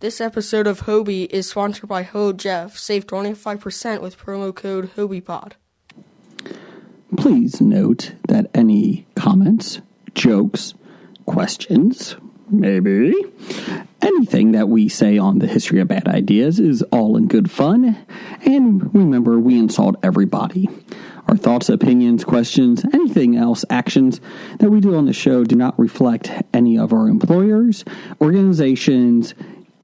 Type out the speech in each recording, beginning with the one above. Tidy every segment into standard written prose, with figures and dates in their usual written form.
This episode of Hobie is sponsored by Ho Jeff. Save 25% with promo code HobiePod. Please note that any comments, jokes, questions, maybe anything that we say on the History of Bad Ideas is all in good fun. And remember, we insult everybody. Our thoughts, opinions, questions, anything else, actions that we do on the show do not reflect any of our employers, organizations,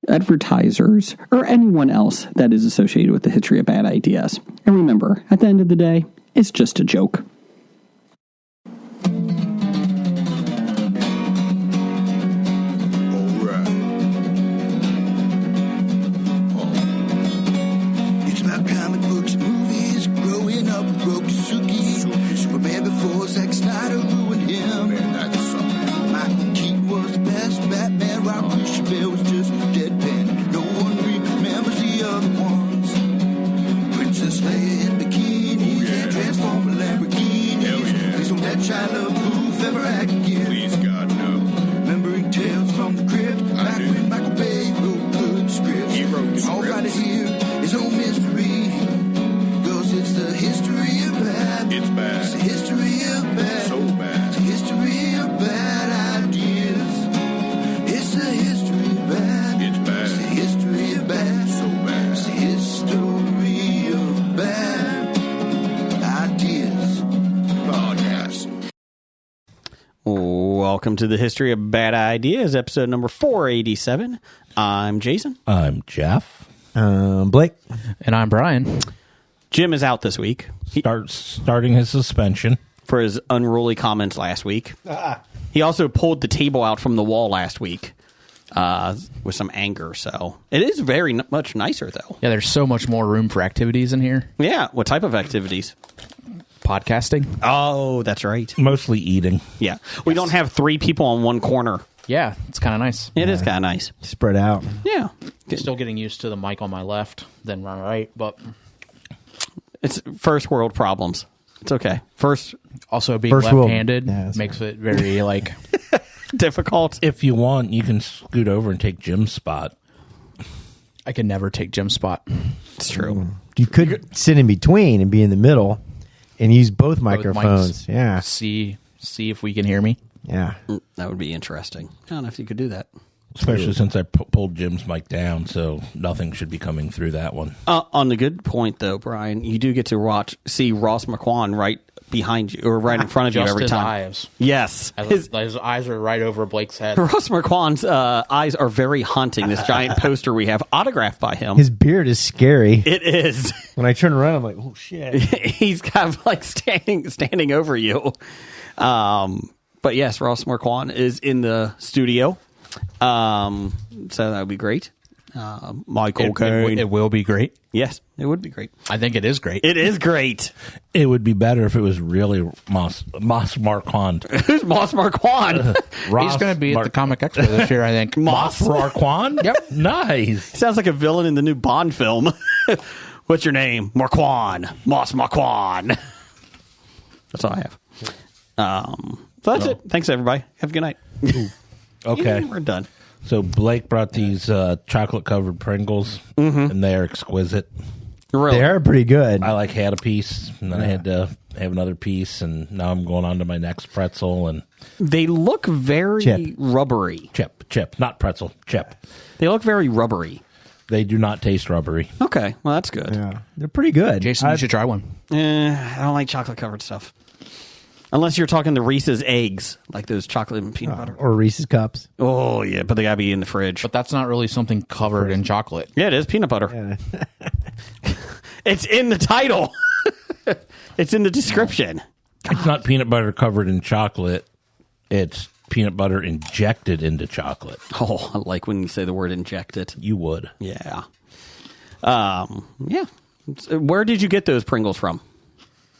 advertisers, or anyone else that is associated with the History of Bad Ideas. And remember, at the end of the day, it's just a joke. It's about comic books, movies, growing up with Rokusuki. Superman before Zack Snyder ruined him. Michael Keaton was the best Batman, while Christian Bale was just deadpan. No one remembers the other ones. Princess Leia in bikinis and Transformer Lamborghinis. Please don't let Shia LaBeouf ever act again. Please, God, no. Remembering Tales from the Crypt, back when Michael Bay wrote good scripts. He wrote good All right scripts. here is no mystery, 'cause it's the history of bad. It's bad. It's the history of bad. So bad. It's the history of bad ideas. It's the history of bad. It's bad. It's the history of bad. So bad. It's the history of bad ideas. Podcast. Welcome to the History of Bad Ideas, episode number 487. I'm Jason. I'm Jeff. Blake. And I'm Brian. Jim is out this week Starting his suspension. for his unruly comments last week. He also pulled the table out from the wall last week with some anger, so it is very much nicer, though. Yeah, there's so much more room for activities in here. Yeah, what type of activities? Podcasting. Oh, that's right. Mostly eating. Yeah, we don't have three people on one corner. Yeah, it's kind of nice. It is kind of nice. Spread out. Yeah. Still getting used to the mic on my left, then my right, but It's first world problems. It's okay. First also being First world. left-handed Yeah, that's makes it very like. difficult. If you want, you can scoot over and take Jim's spot. I can never take Jim's spot. It's true. You could sit in between and be in the middle and use both Both microphones. mics. Yeah. See if we can hear me. Yeah. That would be interesting. I don't know if you could do that. Especially since I pulled Jim's mic down, so nothing should be coming through that one. On the good point, though, Brian, you do get to see Ross McQuan right behind you or right in front of you Just every his time. eyes. Yes. His eyes are right over Blake's head. Ross McQuan's eyes are very haunting. This giant poster we have autographed by him. His beard is scary. It is. When I turn around, I'm like, oh, shit. He's kind of like standing over you. But yes, Ross McQuan is in the studio. So that would be great. Michael Caine. It will be great. Yes, it would be great. I think it is great. It is great. It would be better if it was really Moss Marquand. Who's Moss Marquand? He's going to be at the Comic Expo this year, I think. Moss Marquand? Yep. Nice. Sounds like a villain in the new Bond film. What's your name? Marquand. Moss Marquand. That's all I have. So that's it. Thanks, everybody. Have a good night. Okay. We're done. So Blake brought these chocolate-covered Pringles, and they're exquisite. Really? They are pretty good. I had a piece, and then I had to have another piece, and now I'm going on to my next pretzel and They look very Chip. rubbery. chip, not pretzel, chip. They look very rubbery. They do not taste rubbery. Okay, well, that's good. Yeah. They're pretty good. Jason, you should try one. I don't like chocolate-covered stuff. Unless you're talking the Reese's eggs, like those chocolate and peanut butter. Or Reese's Cups. Oh, yeah, but they got to be in the fridge. But that's not really something covered in chocolate. Yeah, it is peanut butter. Yeah. It's in the title. It's in the description. It's not peanut butter covered in chocolate. It's peanut butter injected into chocolate. Oh, I like when you say the word injected. You would. Yeah. Yeah. Where did you get those Pringles from?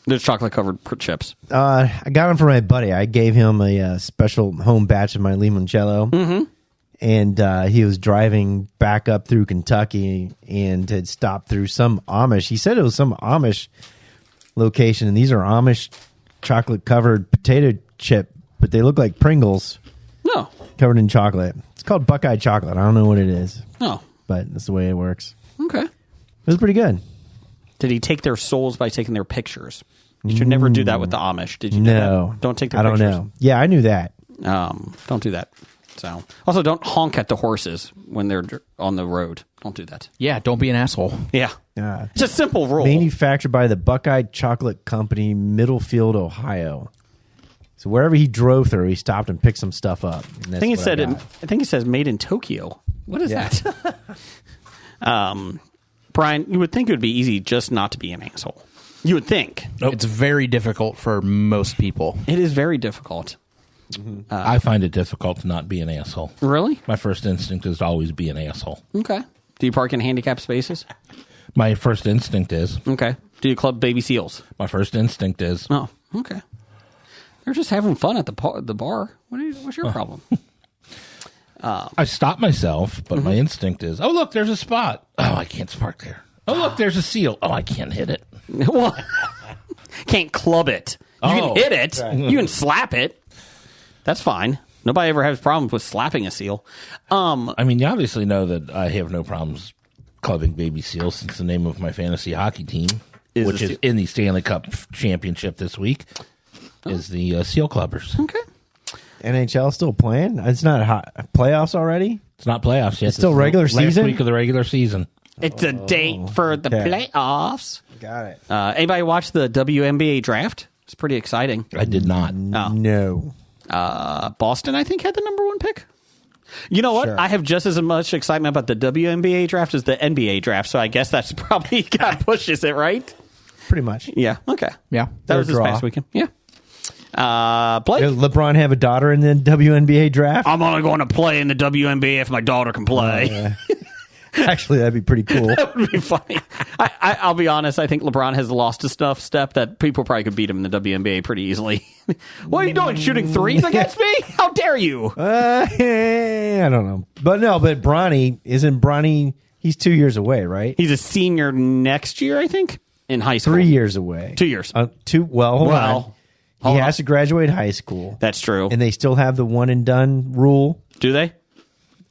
Those chocolate-covered chips. I got them for my buddy. I gave him a special home batch of my limoncello. Mm-hmm. And he was driving back up through Kentucky and had stopped through some Amish. He said it was some Amish location, and these are Amish chocolate-covered potato chip, but they look like Pringles No. covered in chocolate. It's called Buckeye chocolate. I don't know what it is. Oh, but that's the way it works. Okay. It was pretty good. Did he take their souls by taking their pictures? You should never do that with the Amish. Did you know No. that? Don't take their I don't pictures. know. Yeah, I knew that. Don't do that. So, also, don't honk at the horses when they're on the road. Don't do that. Yeah, don't be an asshole. Yeah. It's a simple rule. Manufactured by the Buckeye Chocolate Company, Middlefield, Ohio. So wherever he drove through, he stopped and picked some stuff up. I think it says made in Tokyo. What is that? Brian, you would think it would be easy just not to be an asshole. You would think. It's very difficult for most people. It is very difficult. I find it difficult to not be an asshole. Really? My first instinct is to always be an asshole. Okay. Do you park in handicapped spaces? My first instinct is. Okay. Do you club baby seals? My first instinct is. Oh, okay. They're just having fun at the bar. What's your problem? I stop myself, but my instinct is, oh, look, there's a spot. Oh, I can't park there. Oh, look, there's a seal. Oh, I can't hit it. Well, can't club it. You can hit it. Right. You can slap it. That's fine. Nobody ever has problems with slapping a seal. I mean, you obviously know that I have no problems clubbing baby seals since the name of my fantasy hockey team, which is in the Stanley Cup Championship this week, is the Seal Clubbers. Okay. NHL still playing? It's not playoffs already? It's not playoffs yet. It's still regular season? Last week of the regular season. It's a date for the playoffs. Got it. Anybody watch the WNBA draft? It's pretty exciting. I did not. No. Boston, I think, had the number 1 pick. You know what? Sure. I have just as much excitement about the WNBA draft as the NBA draft, so I guess that's probably kind of pushes it, right? Pretty much. Yeah. Okay. Yeah. That was this draw. past weekend. Yeah. Blake? Does LeBron have a daughter in the WNBA draft? I'm only going to play in the WNBA if my daughter can play. Actually, that'd be pretty cool. That would be funny. I'll be honest. I think LeBron has lost a step that people probably could beat him in the WNBA pretty easily. What are you doing? Shooting threes against me? How dare you? I don't know. But Bronny, he's 2 years away, right? He's a senior next year, I think, in high school. 3 years away. 2 years. Hold on. He has to graduate high school. That's true. And they still have the one and done rule. Do they?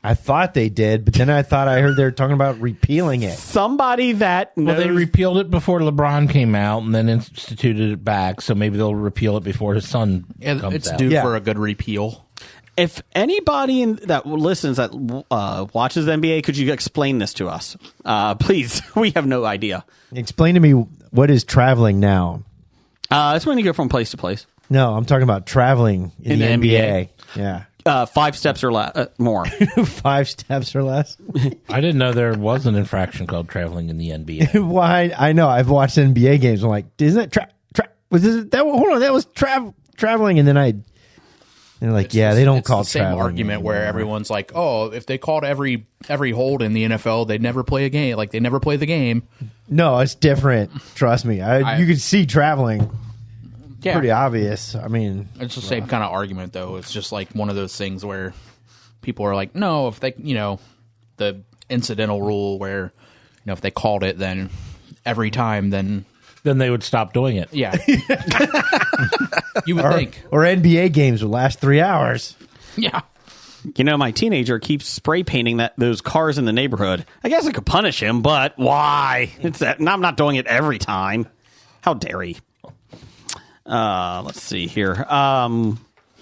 I thought they did, but then I heard they were talking about repealing it. Somebody that knows... Well, they repealed it before LeBron came out and then instituted it back, so maybe they'll repeal it before his son comes It's out. due for a good repeal. If anybody that listens that watches the NBA, could you explain this to us? Please. We have no idea. Explain to me, what is traveling now? It's when you go from place to place. No, I'm talking about traveling in the NBA. Yeah. 5 steps or more. 5 steps or less. I didn't know there was an infraction called traveling in the NBA. Why? I know. I've watched NBA games. I'm like, isn't that hold on, that was traveling, and then they're like, they don't call it the same traveling argument anymore. where everyone's like, oh, if they called every hold in the NFL, they'd never play a game. Like, they never play the game. No, it's different. Trust me. You could see traveling. Yeah. Pretty obvious. I mean, It's the same kind of argument, though. It's just like one of those things where people are like, no, if they, the incidental rule where, if they called it, then every time, then they would stop doing it. yeah. You would think. or NBA games would last 3 hours. Yeah. My teenager keeps spray painting those cars in the neighborhood. I guess I could punish him, but why? I'm not doing it every time. How dare he? Let's see here.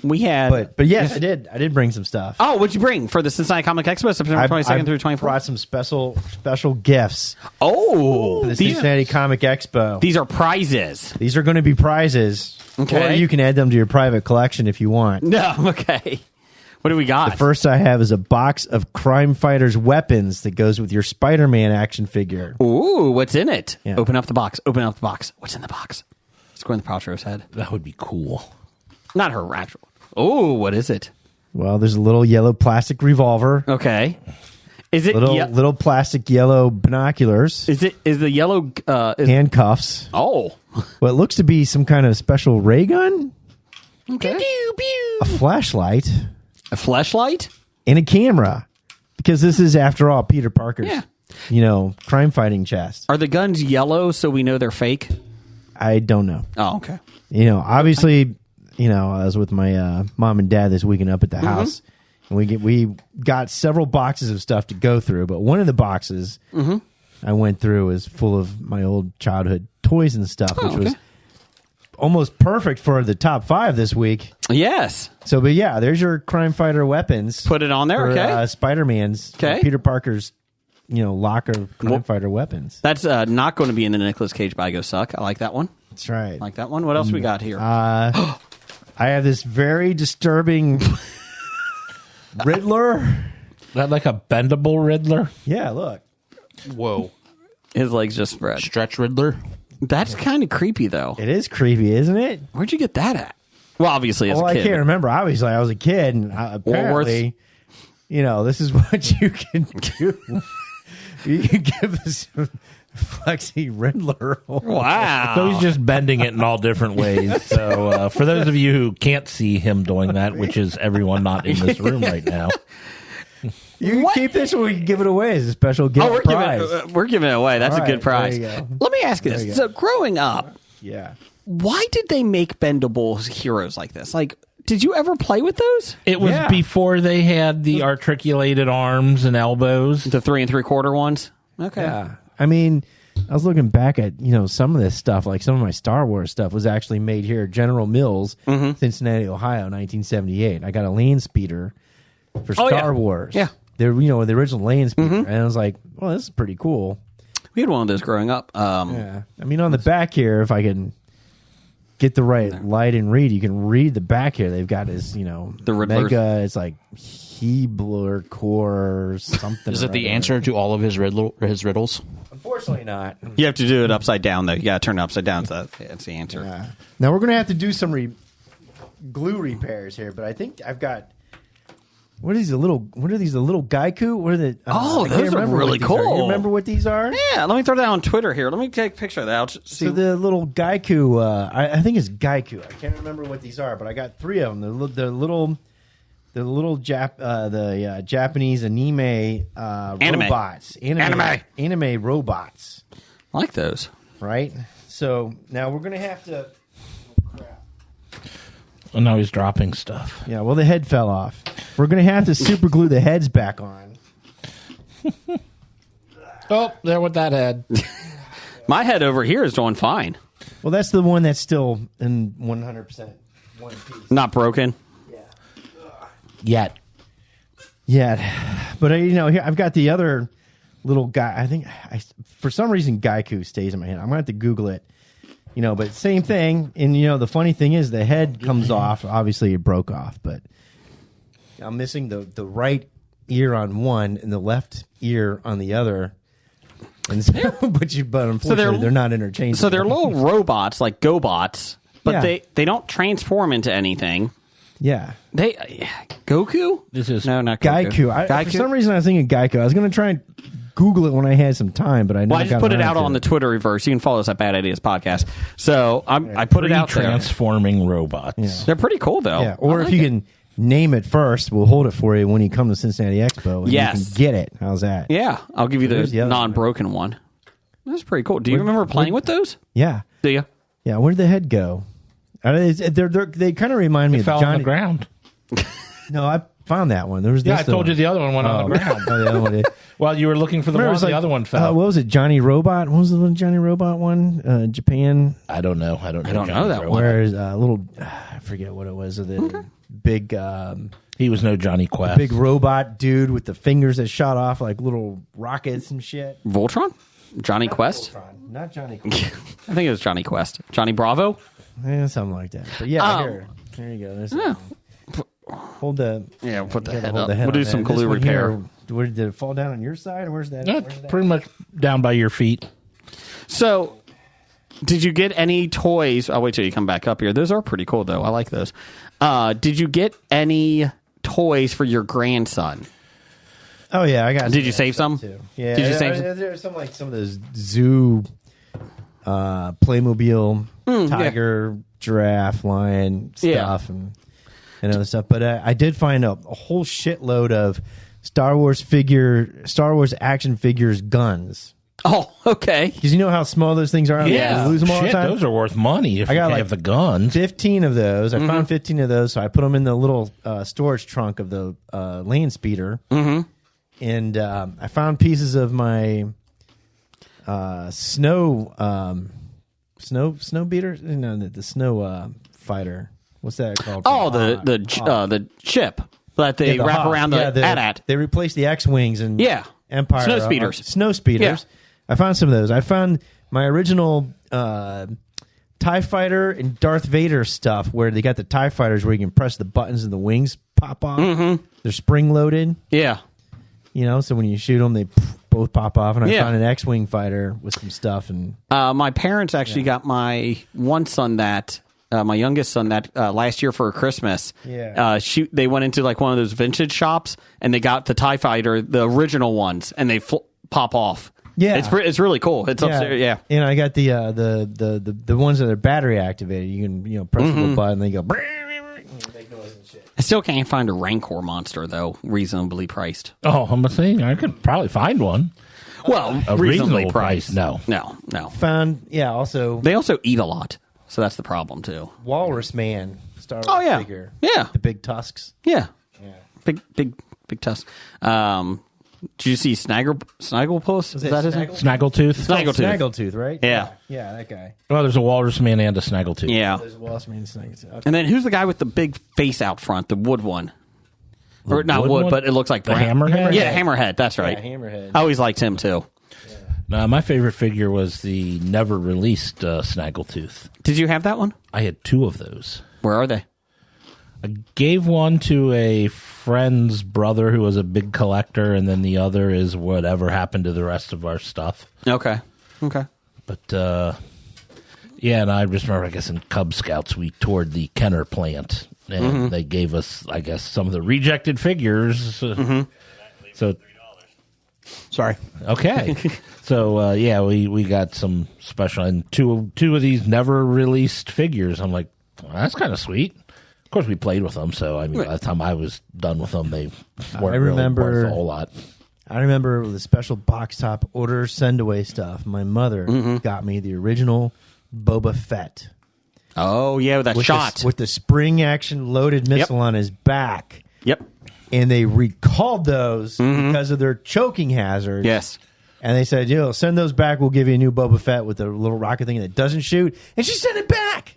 We had, but yes, I did bring some stuff. Oh, what'd you bring for the Cincinnati Comic Expo, September 22nd through 24th? Brought some special gifts. Oh, for the Cincinnati Comic Expo. These are prizes. These are going to be prizes. Okay, or you can add them to your private collection if you want. No, okay. What do we got? The first I have is a box of Crime Fighters weapons that goes with your Spider-Man action figure. Ooh, what's in it? Yeah. Open up the box. What's in the box? Let's go in the Paltrow's head. That would be cool. Not her actual. Oh, what is it? Well, there's a little yellow plastic revolver. Okay. Is it little plastic yellow binoculars? Is the yellow handcuffs? Oh, what looks to be some kind of special ray gun? Okay. Pew, pew. A flashlight, and a camera, because this is, after all, Peter Parker's. Crime fighting chest. Are the guns yellow so we know they're fake? I don't know. Oh, okay. Obviously, I was with my mom and dad this weekend up at the house, We got several boxes of stuff to go through, but one of the boxes I went through was full of my old childhood toys and stuff, which was almost perfect for the top 5 this week. Yes. So, but yeah, there's your Crime Fighter weapons. Put it on there, for, okay. Spider-Man's, Peter Parker's, locker of Crime Fighter weapons. That's not going to be in the Nicolas Cage Bag of Suck. I like that one. That's right. I like that one. What else we got here? I have this very disturbing Riddler. Is that like a bendable Riddler? Yeah, look. Whoa. His legs just spread. Stretch Riddler? That's kind of creepy, though. It is creepy, isn't it? Where'd you get that at? Well, obviously, as a kid. I can't remember. Obviously, I was a kid, and apparently, this is what you can do. You can give us Flexi Riddler. Wow. So he's just bending it in all different ways. So for those of you who can't see him doing that, which is everyone not in this room right now. You can keep this, or we can give it away as a special gift prize. We're giving it away. That's All a good right, prize. there you go. Let me ask you this. So growing up, why did they make bendable heroes like this? Like, did you ever play with those? It was before they had the articulated arms and elbows. The 3 3/4 ones? Okay. Yeah. I mean, I was looking back at, some of this stuff, like some of my Star Wars stuff was actually made here at General Mills, Cincinnati, Ohio, 1978. I got a land speeder for Star Wars. Yeah. They're, the original land speeder. And I was like, well, this is pretty cool. We had one of those growing up. Yeah. I mean, on the back here, if I can get the right light and read, you can read the back here. They've got his, the Riddlers. Mega, it's like Hebler Core something. Is it the answer to all of his riddles? Unfortunately not. You have to do it upside down, though. You got to turn it upside down. So that's the answer. Now, we're going to have to do some glue repairs here, but I think I've got... What are these, a little Gaiku? What are the? Those are really cool. You remember what these are? Yeah, let me throw that on Twitter here. Let me take a picture of that. I'll see. So the little Gaiku, I think it's Gaiku. I can't remember what these are, but I got 3 of them. The little Japanese anime robots. Anime robots. I like those. Right? So now we're going to have to... And now he's dropping stuff. Yeah, well, the head fell off. We're going to have to super glue the heads back on. Oh, there with that head. My head over here is doing fine. Well, that's the one that's still in 100% one piece. Not broken? Yet. But, here I've got the other little guy. I think, for some reason, Gaiku stays in my head. I'm going to have to Google it. But same thing. And, the funny thing is the head comes off. Obviously, it broke off. But I'm missing the right ear on one and the left ear on the other. And so, but unfortunately, they're not interchangeable. So they're little robots, like GoBots, but they don't transform into anything. Yeah. Goku? This is no, not Goku. Gaiku. For some reason, I was thinking Gaiku. I was going to try and Google it when I had some time, but I never I just put it out on the Twitter reverse. You can follow us at Bad Ideas Podcast. So I put it out there. Transforming robots. Yeah. They're pretty cool, though. Yeah. Or if you can name it first, we'll hold it for you when you come to Cincinnati Expo. And you can get it. How's that? Yeah. I'll give you the non-broken one. That's pretty cool. Do you remember playing with those? Yeah. Do you? Yeah. Where'd the head go? They kind of remind me of fell Johnny. on the ground. No, I found that one. There was this I told you the other one went on the ground. Oh, the other one did. Well, you were looking for the one, the other one fell. What was it? Johnny Robot? What was the little Johnny Robot one? Japan? I don't know. I don't know that one. Where's I forget what it was. The big... he was no Johnny Quest. Big robot dude with the fingers that shot off like little rockets and shit. Voltron? Johnny Quest? Voltron. Not Johnny Quest. I think it was Johnny Quest. Johnny Bravo? Yeah, something like that. But here you go. There's hold the we'll put the head hold up. the head We'll do on some that. glue This one repair. here, where did it fall down on your side? Or where's that? That's pretty much down by your feet. So, did you get any toys? I'll wait till you come back up here. Those are pretty cool, though. I like those. Did you get any toys for your grandson? Oh yeah, I got. Did you save some? Too. Yeah, Did you save? There's some of those zoo, Playmobil, tiger, giraffe, lion stuff, and other stuff. But I did find a whole shitload of Star Wars action figures guns. Oh, okay. Because you know how small those things are? Yeah, You lose them all shit, the time. those are worth money if I you got, have the guns. 15 of those. I found 15 of those, so I put them in the little storage trunk of the land speeder. Mm-hmm. And I found pieces of my snow beater. No, the snow fighter. What's that called? Oh, the chip that they wrap Hawk. around the AT-AT. They replaced the X-wings and Empire Snow speeders. Snow speeders. Yeah. I found some of those. I found my original TIE Fighter and Darth Vader stuff where they got the TIE Fighters where you can press the buttons and the wings pop off. Mm-hmm. They're spring-loaded. Yeah. You know, so when you shoot them, they both pop off. And I Yeah. found an X-Wing fighter with some stuff. And My parents actually got my one son that, my youngest son that last year for Christmas. Yeah. They went into like one of those vintage shops and they got the TIE Fighter, the original ones, and they pop off. Yeah. It's really cool. It's upstairs. Yeah. And I got the ones that are battery activated. You can press the little button and they go. I still can't find a Rancor monster though, reasonably priced. Oh, I'm saying I could probably find one. Well, A reasonably reasonable priced. price, No. Found also They also eat a lot, so that's the problem too. Walrus Man Star Wars Oh, yeah. figure. Yeah. The big tusks. Yeah. Big tusk. Did you see Snagglepuss? Is it that his name? Snaggletooth. Snaggletooth. Snaggletooth, right? Yeah. Yeah, that guy. Well, there's a walrus man and a snaggletooth. Yeah. There's a Walrus Man and Snaggletooth. Okay. And then who's the guy with the big face out front, the wood one? Or not wood wood, one? but it looks like The brown. Hammerhead? Yeah, Hammerhead. That's right. Yeah, Hammerhead. I always liked him too. My favorite figure was the never released snaggletooth. Did you have that one? I had 2 of those. Where are they? I gave one to a friend's brother who was a big collector, and then the other is whatever happened to the rest of our stuff. Okay. But, yeah, and I just remember, I guess, in Cub Scouts, we toured the Kenner plant, and they gave us, I guess, some of the rejected figures. So, Sorry. okay. So, yeah, we got some special, and two of these never released figures. I'm like, well, that's kind of sweet. Of course, we played with them, so I mean, by the time I was done with them, they weren't really worth a whole lot. I remember the special box top order send away stuff. My mother got me the original Boba Fett Oh yeah, with that shot. with the spring action loaded missile on his back. Yep. And they recalled those because of their choking hazards. Yes. And they said, send those back. We'll give you a new Boba Fett with a little rocket thing that doesn't shoot. And she sent it back.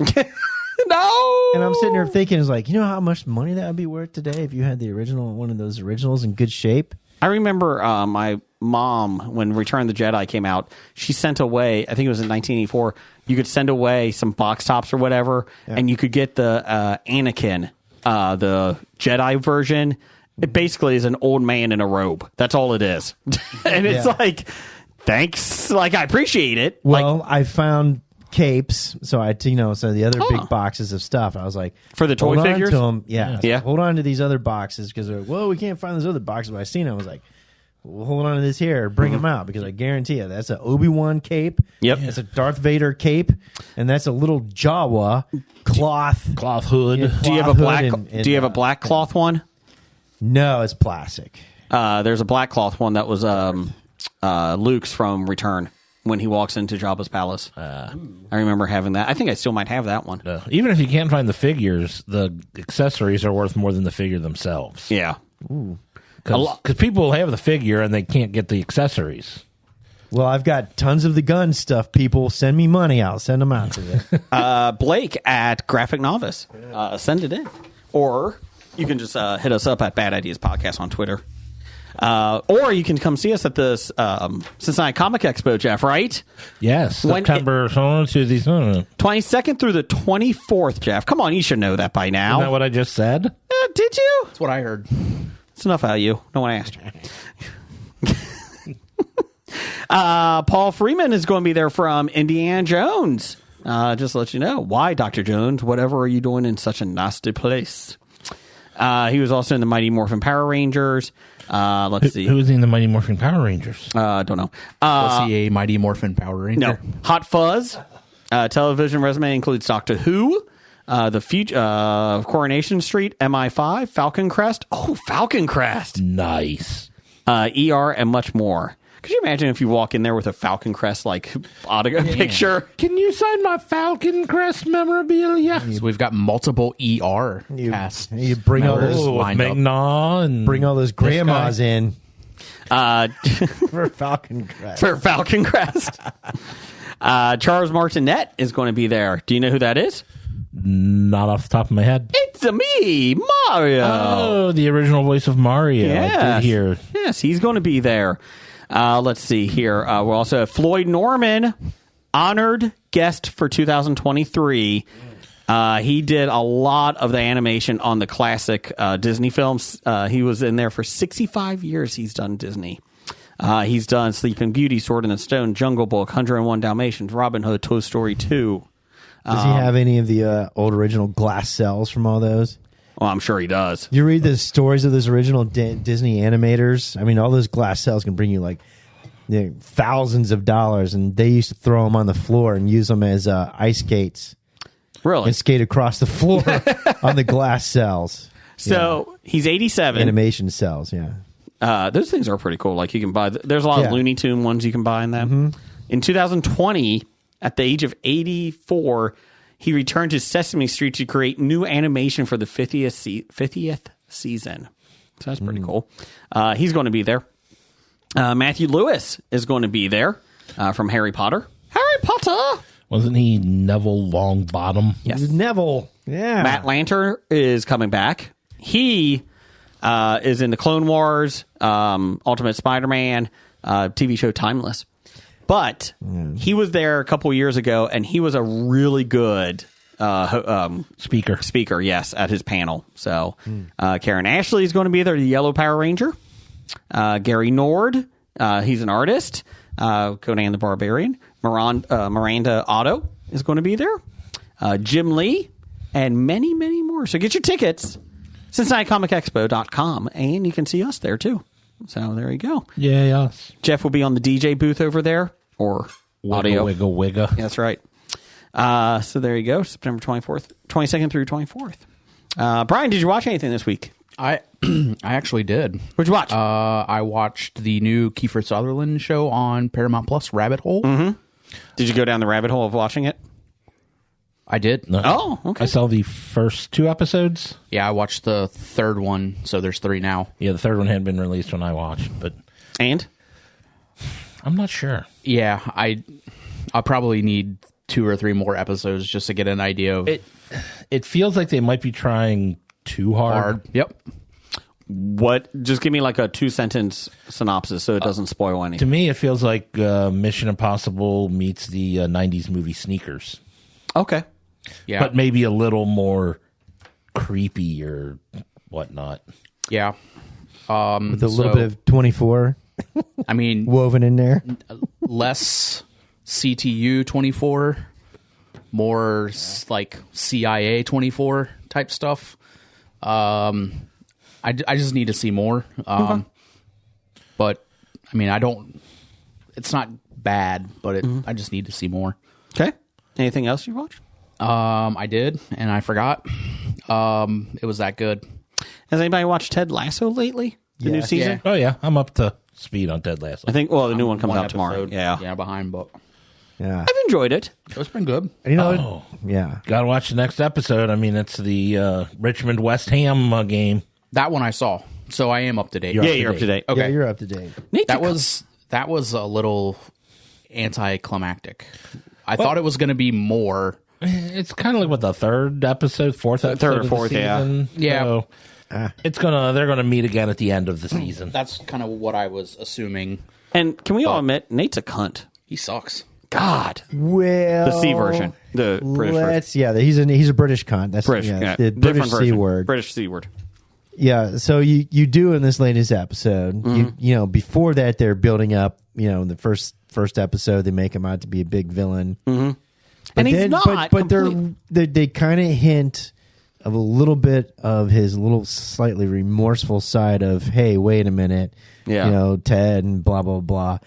No. And I'm sitting there thinking, it's like, you know how much money that would be worth today if you had the original, one of those originals in good shape? I remember my mom, when Return of the Jedi came out, she sent away, I think it was in 1984, you could send away some box tops or whatever, and you could get the Anakin, the Jedi version. It basically is an old man in a robe. That's all it is. And it's like, thanks. Like, I appreciate it. Well, I found capes, so so the other big boxes of stuff. I was like, For the toy hold on figures? to 'em. Yeah, Yeah. hold on to these other boxes because they're we can't find those other boxes. But I seen them. I was like, well, hold on to this here, bring them out because I guarantee you that's an Obi-Wan cape. Yep. It's a Darth Vader cape, and that's a little Jawa cloth hood. Yeah. Do you have a Cloth black? hood and, do you have a black cloth one? No, it's plastic. There's a black cloth one that was Luke's from Return when he walks into Jabba's palace. I remember having that. I think I still might have that one. Even if you can't find the figures, the accessories are worth more than the figure themselves. Yeah. Because people will have the figure and they can't get the accessories. Well, I've got tons of the gun stuff. People send me money. I'll send them out to you. Blake at Graphic Novice. Send it in. Or you can just hit us up at Bad Ideas Podcast on Twitter. Or you can come see us at the Cincinnati Comic Expo, Jeff, right? Yes. When September 22nd through the 24th, Jeff. Come on, you should know that by now. Isn't that what I just said? Did you? That's what I heard. It's enough out of you. No one asked. Paul Freeman is going to be there from Indiana Jones. Just to let you know. Why, Dr. Jones? Whatever are you doing in such a nasty place? He was also in the Mighty Morphin Power Rangers. Let's see. Who is in the Mighty Morphin Power Rangers? Don't know. Was he a Mighty Morphin Power Ranger? No. Hot Fuzz. Television resume includes Doctor Who. The future Coronation Street, MI5, Falcon Crest. Oh, Falcon Crest. Nice. ER, and much more. Could you imagine if you walk in there with a Falcon Crest like picture? Can you sign my Falcon Crest memorabilia? So we've got multiple ER cast. You bring all members those- Oh, with lined up. Mignon and Bring all those grandmas in Uh, for Falcon Crest. for Falcon Crest. Charles Martinet is going to be there. Do you know who that is? Not off the top of my head. It's me, Mario. Oh, the original voice of Mario. I Yes. did hear. Yes, he's going to be there. Let's see here. We'll also have Floyd Norman, honored guest for 2023. He did a lot of the animation on the classic Disney films. He was in there for 65 years. He's done Disney. He's done Sleeping Beauty, Sword in the Stone, Jungle Book, 101 Dalmatians, Robin Hood, Toy Story 2. Does he have any of the old original glass cells from all those? Well, I'm sure he does. You read the stories of those original Disney animators. I mean, all those glass cells can bring you like thousands of dollars, and they used to throw them on the floor and use them as ice skates Really? and skate across the floor on the glass cells. So he's 87. Animation cells, yeah. Those things are pretty cool. Like you can buy, there's a lot of Yeah. Looney Tune ones you can buy in them. In 2020, at the age of 84, he returned to Sesame Street to create new animation for the 50th season. So that's pretty cool. He's going to be there. Matthew Lewis is going to be there from Harry Potter. Harry Potter! Wasn't he Neville Longbottom? Yes. Neville, yeah. Matt Lanter is coming back. He is in the Clone Wars, Ultimate Spider-Man, TV show Timeless. But he was there a couple years ago, and he was a really good speaker, yes, at his panel. So Karen Ashley is going to be there, the Yellow Power Ranger. Gary Nord, he's an artist. Conan the Barbarian. Miranda Otto is going to be there. Jim Lee, and many, many more. So get your tickets, CincinnatiComicExpo.com, and you can see us there too. So there you go. Yeah, yes. Jeff will be on the DJ booth over there, or audio. Wiggle, wiggle. Yeah, that's right. So there you go. September 24th, 22nd through 24th. Brian, did you watch anything this week? I actually did. What'd you watch? I watched the new Kiefer Sutherland show on Paramount Plus, Rabbit Hole. Did you go down the rabbit hole of watching it? I did. No. Oh, okay. I saw the first 2 episodes. Yeah, I watched the third one, so there's 3 now. Yeah, the third one hadn't been released when I watched, but And? I'm not sure. Yeah, I'll probably need 2 or 3 more episodes just to get an idea of It feels like they might be trying too hard. Yep. What? Just give me like a 2-sentence synopsis so it doesn't spoil To anything. me, it feels like Mission Impossible meets the 90s movie Sneakers, Okay. Yeah. but maybe a little more creepy or whatnot. yeah. With a little bit of 24 I mean, woven in there. less CTU 24, more like CIA 24 type stuff. I just need to see more. But I mean, it's not bad, but I just need to see more. Okay. Anything else you watched? I did, and I forgot. It was that good. Has anybody watched Ted Lasso lately? The new Yes. season? Yeah. Oh yeah, I'm up to speed on Ted Lasso. I think, well, the new one comes One out tomorrow. episode, Yeah. behind, but Yeah. I've enjoyed it. it's been good. You know, Oh. yeah. Gotta watch the next episode. I mean, it's the Richmond West Ham game. That one I saw, so I am up to date. You're Yeah, up to you're up to date. Okay. Yeah, you're up to date. Nate, That was a little anticlimactic. I thought it was going to be more. It's kind of like what the third episode, fourth episode, third or of the fourth, yeah. season. Yeah. So they're gonna meet again at the end of the season. That's kind of what I was assuming. and can we all admit, Nate's a cunt. He sucks. God. Well, The C version. The British version. Yeah, he's a British cunt. That's British, yeah, yeah. the Different British C version. word. British C word. Yeah, so you do in this latest episode, you know, before that they're building up, you know, in the first episode they make him out to be a big villain. And he's not. but they kind of hint of a little bit of his little slightly remorseful side of, hey, wait a minute, Yeah. you know, Ted and blah blah blah.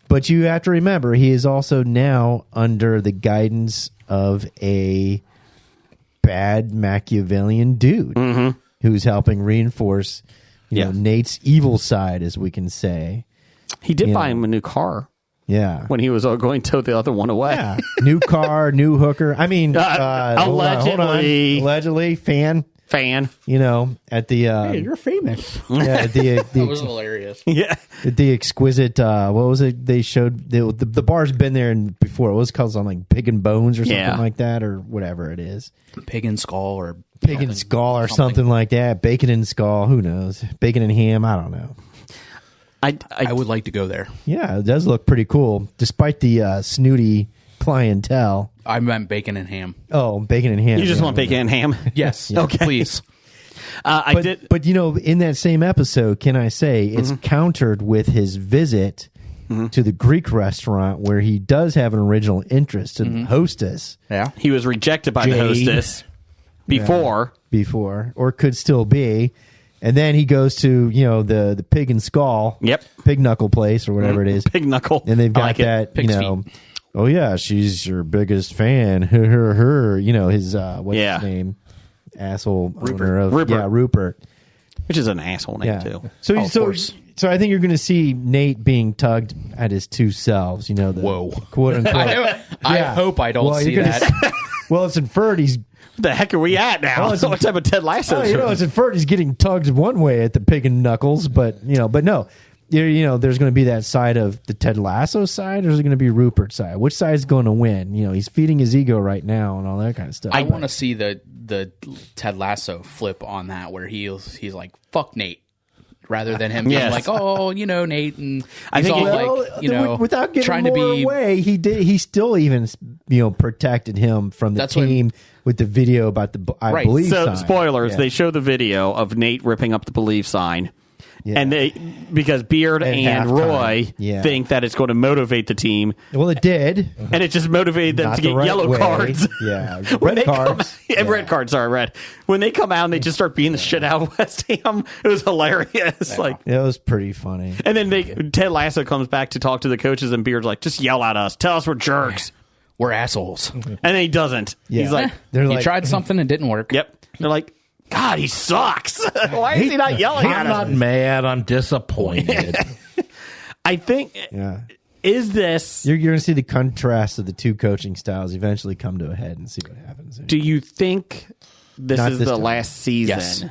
But you have to remember he is also now under the guidance of a bad Machiavellian dude who's helping reinforce, you know, Nate's evil side, as we can say. He did You buy know. him a new car Yeah. when he was going to tow the other one away. Yeah. New car, new hooker. I mean, hold on. Allegedly, fan. You know, at the You're famous. yeah, at That was hilarious. Yeah. the exquisite. What was it? They showed the bar's been there before. It was called something like Pig and Bones or something like that, or whatever it is. Pig and Skull or Pig and Skull or something like that. Bacon and Skull. Who knows? Bacon and Ham. I don't know. I would like to go there. Yeah, it does look pretty cool, despite the snooty clientele. I meant bacon and ham. Oh, bacon and ham. You just want bacon and ham? Yes. Okay. Please. I did. But you know, in that same episode, can I say it's countered with his visit to the Greek restaurant where he does have an original interest in the hostess Yeah. He was rejected by the hostess before. or could still be. And then he goes to, you know, the Pig and Skull, Pig Knuckle place or whatever it is. Pig Knuckle. And they've I got like it. that, Pig's you know, oh yeah, she's your biggest fan. Her, you know, his what's his name? Asshole owner of Rupert. Which is an asshole name, too. So I think you're going to see Nate being tugged at his two selves, you know, the Whoa. quote unquote. I hope I don't see you're gonna that. Well, it's inferred he's What the heck are we at now? Oh, What type of Ted Lasso? it's inferred he's getting tugged one way at the Pig and Knuckles, but no. You know, there's going to be that side of the Ted Lasso side, or is it going to be Rupert's side? Which side's going to win? You know, he's feeding his ego right now and all that kind of stuff. I want to see the Ted Lasso flip on that, where he's like, "Fuck Nate," rather than him being like, "Oh, you know, Nate," and I think without giving trying more to be away, he still even protected him from the That's what- team with the video about the Right. believe So, sign. spoilers, Yeah. they show the video of Nate ripping up the believe sign. Yeah. And because Beard At and halftime. Roy think that it's going to motivate the team. Well, it did. And it just motivated them Not to the get right yellow way. cards. Yeah, When red they cards. Come, red cards, sorry, red. When they come out and they just start beating the shit out of West Ham, it was hilarious. Like, It was pretty funny. and then Ted Lasso comes back to talk to the coaches, and Beard's like, just yell at us. Tell us we're jerks. we're assholes. And then he doesn't. Yeah. He's like, They're He like, tried something and didn't work. yep. They're like, God, he sucks. Why is he not yelling at I'm not us? mad. I'm disappointed. I think, yeah. is this, You're going to see the contrast of the two coaching styles eventually come to a head and see what happens. do you think this Not is this the time. last season? Yes.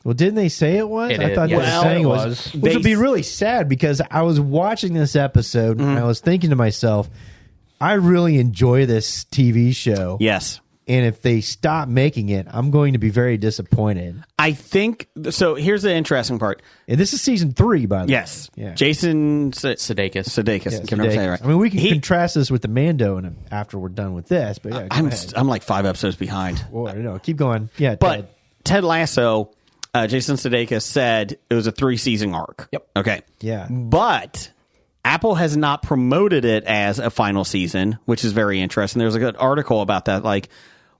Well, didn't they say it was? It I is, thought yes. they were Well, saying it it was. was. Which would be really sad because I was watching this episode and I was thinking to myself, I really enjoy this TV show. Yes. And if they stop making it, I'm going to be very disappointed. I think, so here's the interesting part. And this is season 3, by the Yes. way. Yeah. Jason Sudeikis. Sudeikis. Yeah, I can never say it right. I mean, we can He- contrast this with the Mando after we're done with this, but yeah, go ahead. I'm like 5 episodes behind. Boy, no, keep going. Yeah, But Ted Lasso, Jason Sudeikis said it was a 3-season arc. Yep. Okay. Yeah. But Apple has not promoted it as a final season, which is very interesting. There's a good article about that. Like,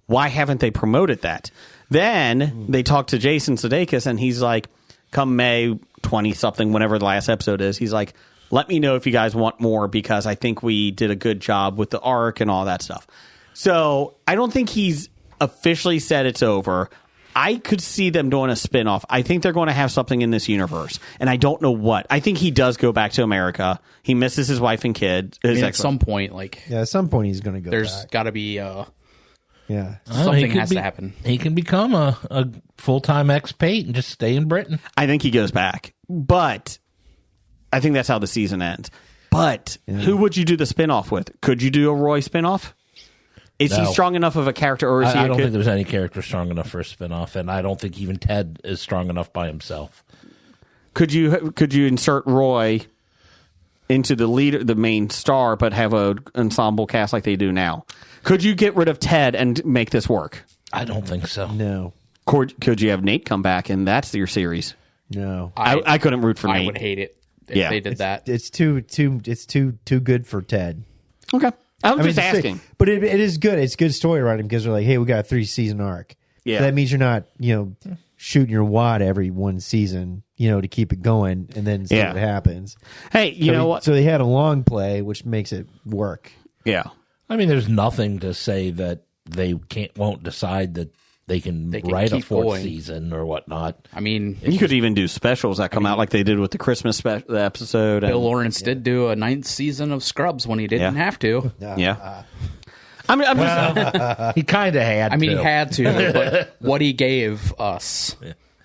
why haven't they promoted that? Then they talked to Jason Sudeikis, and he's like, come May 20-something, whenever the last episode is, he's like, let me know if you guys want more because I think we did a good job with the arc and all that stuff. So I don't think he's officially said it's over. I could see them doing a spinoff. I think they're going to have something in this universe, and I don't know what. I think he does go back to America. He misses his wife and kid. I mean, at some point, like, yeah, at some point he's going to go there's back. got to be Yeah. something has to happen. He can become a full-time expat and just stay in Britain. I think he goes back, but I think that's how the season ends. But who would you do the spinoff with? Could you do a Roy spinoff? Is he No. strong enough of a character, or is he? I don't think there's any character strong enough for a spinoff, and I don't think even Ted is strong enough by himself. Could you insert Roy into the leader, the main star, but have a ensemble cast like they do now? Could you get rid of Ted and make this work? I don't think so. No. Could you have Nate come back and that's your series? No. I couldn't root for I Nate. would hate it if Yeah. they did that. It's too good for Ted. Okay, I'm just to say- asking. but it is good. It's good story writing because they're like, hey, we got a 3-season arc. Yeah. So that means you're not, shooting your wad every one season, to keep it going and then see Yeah. what happens. Hey, you know what? So they had a long play, which makes it work. Yeah. I mean, there's nothing to say that they won't decide that they can They can write a keep fourth going. season or whatnot. I mean, You could even do specials that come out like they did with the Christmas episode. Bill And, Lawrence did do a 9th season of Scrubs when he didn't Yeah. have to. yeah. I mean, I'm just, He kind of had. I mean, to. he had to, but what he gave us,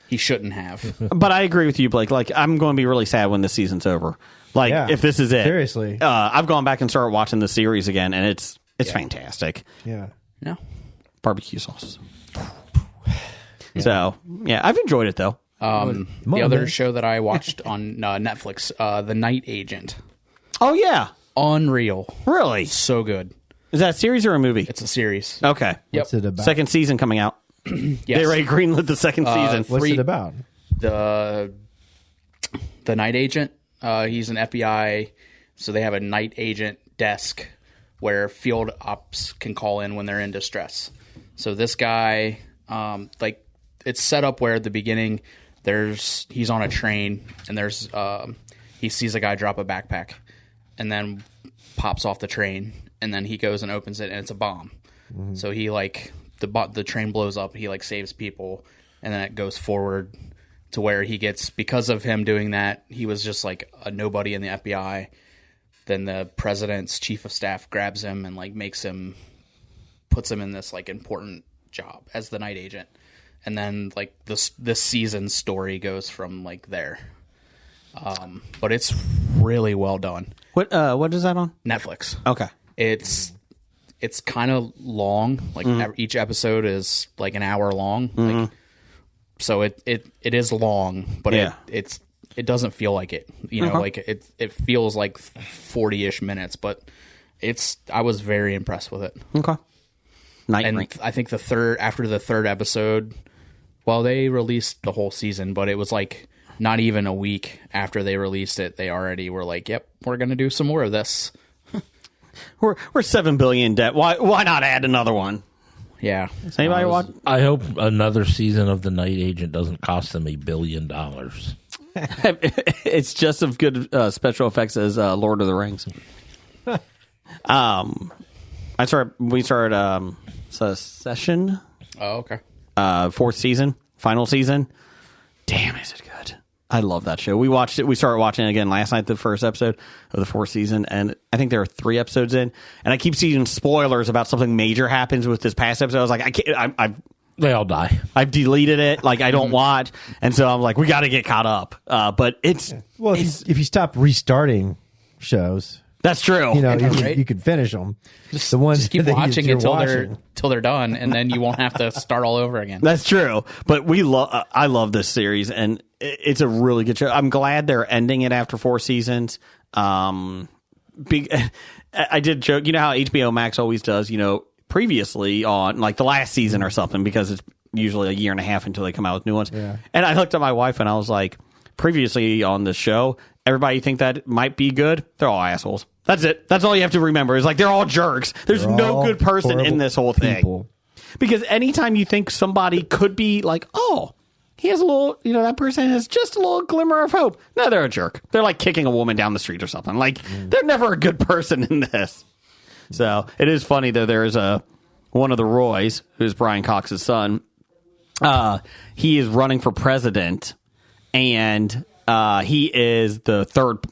he shouldn't have. but I agree with you, Blake. Like, I'm going to be really sad when this season's over. Like, Yeah. if this is it, Seriously. I've gone back and started watching the series again, and it's fantastic. Yeah. No. Barbecue sauce. So yeah, I've enjoyed it though. The other show that I watched on Netflix, The Night Agent. Oh yeah, Unreal. really? So good. Is that a series or a movie? It's a series. Okay. What's it about? Second season coming out. Yes. They already greenlit the second season. What's three- it about? The Night Agent. He's an FBI, so they have a night agent desk where field ops can call in when they're in distress. So this guy, like, it's set up where at the beginning he's on a train and he sees a guy drop a backpack and then pops off the train, and then he goes and opens it and it's a bomb. So he the train blows up, he saves people, and then it goes forward to where he gets, because of him doing that, he was just like a nobody in the FBI. Then the president's chief of staff grabs him and puts him in this important job as the night agent. And then this season's story goes from there. But it's really well done. What is that on? Netflix. Okay. It's kind of long. Each episode is an hour long. So it is long, but Yeah. it doesn't feel like it. It feels like 40-ish minutes, but I was very impressed with it. Okay. Night And Rank. I think after the third episode, well, they released the whole season, but it was not even a week after they released it, they already were yep, we're going to do some more of this. We're $7 billion in debt. Why not add another one? Yeah. Does anybody watch? I hope another season of The Night Agent doesn't cost them $1 billion. It's just as good special effects as Lord of the Rings. We started Succession, Oh, okay. fourth season, final season. Damn, is it good? I love that show. We watched it. We started watching it again last night, the first episode of the fourth season, and I think there are 3 episodes in. And I keep seeing spoilers about something major happens with this past episode. I was like, I can't. They all die. I've deleted it. I don't watch, and so I'm like, we got to get caught up. But it's If you stop restarting shows, that's true. Right? you could finish them. The ones Just keep that watching you're until watching. they're done, and then you won't have to start all over again. That's true. But I love this series, and it's a really good show. I'm glad they're ending it after 4 seasons. I did joke, how HBO Max always does, previously on the last season or something, because it's usually a year and a half until they come out with new ones. Yeah. And I looked at my wife and I was like, previously on the show, everybody think that might be good. They're all assholes. That's it. That's all you have to remember is they're all jerks. There's They're no all good person in horrible this whole thing. people. Because anytime you think somebody could be oh, he has a little, that person has just a little glimmer of hope. No, they're a jerk. They're kicking a woman down the street or something. They're never a good person in this. So it is funny that there's one of the Roys, who's Brian Cox's son. He is running for president, and he is the third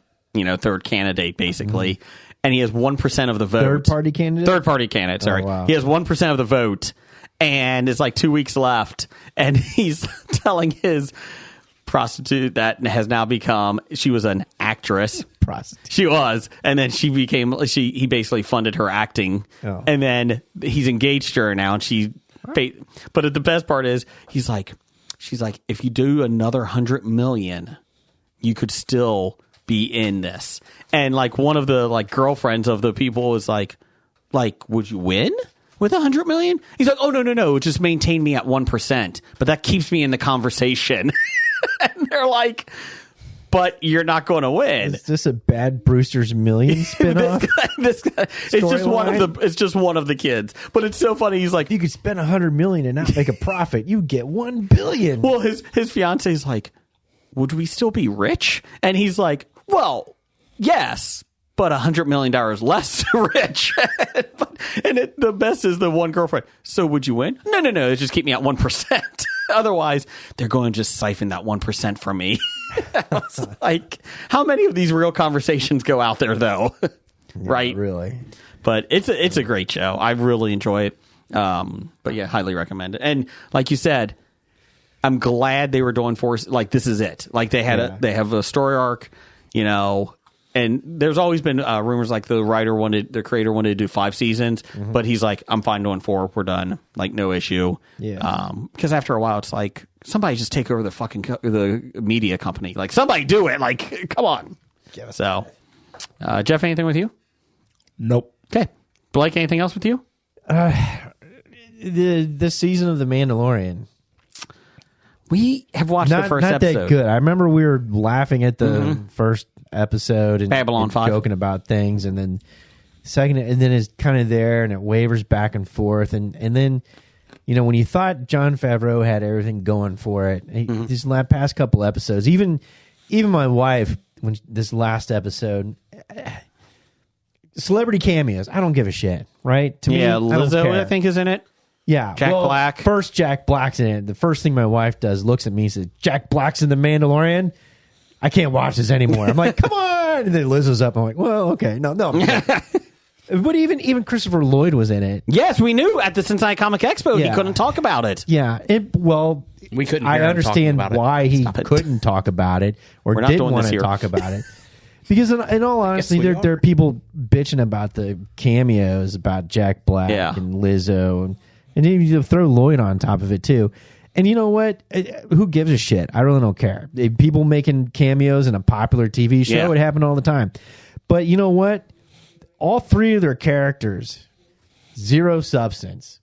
candidate basically, and he has 1% of the vote. Third party candidate. Sorry, wow. He has 1% of the vote, and it's 2 weeks left, and he's telling his prostitute that has now become, she was an actress. Prostitute. She was, and then he basically funded her acting, and then he's engaged to her now, and but the best part is she's like, if you do another 100 million, you could still be in this. And one of the girlfriends of the people was like, would you win with 100 million? He's like, oh no, just maintain me at 1%, but that keeps me in the conversation. And they're like, but you're not going to win. Is this a bad Brewster's Million spinoff? this guy, it's just one of the kids, but it's so funny. He's like, If you could spend 100 million and not make a profit, you get 1 billion. well, his fiance is like, would we still be rich? And he's like, well, yes, but $100 million less rich. The best is the one girlfriend. So would you win? No. Just keep me at 1%. Otherwise, they're going to just siphon that 1% from me. I was like, how many of these real conversations go out there, though? Right? Really. But it's a great show. I really enjoy it. But yeah, highly recommend it. And like you said, I'm glad they were doing this is it. Like they have a story arc, and there's always been rumors like the creator wanted to do 5 seasons, but he's like, I'm fine doing 4. We're done. Like no issue. Yeah. Because after a while, it's like somebody just take over the fucking the media company. Like somebody do it. Like come on. So, Jeff, anything with you? Nope. Okay, Blake, anything else with you? This season of The Mandalorian. We have watched the first episode. Not that good. I remember we were laughing at the first episode and Babylon 5, joking about things, and then second, and then it's kind of there, and it wavers back and forth, and then when you thought Jon Favreau had everything going for it, these past couple episodes, even my wife, when this last episode, celebrity cameos, I don't give a shit, right? To me, Lizzo, I think, is in it. Yeah, Jack Black. First, Jack Black's in it. The first thing my wife does, looks at me and says, Jack Black's in The Mandalorian? I can't watch this anymore. I'm like, come on! And then Lizzo's up. I'm like, well, okay. No. But even Christopher Lloyd was in it. Yes, we knew at the Cincinnati Comic Expo he couldn't talk about it. Yeah. We couldn't. I understand why he couldn't talk about it or didn't want to talk about it. Because in all honesty, there are people bitching about the cameos about Jack Black and Lizzo, and then you throw Lloyd on top of it too. And you know what? Who gives a shit? I really don't care. People making cameos in a popular TV show, it happened all the time. But you know what? All 3 of their characters, zero substance,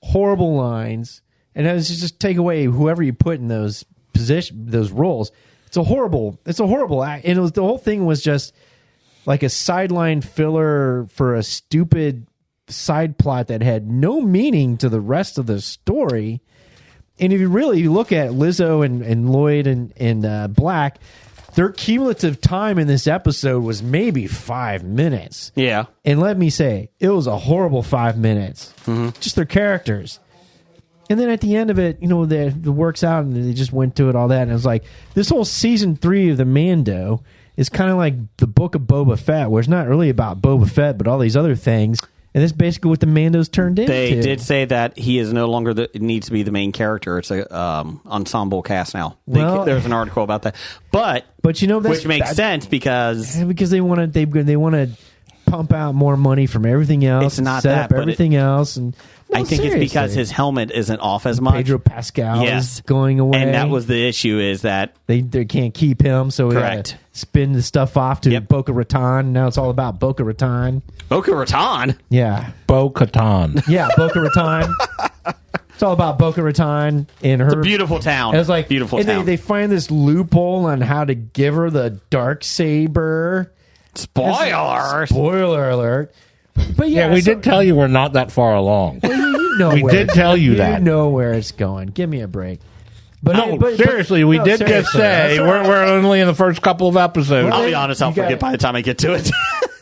horrible lines, and as you just take away whoever you put in those roles. It's a horrible act. And the whole thing was just like a sideline filler for a stupid side plot that had no meaning to the rest of the story. And if you really look at Lizzo and Lloyd and Black, their cumulative time in this episode was maybe 5 minutes. Yeah. And let me say, it was a horrible 5 minutes. Just their characters. And then at the end of it, it works out, and they just went to it, all that. And it was like, this whole season 3 of the Mando is kind of like the book of Boba Fett, where it's not really about Boba Fett, but all these other things. And that's basically what the Mando's turned into. They did say that he is no longer needs to be the main character. It's a ensemble cast now. There's an article about that. But which makes sense because they want to pump out more money from everything else. It's not set up everything else, and I think it's because his helmet isn't off as much. Pedro Pascal is going away, and that was the issue. Is that they can't keep him, so we got to spin the stuff off to Boca Raton. Now it's all about Boca Raton. Boca Raton, yeah, Bo-Katan, yeah, Boca Raton. It's all about Boca Raton and her. It's a beautiful town. It was like beautiful town. They find this loophole on how to give her the Darksaber. Spoiler alert! But yeah, we did tell you we're not that far along. Well, we did tell you that. You know where it's going. Give me a break. But seriously, we did just say we're only in the first couple of episodes. I'll be honest, I'll forget by the time I get to it.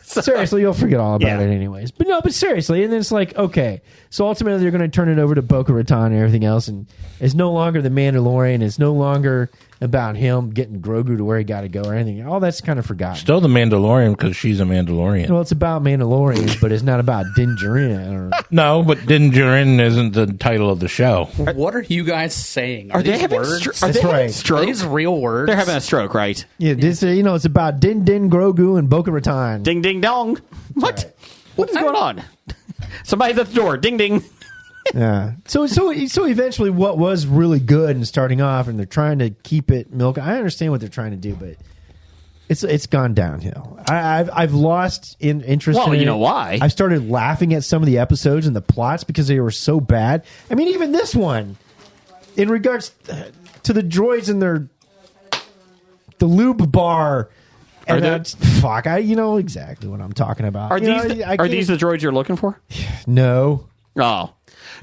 Seriously, you'll forget all about it anyways. But seriously, and then it's like, okay, so ultimately they're going to turn it over to Boca Raton and everything else, and it's no longer the Mandalorian. It's no longer about him getting Grogu to where he got to go or anything. All that's kind of forgotten. Still the Mandalorian because she's a Mandalorian. Well, it's about Mandalorians, but it's not about Din Djarin. No, but Din Djarin isn't the title of the show. What are you guys saying? Are they having words? Are these real words? They're having a stroke, right? Yeah, it's about Din Grogu and Boca Raton. Ding ding dong. What? Right. What is going on? Somebody's at the door. Ding ding. Yeah. So eventually, what was really good and starting off, and they're trying to keep it milk. I understand what they're trying to do, but it's gone downhill. I've lost interest. Well, in you know why? I started laughing at some of the episodes and the plots because they were so bad. I mean, even this one, in regards to the droids and the lube bar. And fuck, you know exactly what I'm talking about. Are these the droids you're looking for? No. Oh.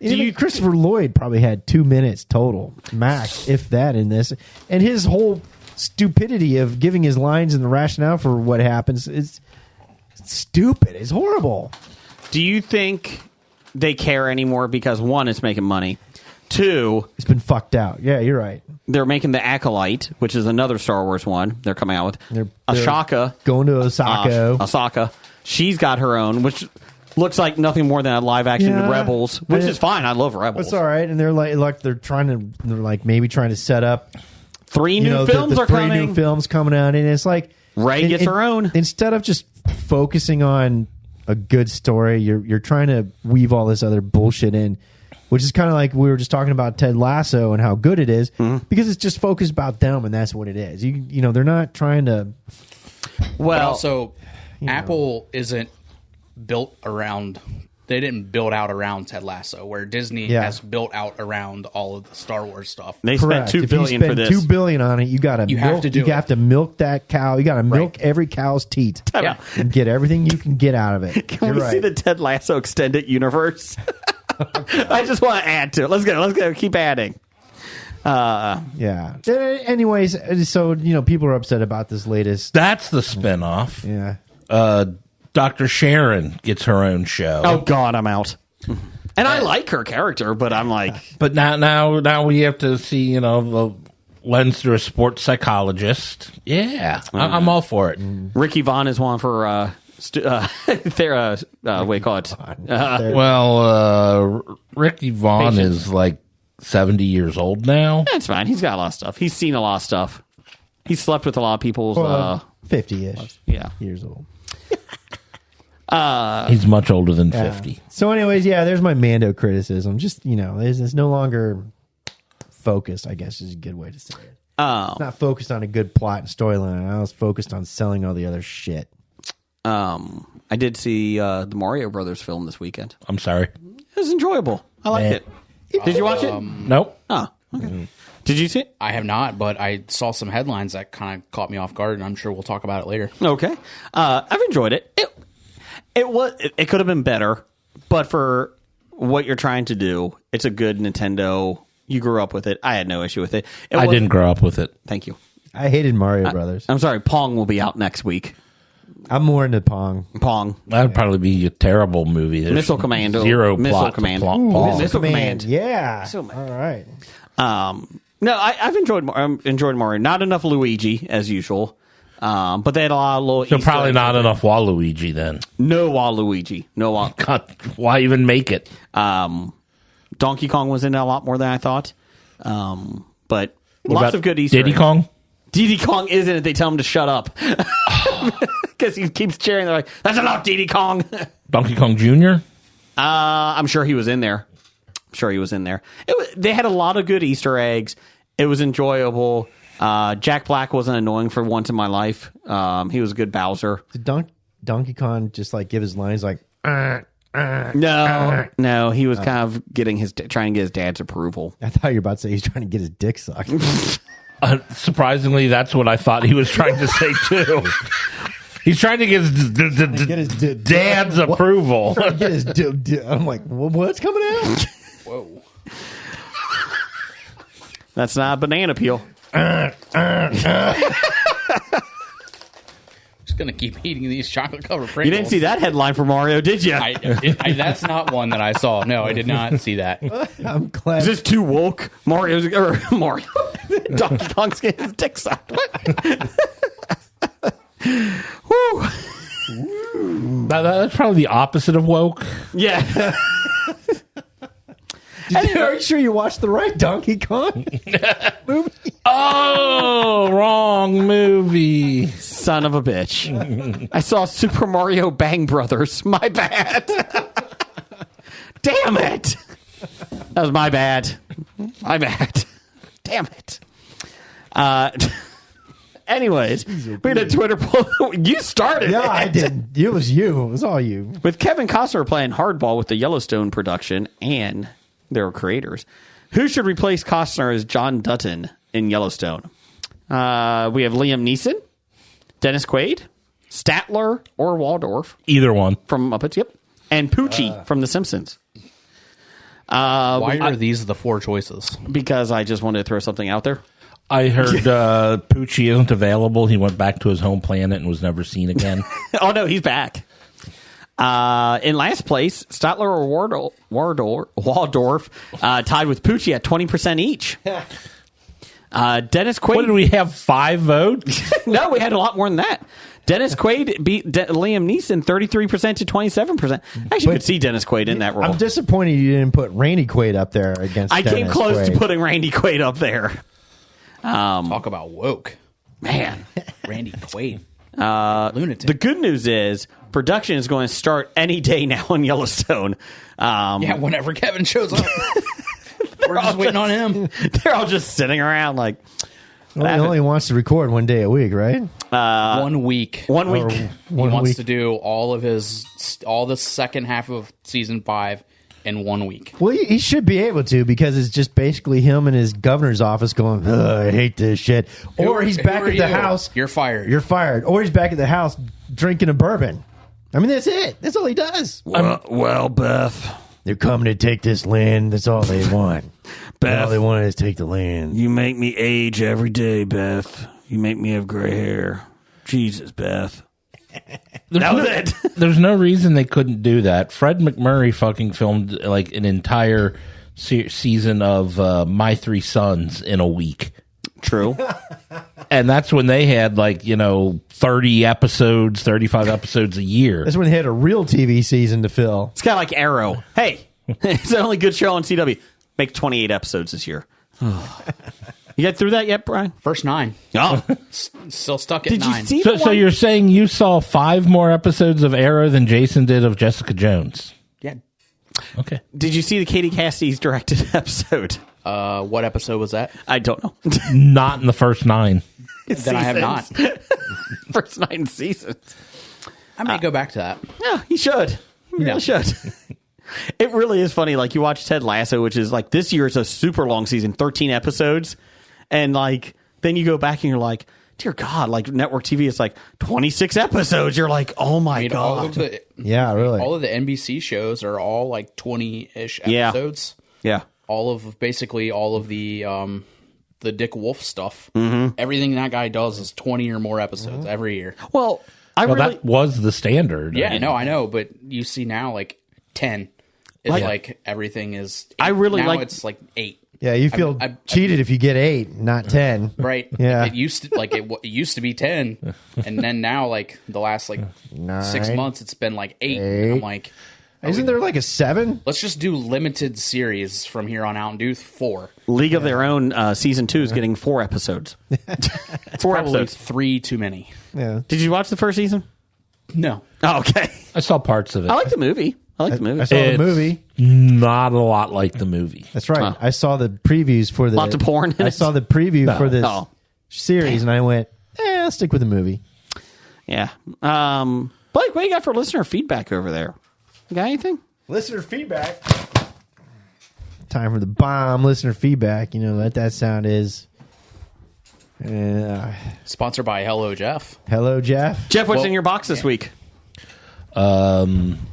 Christopher Lloyd probably had 2 minutes total, max, if that, in this. And his whole stupidity of giving his lines and the rationale for what happens is stupid. It's horrible. Do you think they care anymore because, one, it's making money. Two, It's been fucked out. Yeah, you're right. they're making the Acolyte, which is another Star Wars one they're coming out with. They're Ashoka. going to Osaka. Asaka. She's got her own, which looks like nothing more than a live action Rebels, which is fine. I love Rebels. It's all right, and they're like they're maybe trying to set up 3 new films the are 3 coming. new films coming out, and it's like Rey gets her own. Instead of just focusing on a good story, you're trying to weave all this other bullshit in, which is kind of like we were just talking about Ted Lasso and how good it is, because it's just focused about them, and that's what it is. You know, they're not trying to. But also, Apple isn't built around. They didn't build out around Ted Lasso, where Disney has built out around all of the Star Wars stuff. They Correct. spent $2 billion for this. $2 billion on it. You got to. You have to do You have to milk that cow. You got to milk every cow's teat. Yeah. And get everything you can get out of it. Can You're we right. see the Ted Lasso extended universe? I just want to add to it. Let's go. Keep adding. Yeah. Anyways, so people are upset about this latest. That's the spinoff. Yeah. Dr. Sharon gets her own show. Oh God, I'm out. And I like her character, but I'm like, But now we have to see, the lens through a sports psychologist. Yeah, I'm all for it. Ricky Vaughn is one for what do you call it? Ricky Vaughn Patient. is like 70 years old now. That's fine. He's got a lot of stuff. He's seen a lot of stuff. He's slept with a lot of people's. 50-ish Yeah. years old. He's much older than 50. So anyways, there's my Mando criticism. Just, there's no longer focused, I guess is a good way to say it. It's not focused on a good plot and storyline. I was focused on selling all the other shit. I did see the Mario Brothers film this weekend. I'm sorry. It was enjoyable. I liked it. Did you watch it? Nope. Oh, okay. Did you see it? I have not, but I saw some headlines that kind of caught me off guard, and I'm sure we'll talk about it later. Okay. I've enjoyed it. It could have been better, but for what you're trying to do, it's a good Nintendo. You grew up with it. I had no issue with it. I didn't grow up with it. Thank you. I hated Mario Brothers. I'm sorry. Pong will be out next week. I'm more into Pong. Pong. That'd probably be a terrible movie. There's Missile Command. Zero Missile plot to Command. Pong. Ooh, Missile Command. Yeah. Missile Command. All right. No, I've enjoyed Mario. Not enough Luigi as usual, but they had a lot of little. So Easter probably eggs not in there. enough Waluigi then. No Waluigi. No Wal. God, why even make it? Donkey Kong was in it a lot more than I thought, but What lots about of good Easter Diddy eggs. Kong? Diddy Kong is in it. They tell him to shut up because he keeps cheering. They're like, "That's enough, Diddy Kong." Donkey Kong Jr.? I'm sure he was in there. They had a lot of good Easter eggs. It was enjoyable. Jack Black wasn't annoying for once in my life. He was a good Bowser. Did Donkey Kong just give his lines like, No, he was kind of trying to get his dad's approval. I thought you were about to say he's trying to get his dick sucked. Surprisingly, that's what I thought he was trying to say too. He's trying to get his dad's approval. Get his I'm like, what's coming out? Whoa. That's not a banana peel. Just going to keep eating these chocolate-covered Pringles. You didn't see that headline for Mario, did you? That's not one that I saw. No, I did not see that. I'm glad. Is this too woke? Mario. Donkey Kong's getting his dick sucked. What? Woo. That's probably the opposite of woke. Yeah. Are you sure you watched the right Donkey Kong movie? Oh, wrong movie. Son of a bitch. I saw Super Mario Bang Brothers. My bad. Damn it. That was my bad. My bad. Damn it. Anyways, we had a Twitter poll. You started Yeah, it. I did. It was you. It was all you. With Kevin Costner playing hardball with the Yellowstone production and their creators, who should replace Costner as John Dutton in Yellowstone? We have Liam Neeson, Dennis Quaid, Statler or Waldorf Either one. from Muppets, yep, and Poochie from The Simpsons. Why are these the four choices? Because I just wanted to throw something out there. I heard Poochie isn't available. He went back to his home planet and was never seen again. Oh no, he's back. In last place, Statler or Waldorf tied with Poochie at 20% each. Dennis Quaid. What did we have? 5 votes? No, we had a lot more than that. Dennis Quaid beat Liam Neeson 33% to 27%. I actually could see Dennis Quaid in that role. I'm disappointed you didn't put Randy Quaid up there against I came Dennis close Quaid. to putting Randy Quaid up there. Talk about woke. Man. Randy Quaid. Lunatic. The good news is production is going to start any day now on Yellowstone. Yeah, whenever Kevin shows up. We're just waiting on him. They're all just sitting around like... Well, he only wants to record one day a week, right? 1 week. 1 week. He wants to do all the second half of season 5 in 1 week. Well, he should be able to because it's just basically him in his governor's office going, I hate this shit. Or he's back at the house. You're fired. You're fired. Or he's back at the house drinking a bourbon. I mean, that's it. That's all he does. Well, Beth... They're coming to take this land. That's all they want. Beth, all they want is take the land. you make me age every day, Beth. You make me have gray hair. Jesus, Beth. That was it. There's no reason they couldn't do that. Fred McMurray fucking filmed like an entire season of My Three Sons in a week. True. And that's when they had 30 episodes, 35 episodes a year. That's when they had a real TV season to fill. It's kind of like Arrow. Hey, it's the only good show on CW. Make 28 episodes this year. You get through that yet, Brian? First 9. Oh. Still stuck at Did 9. you see So you're saying you saw 5 more episodes of Arrow than Jason did of Jessica Jones? Yeah. Okay. Did you see the Katie Cassidy's directed episode? What episode was that? I don't know. Not in the first 9. Then I have not. First 9 seasons. I may go back to that. Yeah, you should. You really should. It really is funny. Like, you watch Ted Lasso, which is like this year is a super long season, 13 episodes. And then you go back and you're like, dear God, like network TV is like 26 episodes. You're like, oh my God. All of the, Yeah, really. all of the NBC shows are all like 20-ish episodes. Yeah. Basically all of the Dick Wolf stuff. Mm-hmm. Everything that guy does is 20 or more episodes every year. Well, That was the standard. Yeah, no, I know, but you see now 10 is everything is 8. Now it's 8. Yeah, you feel cheated if you get 8, not 10. Right. Yeah. It used to it used to be 10, and then now the last 6 months it's been 8. And I'm like, isn't there a 7? let's just do limited series from here on out and do 4. League of Their Own season 2 is getting 4 episodes. 4 Probably episodes. 3 too many. Yeah. Did you watch the first season? No. Oh, okay. I saw parts of it. I like the movie. I I saw the It's movie. Not a lot like the movie. That's right. Huh. I saw the previews for the... Lots of porn in I it? saw the preview for this Oh. series, and I went, I'll stick with the movie. Yeah. Blake, what do you got for listener feedback over there? You got anything? Listener feedback. Time for the bomb listener feedback. You know what that sound is. Sponsored by Hello Jeff. Hello, Jeff. Jeff, what's in your box this week?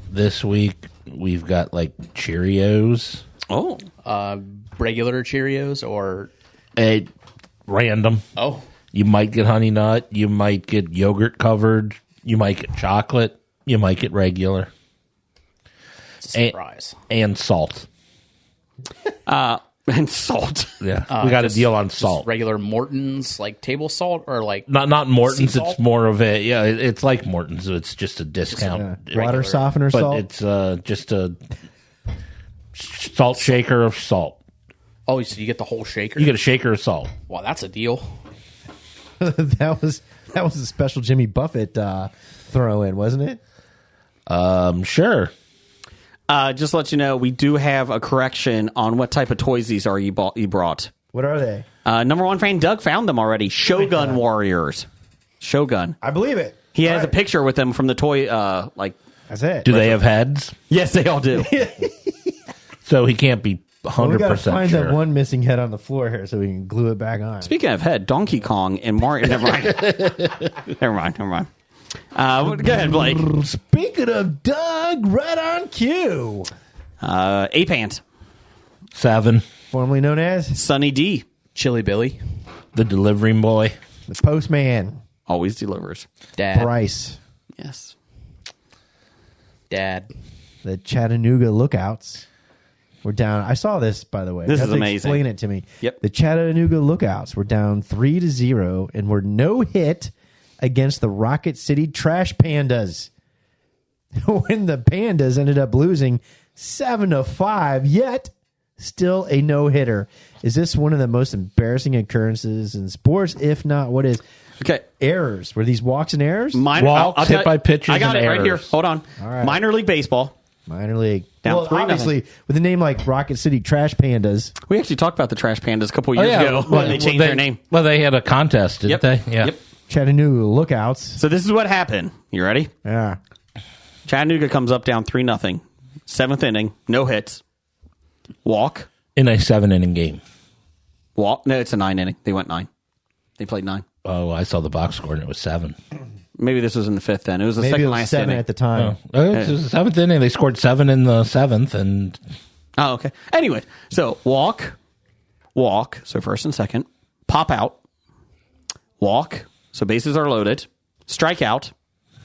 This week we've got Cheerios. Oh. Regular Cheerios or Random. oh, You might get Honey Nut. You might get yogurt covered. You might get chocolate. You might get regular. it's a surprise. And salt. And salt. Yeah, we got a deal on salt. Regular Morton's table salt or Not Morton's. Sea salt? It's more of a it's like Morton's. It's just a discount. Water softener but salt. it's just a salt shaker of salt. Oh, so you get the whole shaker? You get a shaker of salt. Wow, that's a deal. that was a special Jimmy Buffett throw in, wasn't it? Sure. Just to let you know, we do have a correction on what type of toys these are you brought. What are they? Number 1 fan Doug found them already. Shogun Warriors. Shogun. I believe it. He has a picture with them from the toy. That's it. Do they have heads? Yes, they all do. So he can't be Well, we 100% got to find sure. that one missing head on the floor here so we can glue it back on. Speaking of head, Donkey Kong and Mario. Never mind. Never mind. Go ahead, Blake. Speaking of Doug, right on cue. Ape Ant. 7. Formerly known as Sunny D. Chili Billy. The delivery boy. the Postman, Always delivers. Dad. Bryce. Yes. Dad. The Chattanooga Lookouts were down. I saw this, by the way. This You have is to amazing. Explain it to me. Yep. The Chattanooga Lookouts were down 3-0 and were no hit against the Rocket City Trash Pandas. When the Pandas ended up losing 7-5, yet still a no hitter. Is this one of the most embarrassing occurrences in sports? If not, what is? Okay. Errors. Were these walks and errors? Walks, hit by pitches, I got and it right here. errors. Hold on. All right. Minor league baseball. Minor league. Down Well, 3-0. obviously, with a name like Rocket City Trash Pandas. We actually talked about the Trash Pandas a couple years ago when they changed their name. Well, they had a contest, didn't they? Yeah. Yep. Chattanooga Lookouts. So this is what happened. You ready? Yeah. Chattanooga comes up down 3-0. 7th inning, no hits. Walk. In a 7-inning game. Walk. No, it's a 9 inning. They went 9. They played 9. Oh, I saw the box score and it was 7. Maybe this was in the 5th then. It was the Maybe second it was last 7 inning. at the time. It was the 7th inning. They scored 7 in the 7th, and Oh, okay. Anyway, so walk. So first and second. Pop out. Walk. So bases are loaded. Strike out.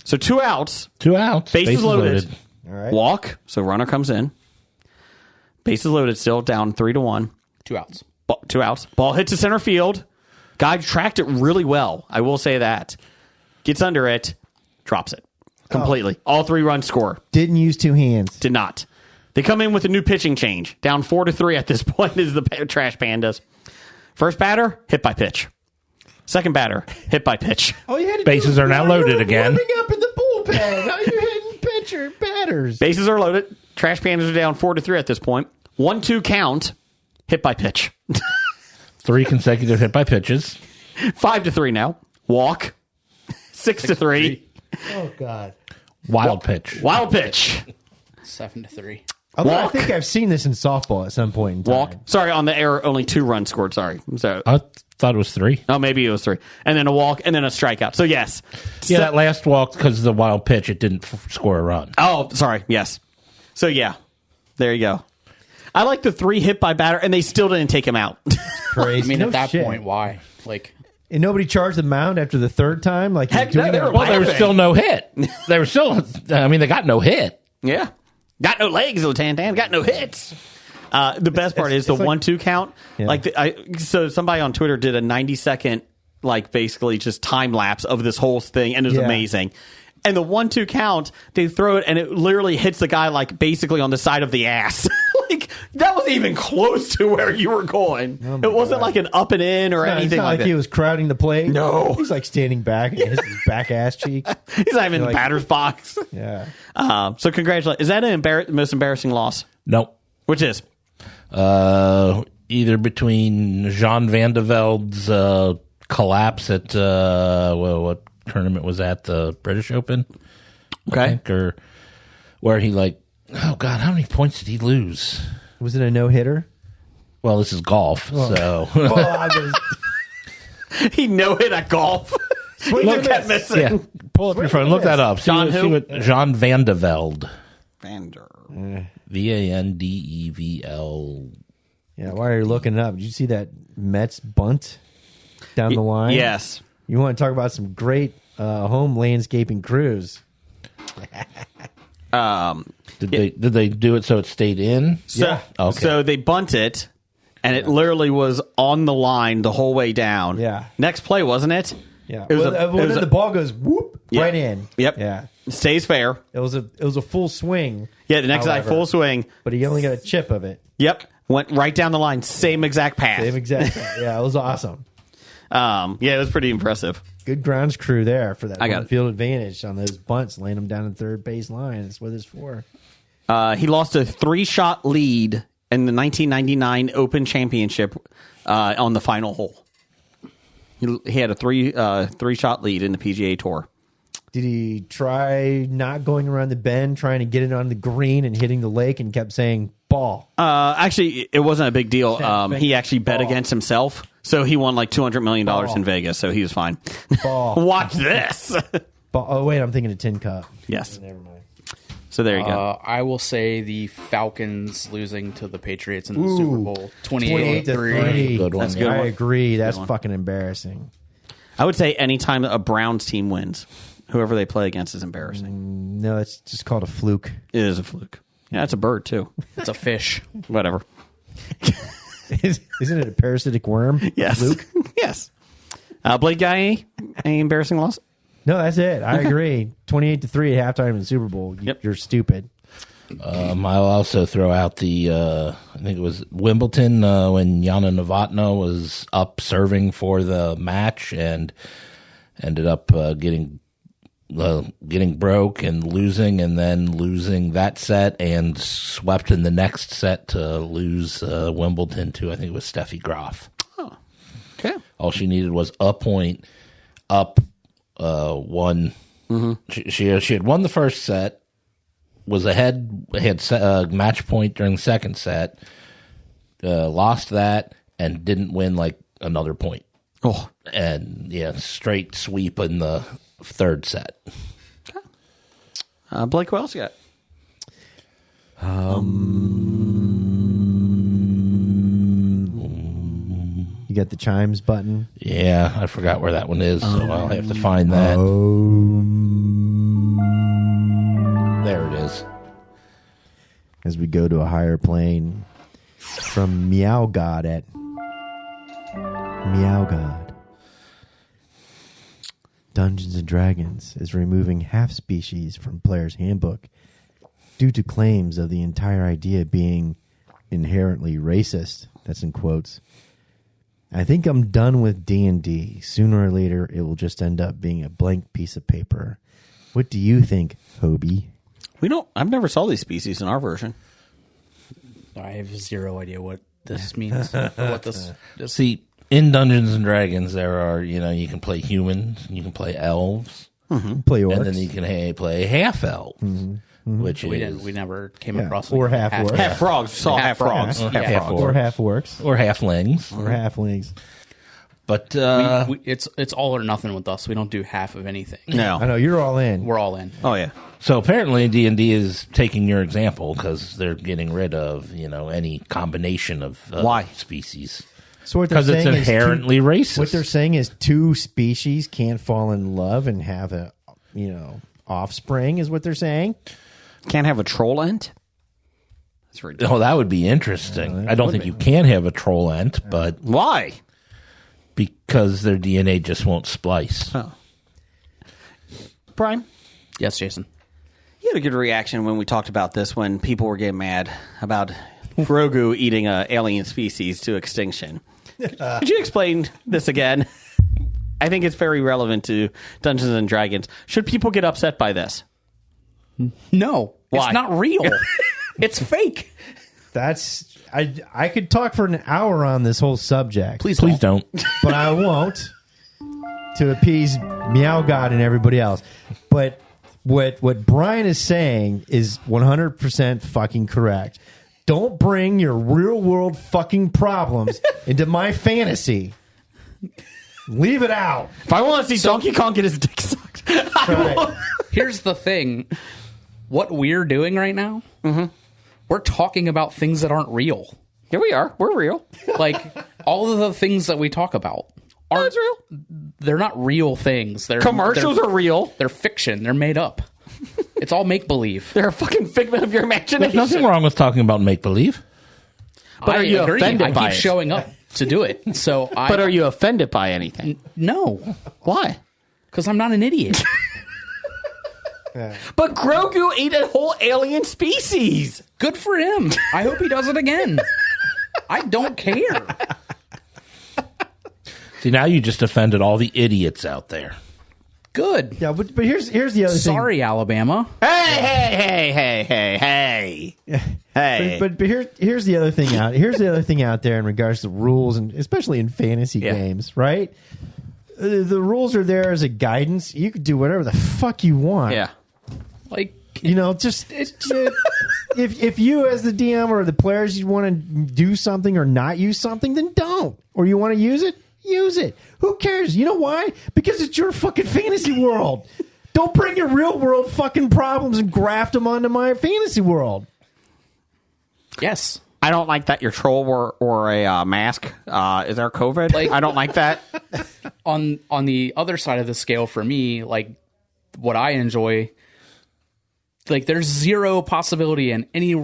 So 2 outs. 2 outs. Bases loaded. All right. Walk. So runner comes in. Bases loaded still, down 3-1. 2 outs. 2 outs. Ball hits to center field. Guy tracked it really well. I will say that. Gets under it. Drops it. Completely. All 3 runs score. Didn't use 2 hands. Did not. They come in with a new pitching change. Down 4-3 at this point is the Trash Pandas. First batter, hit by pitch. Second batter, hit by pitch. Oh, you had to Bases are now loaded again. Warming up in the bullpen. Now you're hitting pitcher batters. Bases are loaded. Trash Pandas are down 4-3 at this point. 1-2 count, hit by pitch. 3 consecutive hit by pitches. 5-3 now. Walk. 6-3. Oh, God. Wild pitch. Wild pitch. 7-3. I think I've seen this in softball at some point in time. Walk. Sorry, on the error, only 2 runs scored. Sorry. So, I thought it was 3. oh, maybe it was 3. And then a walk, and then a strikeout. So, yes. Yeah, that last walk, because of the wild pitch, it didn't score a run. Oh, sorry. Yes. So, yeah. There you go. I like the 3 hit by batter, and they still didn't take him out. Crazy. I mean, No at that shit. point, why? Like, And nobody charged the mound after the 3rd time? Like, Heck, you're no, doing they that were Well, there was laughing. still no hit. They were still, I mean, they got no hit. Yeah. Got no legs, Lieutenant Dan. Got no hits. The best part is the it's like- 1-2 count. Yeah. Like so somebody on Twitter did a 90-second, like basically just time lapse of this whole thing, and it was Yeah. amazing. And the 1-2 count, they throw it, and it literally hits the guy like basically on the side of the ass. Like that wasn't even close to where you were going. It wasn't like an up and in or It's anything not like like he that. was crowding the plate. No. He's like standing back and hits his back ass cheek. He's not even in the like- batter's box. Yeah. So congratulations. Is that the most embarrassing loss? Nope. Which is? Either between Jean Van de Velde's collapse at, what tournament was that? The British Open? I Okay. think, or where he oh God, how many points did he lose? Was it a no-hitter? Well, this is golf, so Oh, I just, He no hit at golf. Look kept missing. yeah. Pull up your phone, look that up. See John what, who? see what Jean Van de Velde, Vander. VANDEVL. yeah, while you're looking it up, did you see that Mets bunt down the line? Yes. You want to talk about some great home landscaping crews. Did they do it so it stayed in? So, Yeah. Okay. so they bunt it, and it literally was on the line the whole way down. Yeah. Next play, wasn't it? Yeah. It was Well, a- it when was the a- ball goes whoop Yeah. right in. Yep. Yeah. Stays fair. It was a full swing. Yeah, the next guy However. full swing. But he only got a chip of it. Yep. Went right down the line. Same exact path. Same exact. Yeah, it was awesome. Yeah, it was pretty impressive. Good grounds crew there for that I got home it. field advantage on those bunts, laying them down the third base line. That's what it's for. He lost a 3-shot lead in the 1999 Open Championship on the final hole. He had a 3-shot lead in the PGA Tour. Did he try not going around the bend, trying to get it on the green and hitting the lake, and kept saying ball? Actually, it wasn't a big deal. He actually bet Ball. against himself, so he won like $200 million Ball. in Vegas, so he was fine. Ball. Watch this. Ball. Oh wait, I'm thinking of Tin Cup. Yes. Never mind. So there you go. I will say the Falcons losing to the Patriots in the Super Bowl, 28-3. 28-3. Good one. That's good. I one. agree. That's one. fucking embarrassing. I would say anytime a Browns team wins, Whoever they play against is embarrassing. No, it's just called a fluke. It is a fluke. Yeah, it's a bird, too. It's a fish. Whatever. Isn't it a parasitic worm? Yes. Fluke? Yes. Blake, got any embarrassing loss? No, that's it. I agree. 28-3 at halftime in the Super Bowl. Yep. You're stupid. I'll also throw out the, I think it was Wimbledon when Yana Novotná was up serving for the match and ended up getting broke and then losing that set and swept in the next set to lose Wimbledon to, I think it was Steffi Graf. Oh, okay. All she needed was a point up one. Mm-hmm. She had won the first set, was ahead, had match point during the second set, lost that, and didn't win like another point. Oh, and yeah, straight sweep in the third set. Blake, who else you got? You got the chimes button? Yeah, I forgot where that one is, so I'll have to find that. There it is. As we go to a higher plane from Meow God at Meow God. Dungeons and Dragons is removing half species from player's handbook due to claims of the entire idea being inherently racist. That's in quotes. I think I'm done with D&D. Sooner or later, it will just end up being a blank piece of paper. What do you think, Hobie? I've never saw these species in our version. I have zero idea what this means. Or what this See, in Dungeons and Dragons, there are, you can play humans, you can play elves, Play orcs. and then you can play half elves, which we is we never came Yeah, across or anything. half orcs. Half frogs. Saw half frogs. Yeah. half or orcs half orcs. or halflings. Or halflings. But It's all or nothing with us. We don't do half of anything. I No. know, you're all in. We're all in. Oh, yeah. so apparently D&D is taking your example because they're getting rid of any combination of Why? species. So what they're Because it's saying is inherently racist. What they're saying is two species can't fall in love and have a, offspring is what they're saying. Can't have a troll ent? That's ridiculous. Oh, that would be interesting. I don't think you can have a troll ent, but Why? because their DNA just won't splice. Oh. Brian? Yes, Jason. You had a good reaction when we talked about this when people were getting mad about Grogu eating an alien species to extinction. Could you explain this again? I think it's very relevant to Dungeons and Dragons. Should people get upset by this? No, Why? it's not real. It's fake. That's I could talk for an hour on this whole subject. Please don't. But I won't to appease Meow God and everybody else. But what Brian is saying is 100% fucking correct. Don't bring your real world fucking problems into my fantasy. Leave it out. If I want to see Donkey Kong get his dick sucked, Right. Here's the thing. What we're doing right now, we're talking about things that aren't real. here we are. We're real. Like, all of the things that we talk about aren't That's real. They're not real things. Commercials are real. They're fiction. They're made up. It's all make-believe. They're a fucking figment of your There's imagination. nothing wrong with talking about make-believe. But I are you agree. offended I by keep it? showing up to do it. So But are you offended by anything? No, Why? because I'm not an idiot. But Grogu ate a whole alien species. Good for him. I hope he does it again. I don't care. See, now you just offended all the idiots out there. Good. Yeah, but here's the other thing. Sorry, Alabama. Hey. Hey. But here's the other thing out. Here's the other thing out there in regards to rules, and especially in fantasy games, right? The rules are there as a guidance. You could do whatever the fuck you want. Yeah. Like, Just if you as the DM or the players you want to do something or not use something, then don't. Or you want to use it, use it. Who cares? You know why? Because it's your fucking fantasy world. Don't bring your real world fucking problems and graft them onto my fantasy world. yes. I don't like that your troll or a mask. Is there COVID? Like- I don't like that. On the other side of the scale for me, like, what I enjoy. Like, there's zero possibility in any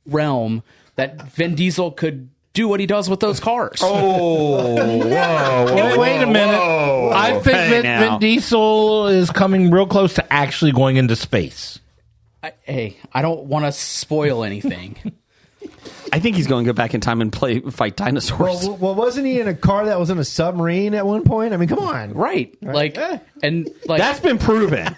realm that Vin Diesel could do what he does with those cars. Wait a minute. I think Vin Diesel is coming real close to actually going into space. I don't want to spoil anything. I think he's going to go back in time and fight dinosaurs. Well, wasn't he in a car that was in a submarine at one point? I mean, come on. Right. Like, and like that's been proven.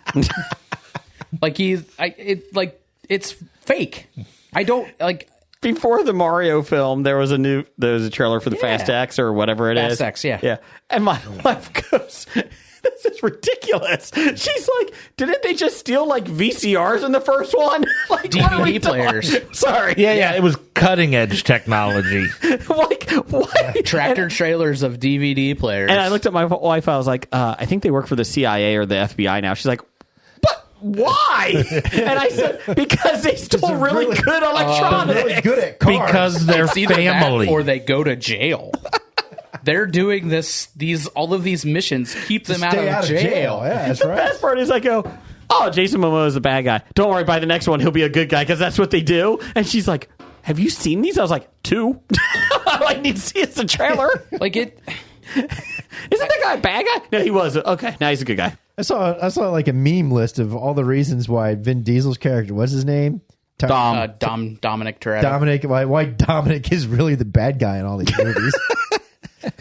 Like it's fake. I don't like. Before the Mario film, there was a trailer for the Fast X or whatever it is. Fast X, yeah. Yeah. And my wife goes, this is ridiculous. She's like, didn't they just steal like VCRs in the first one? Like DVD players. Sorry. Yeah, it was cutting edge technology. Like, what? Tractor trailers of DVD players. And I looked at my wife, I was like, I think they work for the CIA or the FBI now. She's like, why? And I said, because they stole really good electronics. Really good at cars. Because they're It's either family. that or they go to jail. They're doing all of these missions keep them out of jail. Yeah, that's The right. best part is I go, oh, Jason Momoa is the bad guy. Don't worry, by the next one, he'll be a good guy because that's what they do. And she's like, have you seen these? I was like, 2. I need to see it's the trailer. Like it. Isn't that guy a bad guy? No, he was. Okay, now he's a good guy. I saw like a meme list of all the reasons why Vin Diesel's character, what's his name? Dominic Toretto. Dominic. Why Dominic is really the bad guy in all these movies.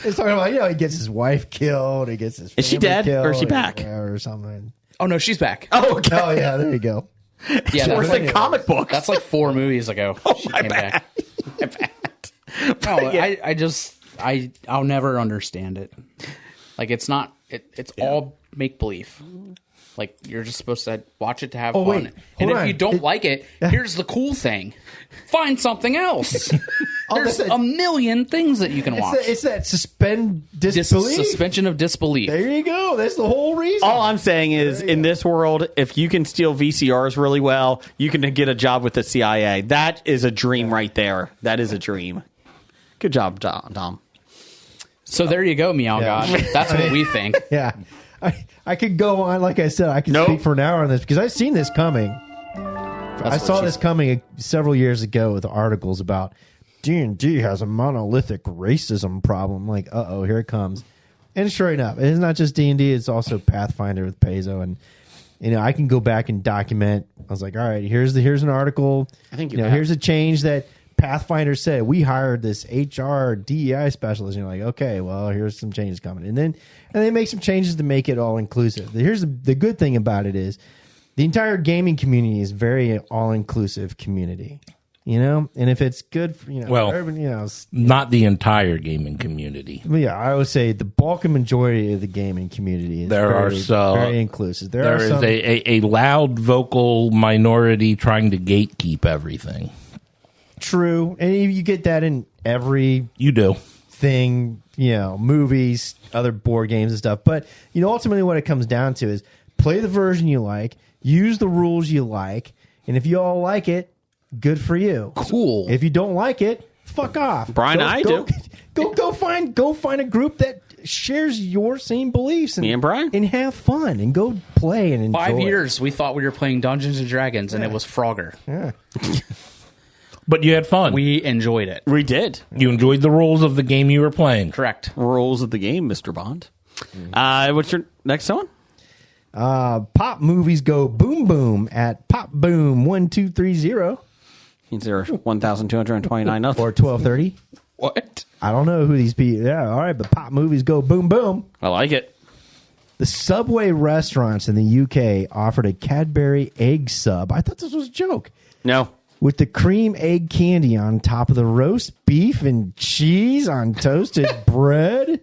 It's talking about, he gets his wife killed, he gets his family Is she dead killed, or is she back? or something. Oh no, she's back. Oh, okay. Oh yeah, there you go. Yeah, It's worse than comic books. That's like 4 movies ago. She my came bad. back. No, I'll never understand it. Like it's not. It's all make believe. Like you're just supposed to watch it to have fun. Wait, and if hold you on. don't like it, here's the cool thing: find something else. There's a million things that you can watch. It's that suspend disbelief. Suspension of disbelief. There you go. That's the whole reason. All I'm saying is, in this world, if you can steal VCRs really well, you can get a job with the CIA. That is a dream right there. That is a dream. Good job, Dom. So there you go, Meow God. That's what we think. Yeah. I could go on, like I said, I could speak for an hour on this because I've seen this coming. I saw this coming several years ago with articles about D&D has a monolithic racism problem. Like, uh-oh, here it comes. And sure enough, it's not just D&D, it's also Pathfinder with Paizo. And, I can go back and document. I was like, all right, here's an article. I think here's a change that Pathfinder said. We hired this HR DEI specialist. And you're like, okay, well, here's some changes coming. And they make some changes to make it all inclusive. Here's the good thing about it is the entire gaming community is very all inclusive community. And if it's good for, urban, not the entire gaming community. Yeah, I would say the bulk and majority of the gaming community is very inclusive. There is a loud vocal minority trying to gatekeep everything. True, and you get that in every thing, movies, other board games and stuff. But ultimately, what it comes down to is play the version you like, use the rules you like, and if you all like it, good for you. Cool. If you don't like it, fuck off. Brian, do. Go find a group that shares your same beliefs. Me and Brian, and have fun and go play and enjoy. 5 years, we thought we were playing Dungeons and Dragons, and it was Frogger. Yeah. But you had fun. We enjoyed it. We did. You enjoyed the rules of the game you were playing. Correct. Rules of the game, Mr. Bond. What's your next one? Pop movies go boom boom at Pop Boom 1230. Means there are 1,229 nothing. Or 1230. What? I don't know who these people. Yeah, all right, but pop movies go boom boom. I like it. The Subway restaurants in the UK offered a Cadbury egg sub. I thought this was a joke. No. With the cream egg candy on top of the roast beef and cheese on toasted bread.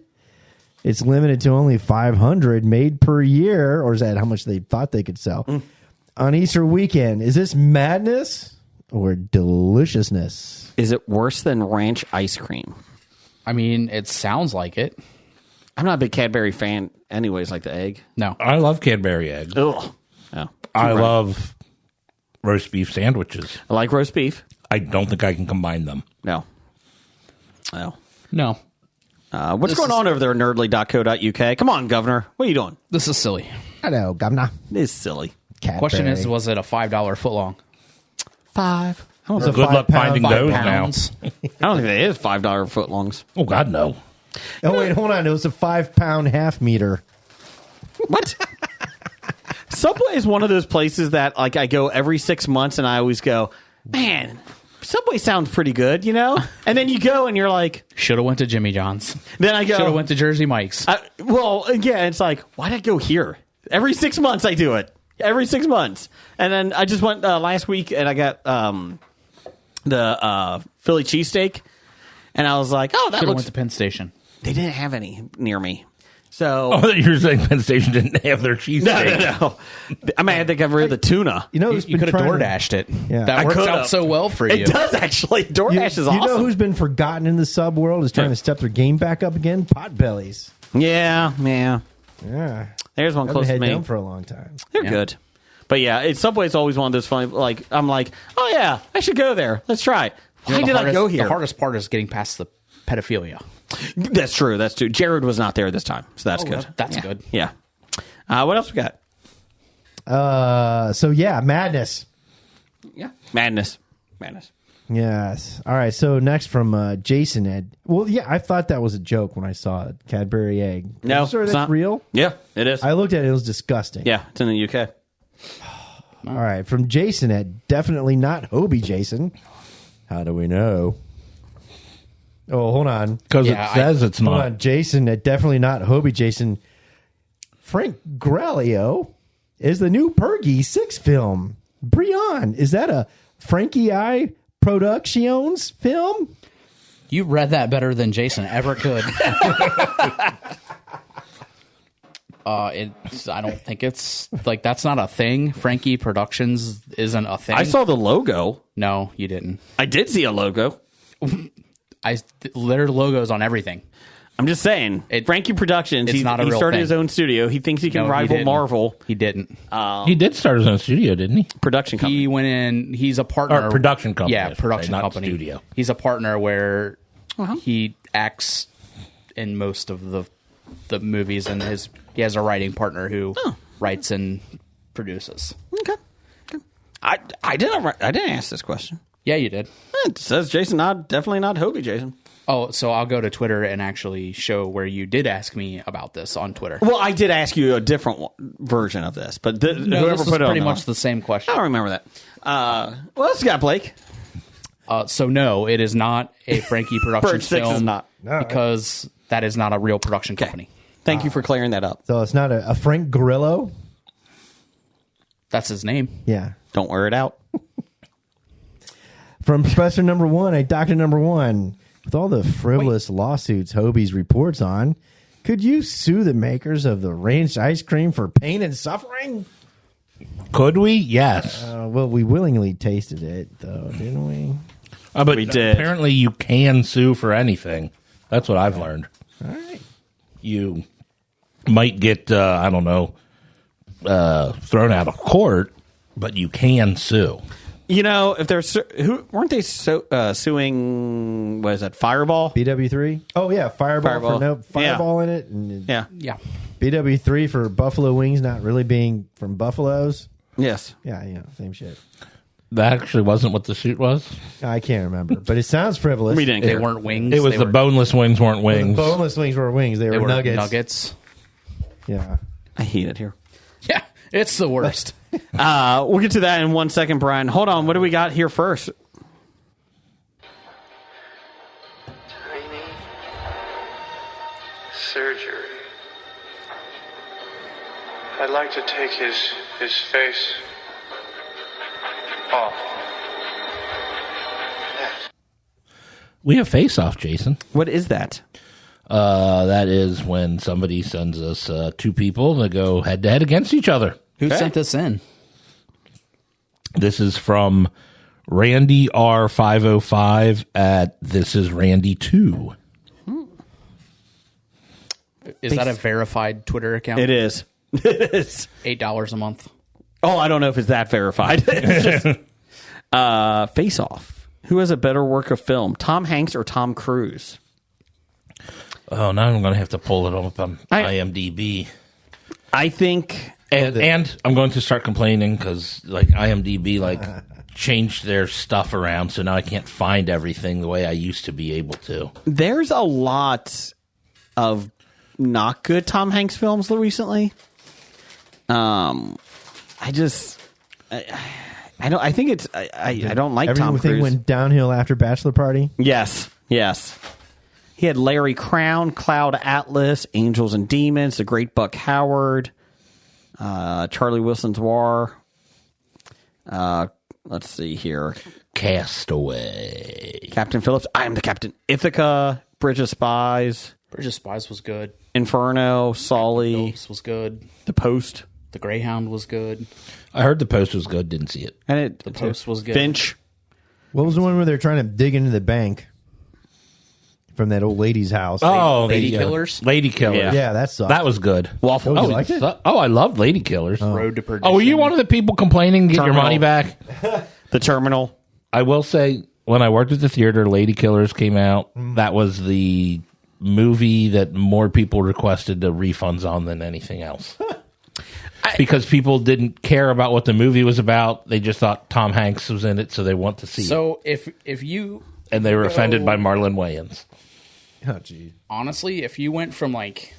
It's limited to only 500 made per year, or is that how much they thought they could sell? On Easter weekend. Is this madness or deliciousness? Is it worse than ranch ice cream? I mean, it sounds like it. I'm not a big Cadbury fan anyways, like the egg. No. I love Cadbury egg. Ugh. No. I love roast beef sandwiches. I like roast beef. I don't think I can combine them. No. What's going on over there at nerdly.co.uk? Come on, Governor. What are you doing? This is silly. Hello, Governor. It is silly. Question is, was it a $5 footlong? $5. I don't, Good luck finding those now. Pounds. I don't think they is $5 footlongs. Oh, God, no. Oh, wait, hold on. It was a 5-pound half meter. What? Subway is one of those places that like I go every 6 months and I always go, man, Subway sounds pretty good, you know? And then you go and you're like, Should have went to Jimmy John's. then I go, Should have went to Jersey Mike's. well, again, it's like, why'd I go here? Every 6 months I do it. Every 6 months. And then I just went last week and I got the Philly cheesesteak. And I was like, oh, that Should have looks... went to Penn Station. They didn't have any near me. So... Oh, you were saying Penn Station didn't have their cheesesteak. No. I mean, I think I've read the tuna. You know, You who's been could have trying to- DoorDashed it. Yeah. That I works could've. out so well for you. It does, actually. DoorDash is awesome. You know who's been forgotten in the sub world is trying to step their game back up again? Potbellies. Yeah. Yeah. There's one I've close been to head me. down for a long time. They're good. But yeah, Subway's always one of those funny, like, I'm like, oh yeah, I should go there. Let's try. You know, Why did I go here? The hardest part is getting past the pedophilia. That's true. Jared was not there this time, so that's good. That's good. Yeah. What else we got? So yeah, Madness. Yeah. Madness. Yes. All right. So next from Jason Ed. Well, yeah, I thought that was a joke when I saw it. Cadbury egg. No, sir, it's that's not. real. Yeah, it is. I looked at it. It was disgusting. Yeah, it's in the UK. All right. From Jason Ed. Definitely not Hobie Jason. How do we know? Oh, hold on. Because Yeah, it says it's Hold not. on. Jason Ed. Definitely not Hobie Jason. Frank Grelio is the new Pergy 6 film. Brian, is that a Frankie I Productions film? You read that better than Jason ever could. I don't think it's like that's not a thing. Frankie Productions isn't a thing. I saw the logo. No, you didn't. I did see a logo. Their logos on everything. I'm just saying. Frankie Productions, it's he not a real started thing. his own studio. He thinks he can No, he rival didn't. Marvel He didn't. He did start his own studio, didn't he? production company. He went in. He's a partner. Or production company, I Yeah, should production say, not company. studio. He's a partner where he acts in most of the movies, and he has a writing partner who writes and produces. Okay. I didn't ask this question. Yeah, you did. It says Jason, definitely not Hobie Jason. Oh, so I'll go to Twitter and actually show where you did ask me about this on Twitter. Well, I did ask you a different version of this, but No, whoever this was put it pretty on much the same question. I don't remember that. What else you got, Blake? So no, it is not a Frankie Productions Bird 6 film. is not. Because that is not a real production company. Thank you for clearing that up. So it's not a Frank Grillo? That's his name. Yeah. Don't wear it out. From Professor Number One, a Doctor Number One. With all the frivolous lawsuits Hobie's reports on, could you sue the makers of the ranch ice cream for pain and suffering? Could we? Yes. Well, we willingly tasted it, though, didn't we? But we did. Apparently, you can sue for anything. That's what I've learned. All right. You Might get, I don't know, thrown out of court, but you can sue. You know, if they're weren't they suing? What is that? Fireball. BW3? Oh, yeah. Fireball. For no Fireball in it. And Yeah. Yeah. BW3 for buffalo wings not really being from buffaloes. Yes. Yeah, same shit. That actually wasn't what the suit was. I can't remember, but it sounds frivolous. We didn't They care. weren't wings. It was they the were, boneless wings weren't Well, the wings. boneless wings were wings. They they were were nuggets. Yeah. I hate it here. Yeah, it's the worst. We'll get to that in 1 second, Brian. Hold on. What do we got here first? Tiny surgery. I'd like to take his face off. Yes. We have Face Off, Jason. What is that? That is when somebody sends us two people that go head to head against each other. Who sent this in? This is from Randy R505 at This Is Randy 2. Is that a verified Twitter account? It is. It is. $8 a month. Oh, I don't know if it's that verified. It's just, Face Off. Who has a better work of film, Tom Hanks or Tom Cruise? Oh, now I'm going to have to pull it up on IMDb. I think And I'm going to start complaining because like IMDb changed their stuff around, so now I can't find everything the way I used to be able to. There's a lot of not good Tom Hanks films recently. I don't like Tom Cruise. Everything went downhill after Bachelor Party. Yes. He had Larry Crown, Cloud Atlas, Angels and Demons, The Great Buck Howard, Charlie Wilson's War. Let's see here. Castaway. Captain Phillips, I Am the Captain. Ithaca, Bridge of Spies. Bridge of Spies was good. Inferno, Sully. Phillips was good. The Post. The Greyhound was good. I heard The Post was good, didn't see it. And The Post was good. Finch. What was the one where they're trying to dig into the bank from that old lady's house? Oh, Lady Killers? Lady Killers. Yeah, that sucked. That was good. Waffle. Oh, you liked it? Oh, I loved Lady Killers. Road to Perdition. Oh, were you one of the people complaining to get your Terminal. money back? The Terminal. I will say, when I worked at the theater, Lady Killers came out. That was the movie that more people requested the refunds on than anything else. Because people didn't care about what the movie was about. They just thought Tom Hanks was in it, so they want to see it. So if you... And they were offended by Marlon Wayans. Oh, geez. Honestly, if you went from like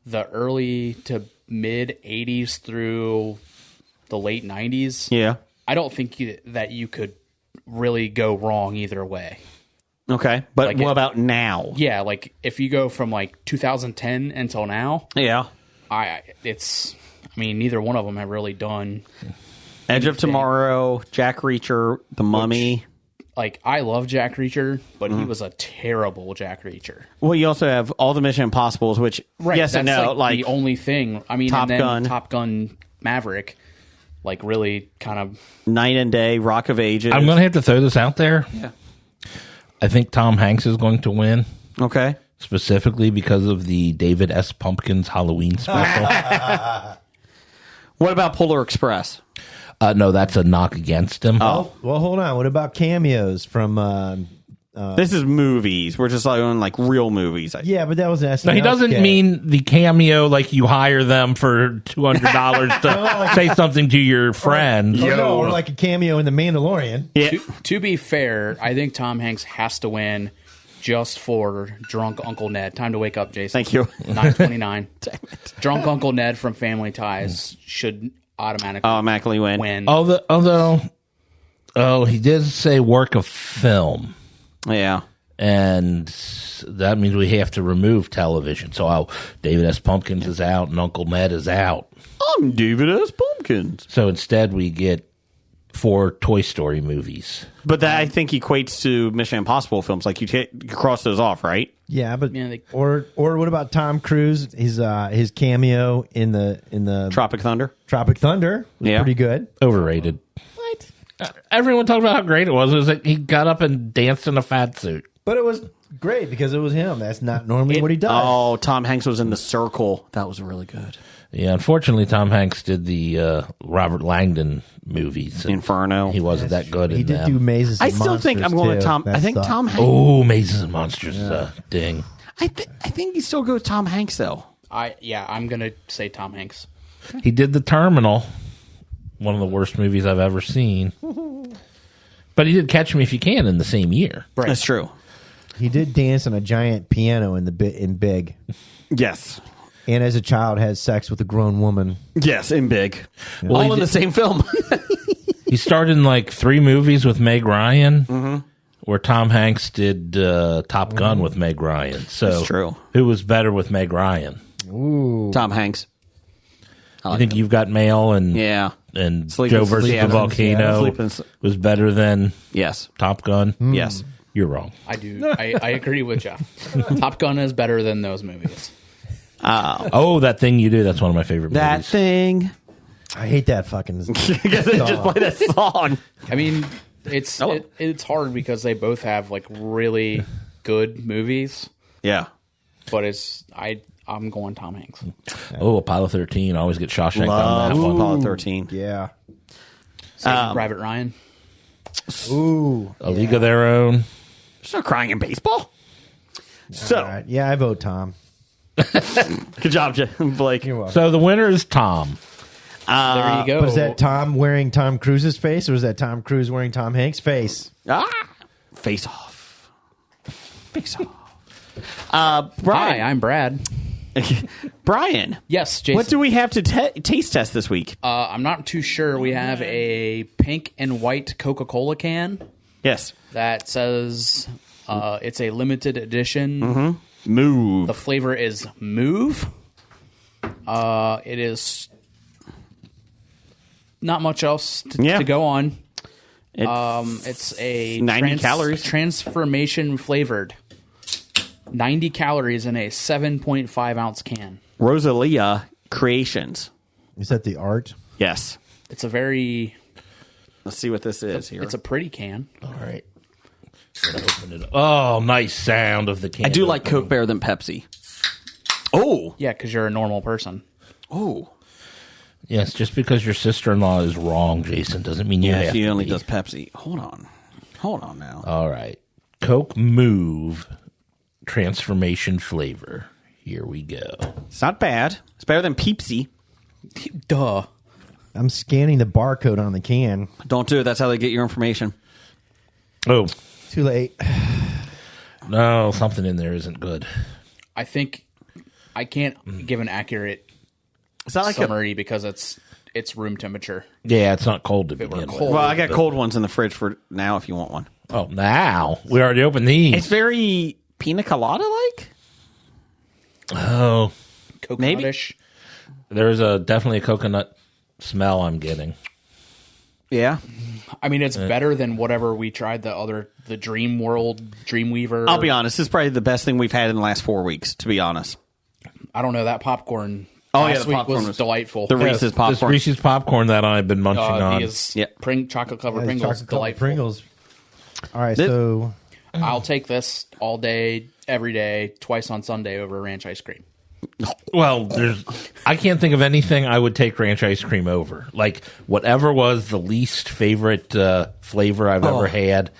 the early to mid 80s through the late 90s, Yeah. I don't think that you could really go wrong either way. Okay. But Like what it- about now? Yeah, like if you go from like 2010 until now, Yeah. neither one of them have really done. Edge of Tomorrow, Jack Reacher, The Mummy. Like, I love Jack Reacher, but he was a terrible Jack Reacher. Well, you also have all the Mission Impossibles, which yes and that's no. like the only thing. I mean, Top and then Gun. Top Gun Maverick, like really kind of. Night and Day, Rock of Ages. I'm going to have to throw this out there. Yeah. I think Tom Hanks is going to win, Okay. specifically because of the David S. Pumpkins Halloween special. What about Polar Express? No, that's a knock against him. Well, hold on. What about cameos from... This is movies. We're just like real movies. yeah, but that was an SNL No, he doesn't sketch. mean the cameo like you hire them for $200 to say something to your friend. Oh, no, or like a cameo in The Mandalorian. Yeah. To be fair, I think Tom Hanks has to win just for Drunk Uncle Ned. Time to wake up, Jason. Thank you. 9:29. Drunk Uncle Ned from Family Ties should automatically win. win. Although, he did say work of film. Yeah. And that means we have to remove television. So David S. Pumpkins is out and Uncle Ned is out. I'm David S. Pumpkins. So instead we get 4 Toy Story movies. But that I think equates to Mission Impossible films. Like you cross those off, right? Yeah, but Yeah, or what about Tom Cruise? His cameo in the Tropic Thunder. Tropic Thunder was Yeah. pretty good. Overrated. What? Everyone talked about how great it was. It was like he got up and danced in a fat suit. But it was great because it was him. That's not normally what he does. Oh, Tom Hanks was in The Circle. That was really good. Yeah, unfortunately, Tom Hanks did the Robert Langdon movies. Inferno. He wasn't that good He in did them. do Mazes. I and still think I'm Monsters, going with too. Tom. That I think sucked. Tom Hanks. Oh, Mazes and Monsters is a ding. I think you still go with Tom Hanks though. I'm gonna say Tom Hanks. He did The Terminal, one of the worst movies I've ever seen. But he did Catch Me If You Can in the same year. Right. That's true. He did dance on a giant piano in Big, Yes. and as a child had sex with a grown woman. Yes, in Big. Well, All he in the did- same film. He starred in like 3 movies with Meg Ryan, where Tom Hanks did Top Gun with Meg Ryan. So That's true. Who was better with Meg Ryan? Tom Hanks. I think You've Got Mail and Yeah. Joe versus the Seattle. Volcano Sleeping- was better than Yes. Top Gun. Yes. You're wrong. I do. I agree with Jeff. Top Gun is better than those movies. Oh, That Thing You Do. That's one of my favorite That movies. thing. I hate that fucking. Because they just play that song. I mean, it's hard because they both have like really good movies, Yeah. but I'm going Tom Hanks. Oh, Apollo 13. I always get Shawshank on that Love one. Apollo 13. Yeah. Saving Private Ryan. Ooh. A League of Their Own. There's no crying in baseball. So, All right. Yeah, I vote Tom. Good job, Blake. So the winner is Tom. There you go. But is that Tom wearing Tom Cruise's face, or is that Tom Cruise wearing Tom Hanks' face? Face off. Face off. Hi, Brian. I'm Brad. Brian. Yes, Jason. What do we have to taste test this week? I'm not too sure. We have a pink and white Coca-Cola can Yes. that says it's a limited edition. Move. The flavor is Move. It is not much else to go on. It's a 90 calories. Transformation flavored. 90 calories in a 7.5 ounce can. Rosalia Creations. Is that the art? Yes. It's a very... Let's see what this is here. It's a pretty can. All right. Gonna open it up. Oh, nice sound of the can. I do like Coke better than Pepsi. Oh. Yeah, because you're a normal person. Oh. Yes, just because your sister-in-law is wrong, Jason, doesn't mean you have she to only be. does Pepsi. Hold on now. All right. Coke Move transformation flavor. Here we go. It's not bad. It's better than Peepsy. Duh. I'm scanning the barcode on the can. Don't do it. That's how they get your information. Oh, Too late. no, something in there isn't good. I think I can't give an accurate It's not like summary because it's room temperature. Yeah, it's not cold to begin with. well, I got cold ones in the fridge for now if you want one. Oh, now. We already opened these. It's very pina colada-like. Oh, Coconutish. there's definitely a coconut smell I'm getting. Yeah. I mean, it's better than whatever we tried the Dream World Dreamweaver. I'll be honest. This is probably the best thing we've had in the last 4 weeks, to be honest. I don't know, that popcorn Oh, yeah, last the week popcorn was was- delightful. The Reese's This popcorn. Reese's popcorn that I've been munching on. These Yeah. chocolate covered Pringles, Chocolate-covered delightful. Pringles. All right, This- so I'll take this all day, every day, twice on Sunday over ranch ice cream. Well, I can't think of anything I would take ranch ice cream over. Like, whatever was the least favorite flavor I've ever had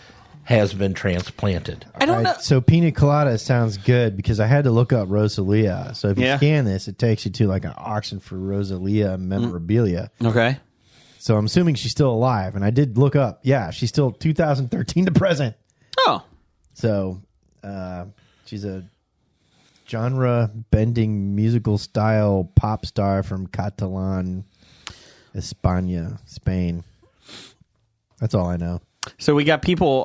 has been transplanted. I don't all know. right, so pina colada sounds good because I had to look up Rosalia. So if you Yeah. scan this, it takes you to like an auction for Rosalia memorabilia. Okay. So I'm assuming she's still alive, and I did look up. Yeah, she's still 2013 to present. Oh. So she's a genre-bending musical style pop star from Catalan, España, Spain. That's all I know. So we got people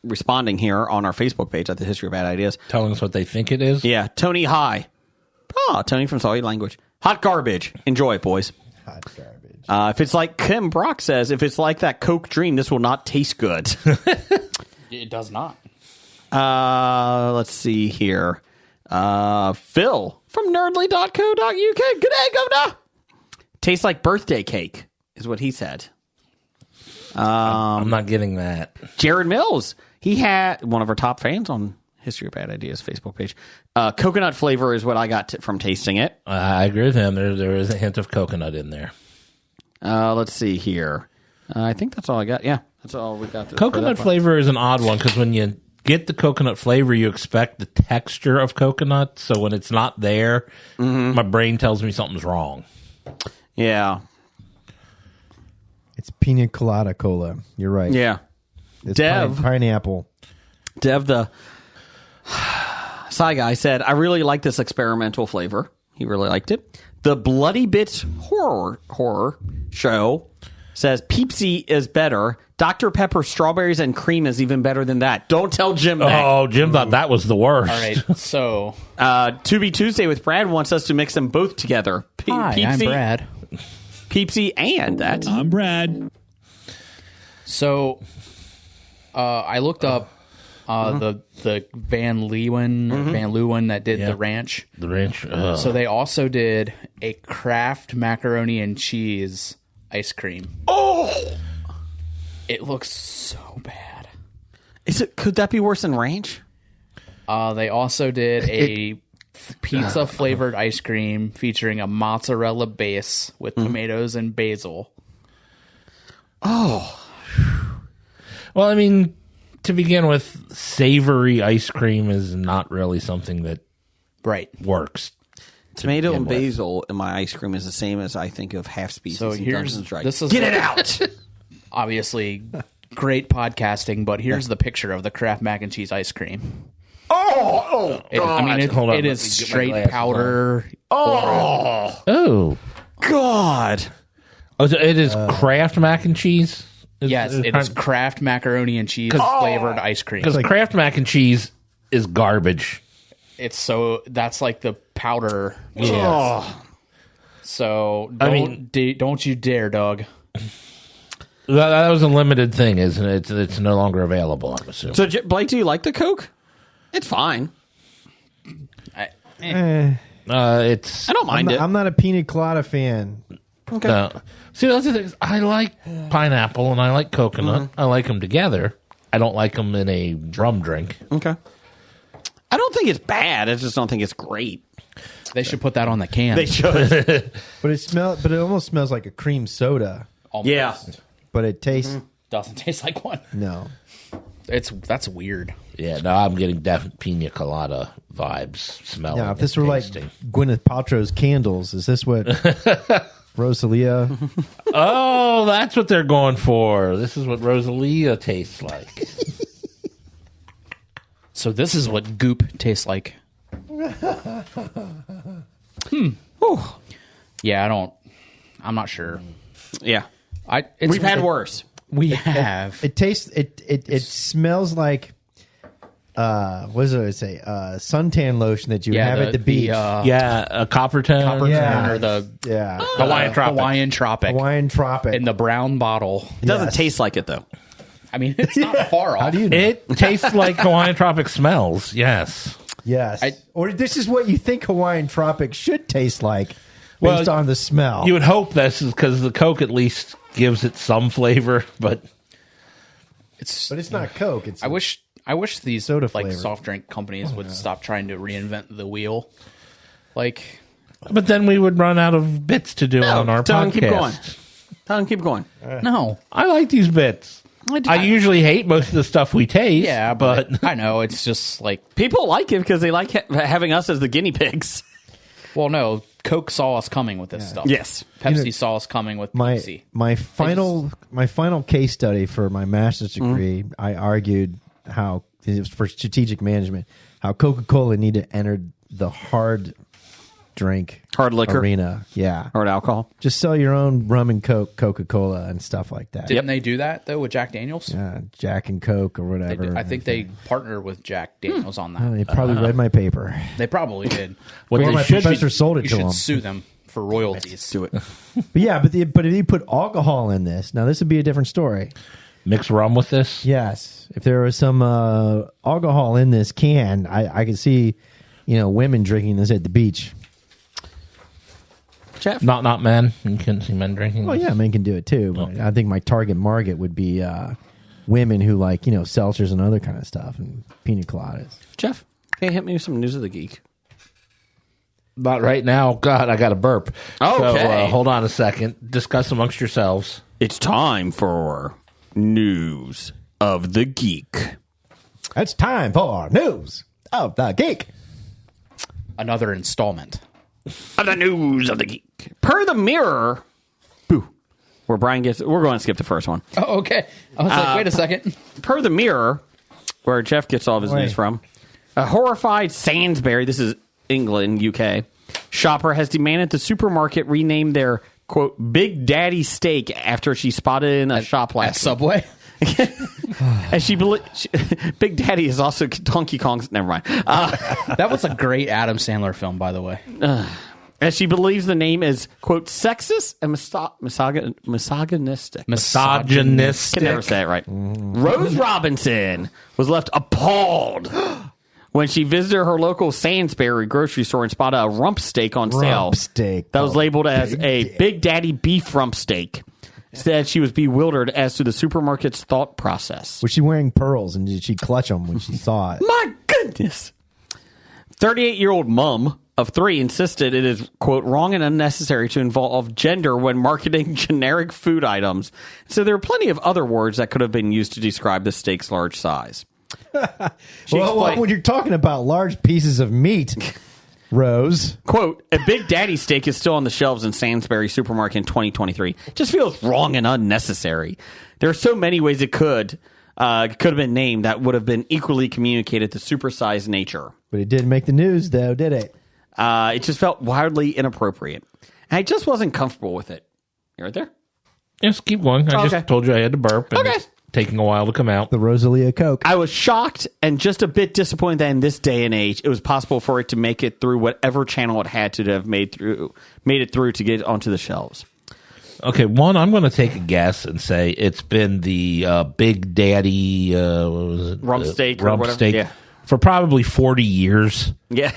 responding here on our Facebook page at the History of Bad Ideas. Telling us what they think it is. Yeah. Tony High. Oh, Tony from Solid Language. Hot garbage. Enjoy it, boys. Hot garbage. If it's like Kim Brock says, if it's like that Coke Dream, this will not taste good. It does not. Let's see here. Phil from nerdly.co.uk. Good day, Governor. Tastes like birthday cake, is what he said. I'm not getting that. Jared Mills, he had one of our top fans on History of Bad Ideas Facebook page. Coconut flavor is what I got from tasting it. I agree with him. There is a hint of coconut in there. Let's see here. I think that's all I got. Yeah, that's all we got. Coconut flavor is an odd one because when you get the coconut flavor, you expect the texture of coconut. So when it's not there, my brain tells me something's wrong. Yeah. It's pina colada cola. You're right. Yeah. It's Dev. pineapple. Dev, the Psy guy, said, I really like this experimental flavor. He really liked it. The Bloody Bits horror show says Peepsy is better. Dr. Pepper strawberries and cream is even better than that. Don't tell Jim that. Oh, Jim thought that was the worst. All right, so To Be Tuesday with Brad wants us to mix them both together. hi, I'm Brad. Peepsy and that. I'm Brad. So I looked up the Van Leeuwen that did the ranch. The ranch. So they also did a Kraft macaroni and cheese ice cream. Oh! It looks so bad. Could that be worse than ranch? They also did a pizza flavored ice cream featuring a mozzarella base with tomatoes and basil. Oh. Well, I mean, to begin with, savory ice cream is not really something that works. Tomato and basil in my ice cream is the same as I think of half species. So in here's Dungeons & Dragons. Get it out. Obviously, great podcasting, but here's the picture of the Kraft mac and cheese ice cream. God. It is straight powder. Oh, God. Oh, so it is Kraft mac and cheese? Yes, it is Kraft macaroni and cheese flavored ice cream. Because Kraft mac and cheese is garbage. That's like the powder. So don't you dare, Doug. That was a limited thing, isn't it? It's no longer available, I'm assuming. So, Blake, do you like the Coke? It's fine. I don't mind it. I'm not a pina colada fan. Okay. No. See, that's the thing. I like pineapple and I like coconut. I like them together. I don't like them in a rum drink. Okay. I don't think it's bad. I just don't think it's great. They should put that on the can. They should. But it almost smells like a cream soda. Almost. Yeah. But it tastes Doesn't taste like one. no. That's weird. Yeah, no, I'm getting definite pina colada vibes. Smelling. Now, if this were tasting. like Gwyneth Paltrow's candles, is this what Rosalia? Oh, that's what they're going for. This is what Rosalia tastes like. So this is what goop tastes like. Yeah, I'm not sure. Yeah. We've had worse. We have. It tastes. It smells like. What does it say? Suntan lotion that you have at the beach. A copper tone. Yeah. Or the Hawaiian Tropic. Hawaiian Tropic in the brown bottle. It doesn't taste like it, though. I mean, it's not far off. How do you know? It tastes like Hawaiian Tropic smells. Yes. Yes. Or this is what you think Hawaiian Tropic should taste like based on the smell. You would hope this is because the Coke at least gives it some flavor, but it's not Coke. It's I wish these soda like flavor. soft drink companies would stop trying to reinvent the wheel. But then we would run out of bits to do on our podcast. Keep going. No, I like these bits. I usually hate most of the stuff we taste. Yeah, but I know it's just like people like it because they like having us as the guinea pigs. Well, no, Coke saw us coming with this stuff. Yes, Pepsi saw us coming with Pepsi. My final case study for my master's degree, I argued how it was for strategic management, how Coca-Cola needed to enter the hard liquor arena. Yeah, hard alcohol. Just sell your own rum and Coca-Cola and stuff like that. Didn't they do that though with Jack Daniels? Yeah, Jack and Coke or whatever. I think they partnered with Jack Daniels on that. They probably read my paper. They probably did. What Or they my should professor sold it You to should him. sue them for royalties. Do it. But yeah, but if you put alcohol in this, now this would be a different story. mix rum with this. Yes, if there was some alcohol in this can, I could see, women drinking this at the beach. Jeff? Not men. You couldn't see men drinking Well, this? yeah, men can do it too. But I think my target market would be women who like seltzers and other kind of stuff and pina coladas. Jeff, can you hit me with some news of the geek? Not right now. God, I got a burp. Okay. So, hold on a second. Discuss amongst yourselves. It's time for news of the geek. It's time for news of the geek. Another installment. Of the news of the geek. Per the Mirror. Boo. Where Brian gets. We're going to skip the first one. Oh, okay. I was like, wait a second. Per the Mirror, where Jeff gets all of his news from, a horrified Sainsbury, this is England, UK, shopper has demanded the supermarket rename their, quote, Big Daddy steak after she spotted it in a shop At last week. Subway. And Big Daddy is also Donkey Kong's. Never mind. That was a great Adam Sandler film, by the way. As she believes the name is, quote, sexist and misogynistic. Misogynistic. Can never say it right. Rose Robinson was left appalled when she visited her local Sainsbury grocery store and spotted a rump steak on sale. Rump steak. That was labeled as Big Daddy beef rump steak. Said she was bewildered as to the supermarket's thought process. Was she wearing pearls and did she clutch them when she saw it? My goodness. 38-year-old mom of 3 insisted it is, quote, wrong and unnecessary to involve gender when marketing generic food items. So there are plenty of other words that could have been used to describe the steak's large size. Well, when you're talking about large pieces of meat, Rose, quote, a Big Daddy steak is still on the shelves in Sainsbury's supermarket in 2023. It just feels wrong and unnecessary. There are so many ways it could have been named that would have been equally communicated the supersized nature. But it didn't make the news, though, did it? It just felt wildly inappropriate. And I just wasn't comfortable with it. You right there? Yes, keep going. I just told you I had to burp. And it's taking a while to come out. The Rosalia Coke. I was shocked and just a bit disappointed that in this day and age, it was possible for it to make it through whatever channel it had to have made it through to get onto the shelves. Okay, one, I'm going to take a guess and say it's been the Big Daddy what was it? Rump steak rump or whatever. steak Yeah. for probably 40 years. Yeah.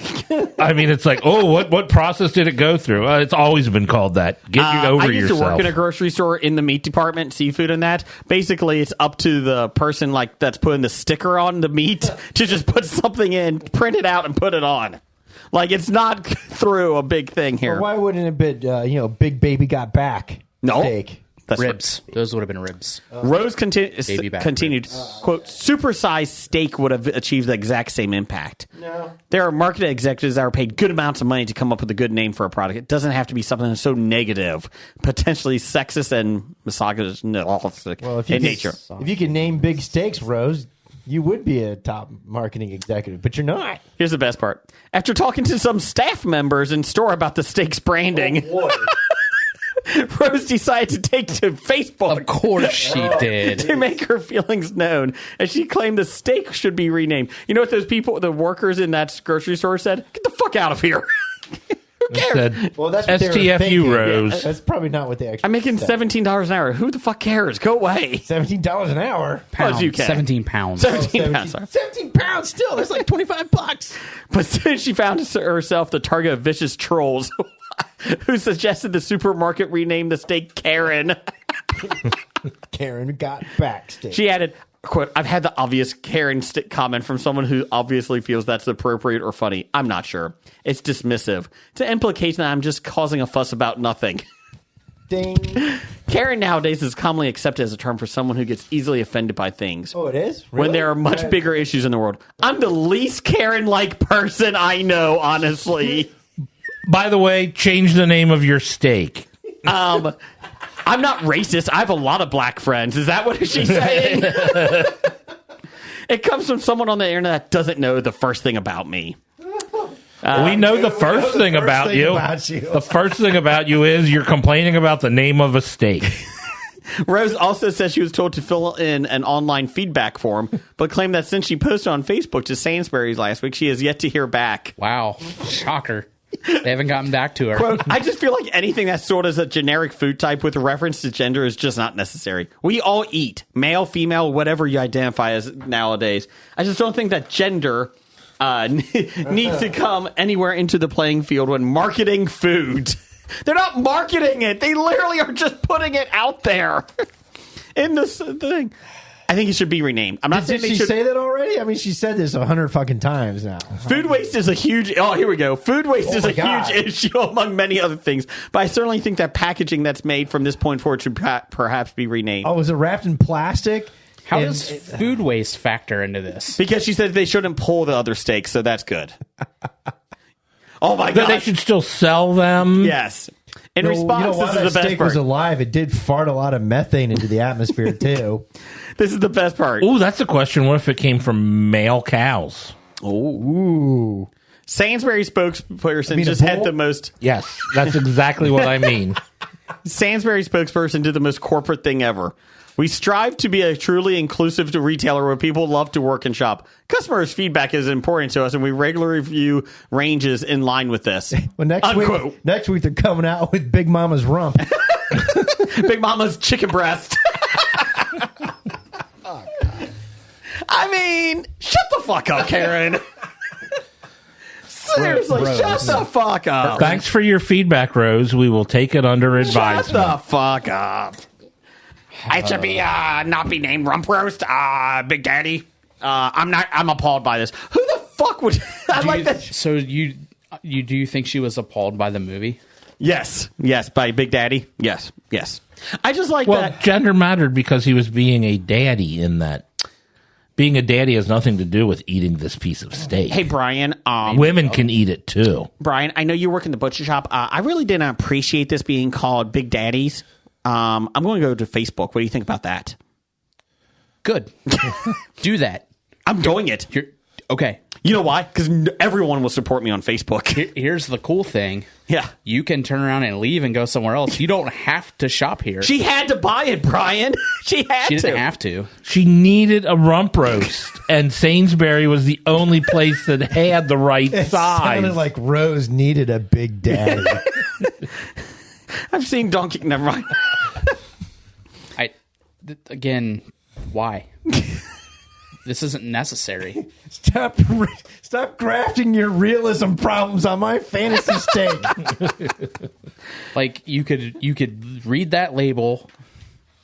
I mean, it's like, what process did it go through? It's always been called that. Get you over I used yourself. to work in a grocery store in the meat department, seafood and that. Basically, it's up to the person that's putting the sticker on the meat to just put something in, print it out, and put it on. Like, it's not through a big thing here. Well, why wouldn't it have been, Big Baby Got Back steak? That's ribs. Those would have been ribs. Rose continued, ribs. quote, supersized steak would have achieved the exact same impact. No. There are marketing executives that are paid good amounts of money to come up with a good name for a product. It doesn't have to be something that's so negative, potentially sexist and misogynistic in nature. If you could name big steaks, Rose, you would be a top marketing executive, but you're not. Here's the best part. After talking to some staff members in store about the steak's branding... Rose decided to take to Facebook. Of course she did. To make her feelings known. And she claimed the steak should be renamed. You know what those people, the workers in that grocery store said? Get the fuck out of here. Who cares? Said, Well, that's what they were STFU, thinking. Rose. Yeah, that's probably not what they actually I'm making said. $17 an hour. Who the fuck cares? Go away. $17 an hour. As you can. 17 pounds. 17 pounds. Sorry. 17 pounds still. That's like $25. But soon she found herself the target of vicious trolls who suggested the supermarket rename the steak Karen. Karen got back steak. She added, quote, I've had the obvious Karen comment from someone who obviously feels that's appropriate or funny. I'm not sure. It's dismissive. To implicate that I'm just causing a fuss about nothing. Ding. Karen nowadays is commonly accepted as a term for someone who gets easily offended by things. Oh, it is? When Really? there are much bigger issues in the world. I'm the least Karen-like person I know, honestly. By the way, change the name of your steak. I'm not racist. I have a lot of black friends. Is that what she's saying? It comes from someone on the internet that doesn't know the first thing about me. We know the first thing about you. The first thing about you is you're complaining about the name of a steak. Rose also says she was told to fill in an online feedback form, but claimed that since she posted on Facebook to Sainsbury's last week, she has yet to hear back. Wow. Shocker. They haven't gotten back to her. Quote, I just feel like anything that's sort of a generic food type with reference to gender is just not necessary. We all eat, male, female, whatever you identify as nowadays. I just don't think that gender needs to come anywhere into the playing field when marketing food. They're not marketing it. They literally are just putting it out there in this thing. I think it should be renamed. I'm not saying Did they she should say that already? I mean, she said this 100 fucking times now. Food waste is a huge... Oh, here we go. Food waste is a God. huge issue among many other things. But I certainly think that packaging that's made from this point forward should perhaps be renamed. Oh, is it wrapped in plastic? How does food waste factor into this? Because she said they shouldn't pull the other steaks, so that's good. Oh, my God. They should still sell them. Yes. In response, while this that is the best steak was part. alive, it did fart a lot of methane into the atmosphere, too. This is the best part. Ooh, that's a question. What if it came from male cows? Ooh. Sainsbury spokesperson mean, just a had bull? the most... Yes, that's exactly what I mean. Sainsbury spokesperson did the most corporate thing ever. We strive to be a truly inclusive retailer where people love to work and shop. Customers' feedback is important to us, and we regularly review ranges in line with this. Well, next week they're coming out with Big Mama's rump. Big Mama's chicken breast. I mean, shut the fuck up, Karen. Seriously, Rose. shut the fuck up. Thanks for your feedback, Rose. We will take it under Shut advisement. the fuck up. I should be not be named Rump Roast, Big Daddy. I'm appalled by this. Who the fuck would I like that? So you Do you think she was appalled by the movie? Yes, by Big Daddy. Yes. I just like that. Gender mattered because he was being a daddy in that. Being a daddy has nothing to do with eating this piece of steak. Hey, Brian. Women can eat it too. Brian, I know you work in the butcher shop. I really didn't appreciate this being called Big Daddies. I'm going to go to Facebook. What do you think about that? Good. Do that. I'm doing it. Okay. You know why? Because everyone will support me on Facebook. Here's the cool thing. Yeah. You can turn around and leave and go somewhere else. You don't have to shop here. She had to buy it, Brian. She didn't have to. She needed a rump roast, and Sainsbury was the only place that had the right It size. sounded like Rose needed a Big Daddy. I've seen Donkey. Never mind. Again, why? This isn't necessary. Stop grafting your realism problems on my fantasy steak. Like you could read that label,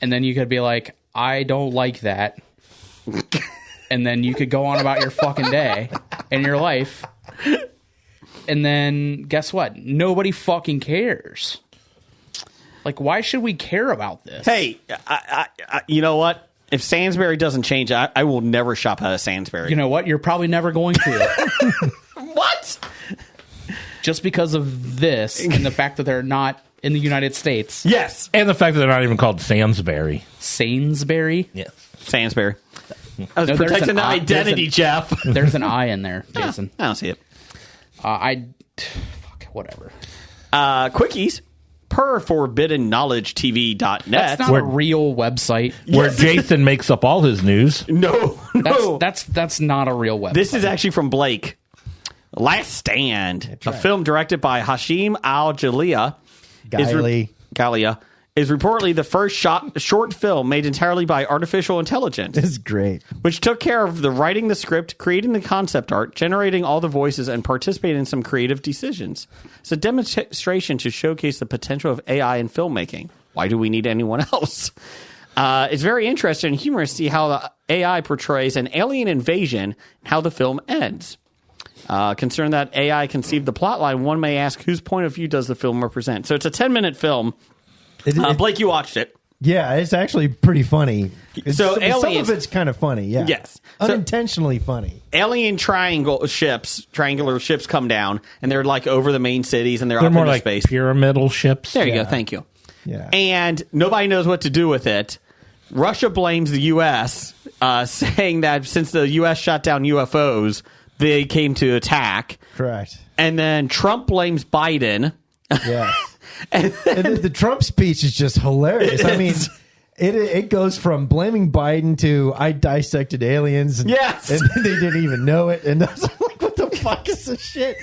and then you could be like, I don't like that, and then you could go on about your fucking day and your life, and then guess what? Nobody fucking cares. Like, why should we care about this? Hey, I you know what? If Sainsbury doesn't change, I will never shop at a Sainsbury. You know what? You're probably never going to. What? Just because of this and the fact that they're not in the United States. Yes. And the fact that they're not even called Sainsbury. Sainsbury? Yes. Sainsbury. I was No, there's protecting an the I- identity, Jeff. There's an I in there, Jason. I don't see it. Fuck, whatever. Quickies. Per ForbiddenKnowledgeTV.net. That's not a real website. Where Jason makes up all his news. No. That's not a real website. This is actually from Blake. Last Stand, a film directed by Hashim Al-Jalea, Galia, is reportedly the first short film made entirely by artificial intelligence. This is great. Which took care of the writing the script, creating the concept art, generating all the voices, and participating in some creative decisions. It's a demonstration to showcase the potential of AI in filmmaking. Why do we need anyone else? It's very interesting and humorous to see how the AI portrays an alien invasion and how the film ends. Concerned that AI conceived the plotline, one may ask, whose point of view does the film represent? So it's a 10-minute film. Blake, you watched it. Yeah, it's actually pretty funny. Some of it's kind of funny, yeah. Yes. Unintentionally funny. Alien triangular ships come down, and they're like over the main cities, and they're up more into like space. pyramidal ships. There you go. Thank you. Yeah. And nobody knows what to do with it. Russia blames the U.S., saying that since the U.S. shot down UFOs, they came to attack. Correct. And then Trump blames Biden. Yeah. and the Trump speech is just hilarious. I mean, it goes from blaming Biden to I dissected aliens. And, yes. And they didn't even know it. And I was like, what the fuck is this shit?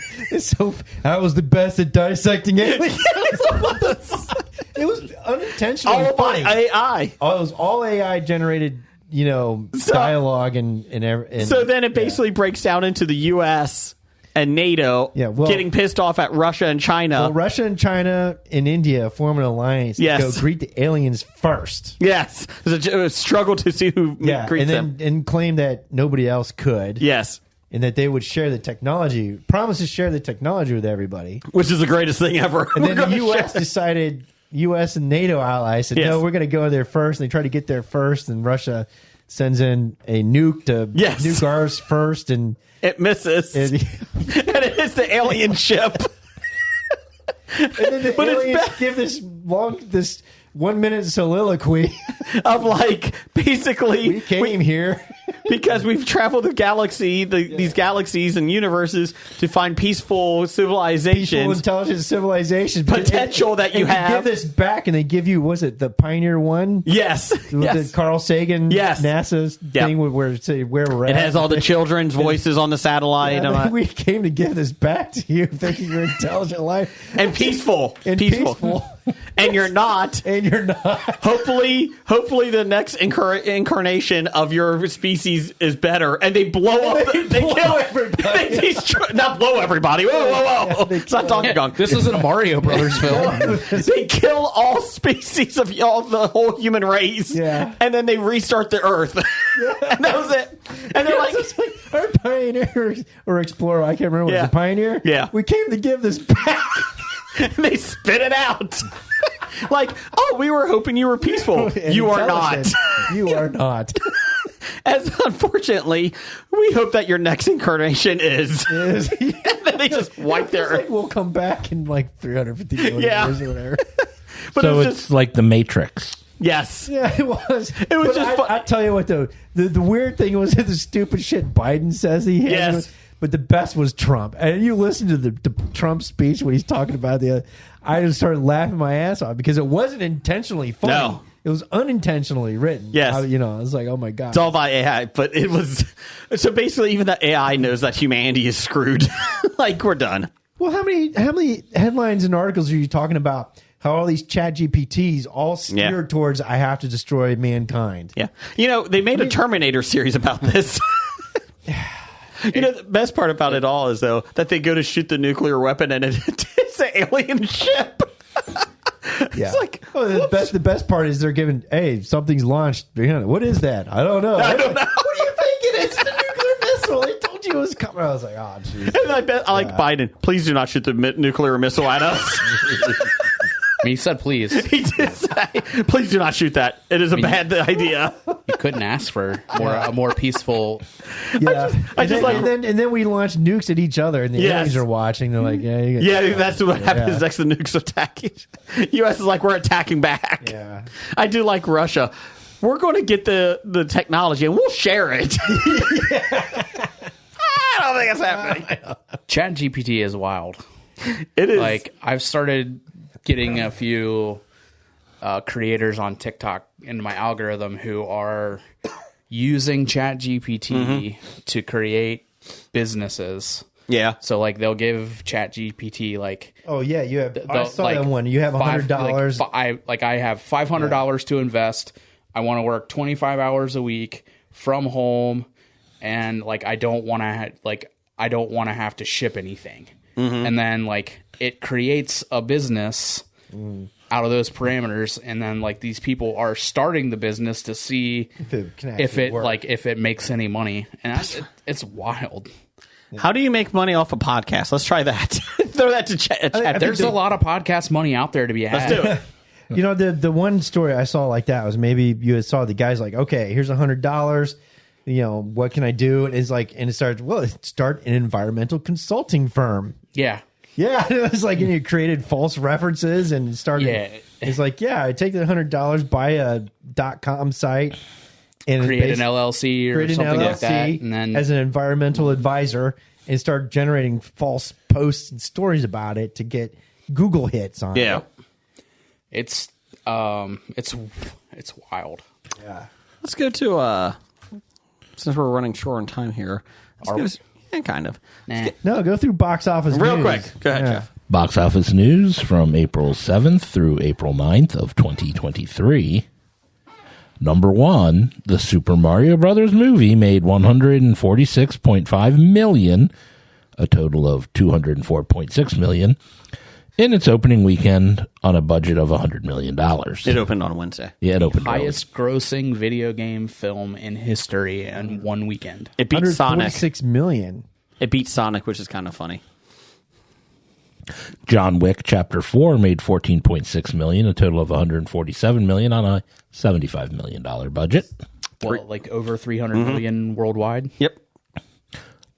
I was the best at dissecting aliens. It was unintentionally all funny. AI. It was all AI generated, dialogue and so then it basically breaks down into the U.S. and NATO getting pissed off at Russia and China. Well, Russia and China and India form an alliance to go greet the aliens first. Yes. There's a struggle to see who greets them. And claim that nobody else could. Yes. And that they would share the technology, promise to share the technology with everybody. Which is the greatest thing ever. And then the U.S. decided, U.S. and NATO allies said, no, we're going to go there first. And they try to get there first. And Russia sends in a nuke to nuke ours first. And it misses. And it hits the alien ship. And then the aliens give this 1 minute soliloquy of like, basically, we came here because we've traveled the galaxy, these galaxies and universes to find peaceful civilizations, peaceful, intelligent civilizations, potential that you have. You give this back, and they give you, was it the Pioneer 1? Yes, the Carl Sagan, NASA's thing where we're at. It has all the children's voices on the satellite. Yeah, we came to give this back to you, thinking you're intelligent life and peaceful, and peaceful. and you're not. And you're not. Hopefully the next incarnation of your species is better, and they blow up. They kill everybody. They destroy, not blow everybody. Whoa! It's not Donkey Kong. This isn't a Mario Brothers film. They kill all species of the whole human race, and then they restart the Earth, and that was it. And they're like, our pioneer or explorer, I can't remember what it was, a pioneer? Yeah. We came to give this back. And they spit it out. Like, oh, we were hoping you were peaceful. You are not. You are not. As unfortunately, we hope that your next incarnation is. And then they just wipe their Earth. Like we'll come back in like 350 million years or whatever. But so it's it's just like the Matrix. Yes. Yeah, it was. It was just fun. I tell you what, though, the weird thing was the stupid shit Biden says he has. Yes. But the best was Trump. And you listen to the Trump speech when he's talking about I just started laughing my ass off because it wasn't intentionally funny. No. It was unintentionally written. Yes. I was like, oh my God. It's all by AI, but it was. So basically, even the AI knows that humanity is screwed. Like, we're done. Well, how many headlines and articles are you talking about? How all these chat GPTs all steered towards I have to destroy mankind. Yeah. They made a Terminator series about this. The best part about it all is, though, that they go to shoot the nuclear weapon and it's an alien ship. Yeah. It's like, the best part is they're giving, hey, something's launched. What is that? I don't know. I don't know. What do you think it is? It's a nuclear missile. They told you it was coming. I was like, oh, jeez. And I like Biden. Please do not shoot the nuclear missile at us. He said, please. He did say, please do not shoot that. It is a bad idea. You couldn't ask for a more peaceful. Yeah. And then we launched nukes at each other, and the aliens are watching. They're like, that's what happens next. The nukes attack. U.S. is like, we're attacking back. Yeah. I do like Russia. We're going to get the technology, and we'll share it. I don't think it's happening. Chat GPT is wild. It is. Like, I've started getting a few creators on TikTok into my algorithm who are using Chat GPT to create businesses. Yeah. So like they'll give Chat GPT like, oh yeah, you have. I saw that one. You have $100. I have $500 to invest. I want to work 25 hours a week from home, and like I don't want to have to ship anything. And then like it creates a business out of those parameters, and then like these people are starting the business to see if it makes any money, and it's wild. How do you make money off a podcast? Let's try that. Throw that to chat. There's a lot of podcast money out there to be had. Let's do it. The one story I saw like that was maybe you saw the guy's like, okay, here's $100. What can I do? And it's like, and it starts, start an environmental consulting firm. Yeah. Yeah, it was like, and you created false references and started. Yeah. It's like, I take the $100, buy a .com site, and create an LLC or something like that, and then as an environmental advisor, and start generating false posts and stories about it to get Google hits on it. Yeah, it's wild. Yeah, let's go to since we're running short on time here. Kind of. No, go through box office real news. quick. Go ahead, Jeff. Box office news from April 7th through April 9th of 2023. Number 1, the Super Mario Brothers movie made $146.5 million, a total of $204.6 million, in its opening weekend on a budget of $100 million. It opened on Wednesday. Yeah, it opened. Highest grossing video game film in history in one weekend. It beat Sonic. $146 million. It beat Sonic, which is kind of funny. John Wick Chapter 4 made $14.6 million, a total of $147 million on a $75 million budget. Well, like over 300 million worldwide. Yep.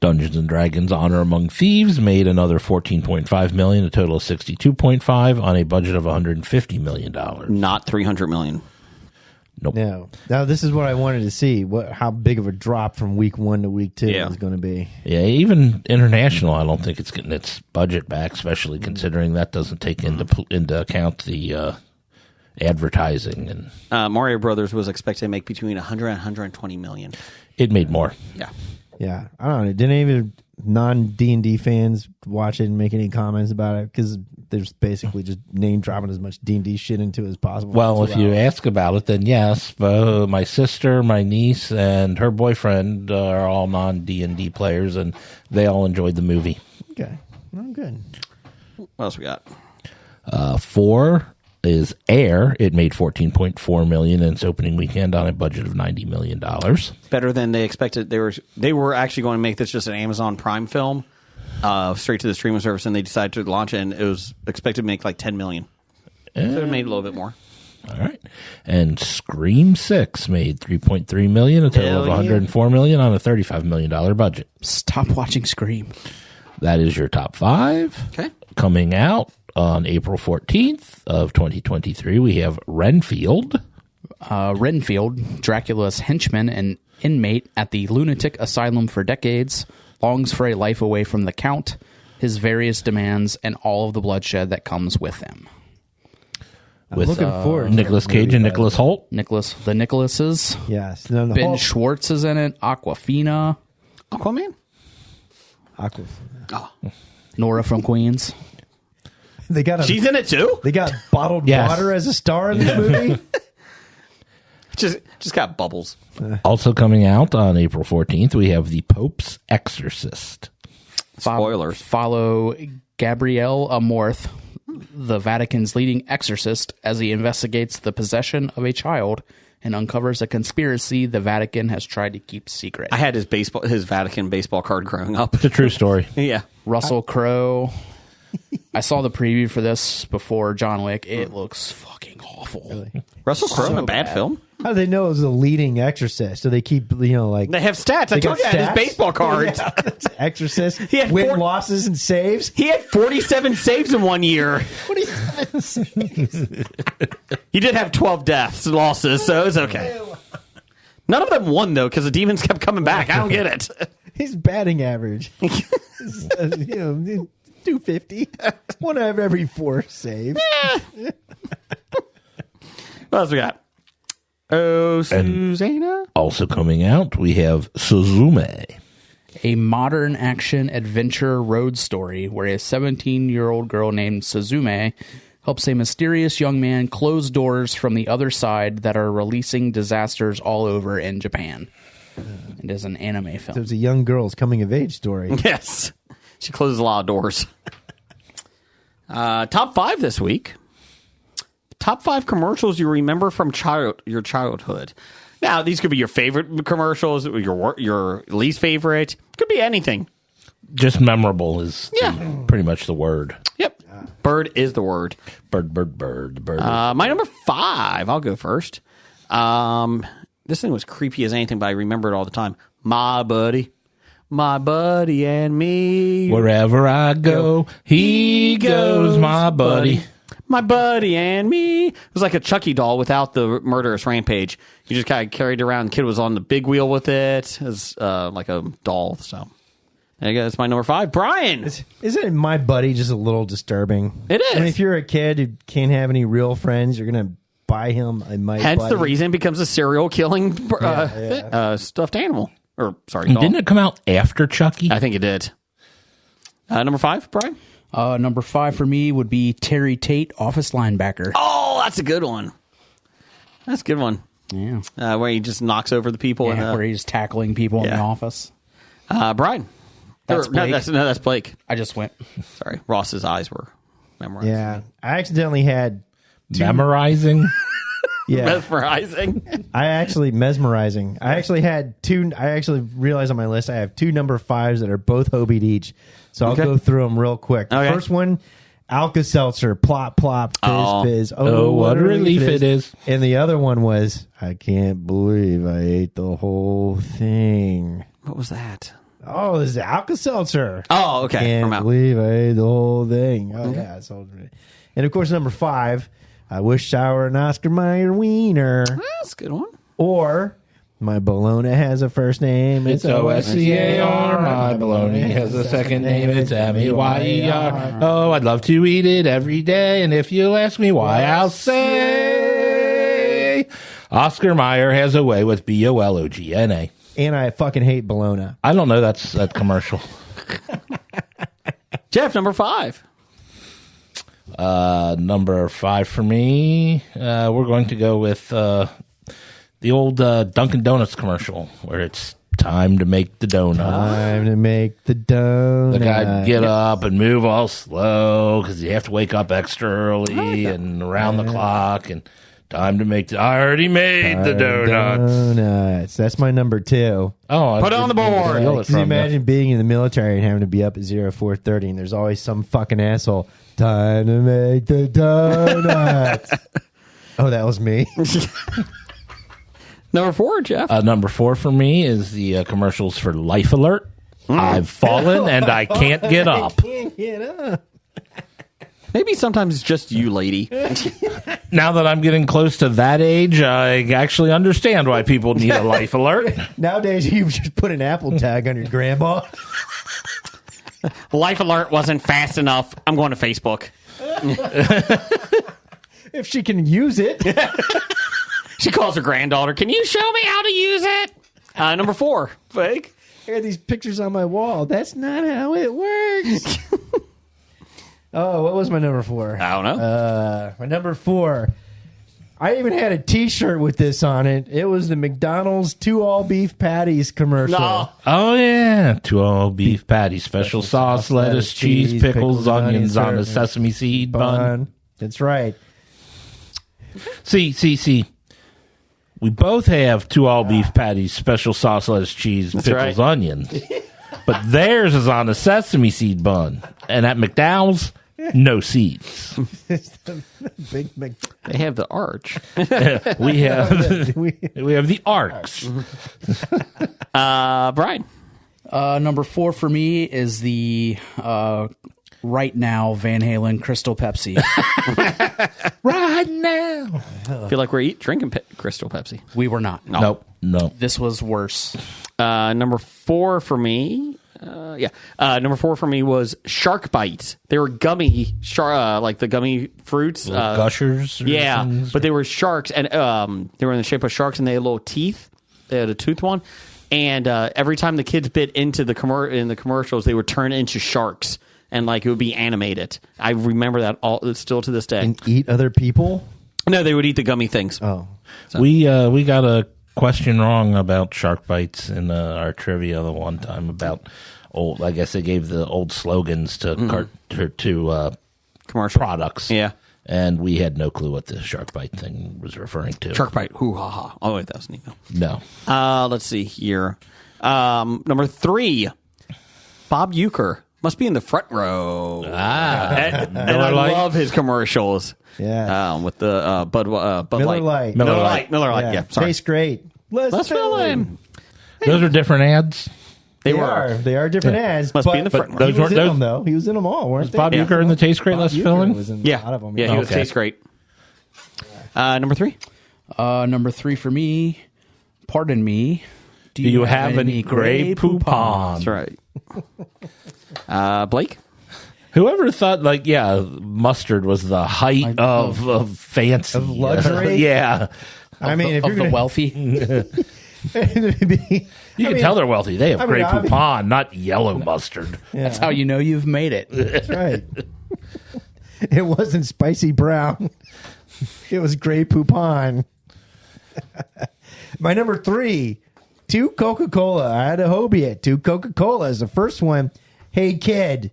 Dungeons & Dragons Honor Among Thieves made another $14.5 million, a total of $62.5 on a budget of $150 million. Not $300 million. Nope. No. Now this is what I wanted to see. How big of a drop from week 1 to week 2 is going to be. Yeah, even international, I don't think it's getting its budget back, especially considering that doesn't take into account the advertising and Mario Brothers was expected to make between 100 and 120 million. It made more. Yeah. Yeah, I don't know. Didn't even non D&D fans watch it and make any comments about it? Because there's basically just name dropping as much D&D shit into it as possible. Well, if you ask about it, then yes. My sister, my niece, and her boyfriend are all non-D&D players, and they all enjoyed the movie. Okay. Well, good. What else we got? 4 is Air. It made $14.4 million in its opening weekend on a budget of $90 million. Better than they expected. They were actually going to make this just an Amazon Prime film, straight to the streaming service, and they decided to launch it, and it was expected to make like $10 million. So it made a little bit more. All right. And Scream 6 made $3.3 million, a total of $104 million on a $35 million budget. Stop watching Scream. That is your top 5. Okay. Coming out on April 14th of 2023, we have Renfield. Renfield, Dracula's henchman and inmate at the lunatic asylum for decades, longs for a life away from the Count, his various demands, and all of the bloodshed that comes with him. With looking forward to Nicolas that Cage movie, and by Nicholas Holt. The Nicholases. Yes. No, Ben Hulk- Schwartz is in it. Aquafina. Aquaman? Aqua. Nora from Queens. They got She's in it too? They got bottled Yes. water as a star in this movie. Just got bubbles. Also coming out on April 14th, we have The Pope's Exorcist. Spoilers. Follow Gabriel Amorth, the Vatican's leading exorcist, as he investigates the possession of a child and uncovers a conspiracy the Vatican has tried to keep secret. I had his Vatican baseball card growing up. It's a true story. Yeah. Russell Crowe. I saw the preview for this before John Wick. It looks fucking awful. Really? Russell Crowe in a bad film? How do they know it was a leading exorcist? So they keep, like... They have stats. I They told got you I had stats? his baseball cards. Yeah. Exorcist. He had win, 4 losses, and saves. He had 47 saves in 1 year. 47 saves. He did have 12 deaths and losses, so it's okay. None of them won, though, because the demons kept coming back. I don't get it. His batting average. 250. 1 out of every 4 saves. What else we got? Oh, Susanna? Also coming out, we have Suzume. A modern action adventure road story where a 17-year-old girl named Suzume helps a mysterious young man close doors from the other side that are releasing disasters all over in Japan. It is an anime film. So it's a young girl's coming-of-age story. Yes. She closes a lot of doors. Top 5 this week. Top 5 commercials you remember from your childhood. Now, these could be your favorite commercials, your least favorite. Could be anything. Just memorable is pretty much the word. Yep. Bird is the word. Bird. My number 5, I'll go first. This thing was creepy as anything, but I remember it all the time. My buddy and me. Wherever I go, he goes, my buddy. My buddy and me. It was like a Chucky doll without the murderous rampage. You just kind of carried it around. The kid was on the big wheel with it. It was like a doll. So there you go. That's my number 5. Brian. Isn't My Buddy just a little disturbing? It is. I mean, if you're a kid who can't have any real friends, you're going to buy him a My Hence Buddy. the reason it becomes a serial killing stuffed animal. Or, sorry, doll. Didn't it come out after Chucky? I think it did. Number 5, Brian? Number 5 for me would be Terry Tate, office linebacker. Oh, that's a good one. That's a good one. Yeah. Where he just knocks over the people. Where he's tackling people in the office. Brian. That's Blake. That's Blake. I just went. Sorry. Ross's eyes were memorized. Yeah. I accidentally had... Memorizing? Yeah. Mesmerizing. I actually had 2. I actually realized on my list I have 2 number 5s that are both Hobie each. So I'll go through them real quick. Okay. First one, Alka-Seltzer, plop, plop, fizz, fizz. Oh, what a relief it is. And the other one was, I can't believe I ate the whole thing. What was that? Oh, this is Alka-Seltzer. Oh, okay. Can't From out. believe I ate the whole thing. Oh, yeah. So, and of course, number 5, I wish I were an Oscar Mayer wiener. That's a good one. Or, my bologna has a first name. It's O-S-C-A-R. My bologna has a second name. It's M-E-Y-E-R. Oh, I'd love to eat it every day. And if you ask me why, I'll say Oscar Mayer has a way with B-O-L-O-G-N-A. And I fucking hate bologna. I don't know. That's that commercial. Jeff, number 5. Number 5 for me, we're going to go with the old Dunkin' Donuts commercial where it's time to make the donut. Time to make the donut. The guy get up and move all slow because you have to wake up extra early and around the clock and time to make I already made the donuts. Donuts. That's my number 2. Oh, Put it on the board. Can you imagine being in the military and having to be up at 04:30 and there's always some fucking asshole. Time to make the donuts. Oh, that was me. Number 4, Jeff. Number 4 for me is the commercials for Life Alert. I've fallen and I can't get up. Can't get up. Maybe sometimes it's just you, lady. Now that I'm getting close to that age, I actually understand why people need a Life Alert. Nowadays, you just put an Apple tag on your grandma. Life Alert wasn't fast enough. I'm going to Facebook. If she can use it. She calls her granddaughter. Can you show me how to use it? Number 4, Fake. I got these pictures on my wall. That's not how it works. Oh, what was my number 4? I don't know. My number 4. I even had a T-shirt with this on it. It was the McDonald's 2 all-beef patties commercial. No. Oh, yeah. 2 all-beef patties, special sauce, lettuce, cheese, pickles, onions on a sesame seed bun. That's right. See. We both have 2 all-beef patties, special sauce, lettuce, cheese, pickles, onions. But theirs is on a sesame seed bun. And at McDonald's, no seeds. Big Mc. They have the arch. We have the arcs. Brian. Number 4 for me is the right now Van Halen Crystal Pepsi. Right now. I feel like we're drinking Crystal Pepsi. We were not. Nope. This was worse. Number 4 for me. Number 4 for me was Shark Bites. They were gummy, like the gummy fruits. Gushers? Yeah, things? but they were sharks, and they were in the shape of sharks, and they had little teeth. They had a tooth one. And every time the kids bit into in the commercials, they would turn into sharks, and like it would be animated. I remember that still to this day. And eat other people? No, they would eat the gummy things. Oh. So. We got a question wrong about Shark Bites in our trivia the one time about old. I guess they gave the old slogans to commercial products. Yeah, and we had no clue what the Shark Bite thing was referring to. Shark Bite, hoo ha ha. Oh wait, that was an email. No. Let's see here. Number 3, Bob Uecker must be in the front row. And I love his commercials. Yeah, with the Bud Miller Lite. Miller Lite. Yeah, sorry. Tastes great. Let's fill in. Those are different ads. They are different ads. Must be in the front row. He was in them, though. He was in them all, weren't they? Bob Uecker in the Taste Great? Let's fill in. Was in a lot of them. Yeah, he was Taste Great. Number 3. Number 3 for me. Pardon me. Do you have any Grey Poupon? That's right. Blake? Whoever thought, mustard was the height of fancy. Of luxury? Yeah. I mean, if you're the wealthy. You can tell they're wealthy. They have Grey Poupon, not yellow mustard. Yeah. That's how you know you've made it. That's right. It wasn't spicy brown. It was Grey Poupon. My number 3, 2 Coca-Cola. I had a Hobie 2 Coca-Colas. The first one, Hey Kid.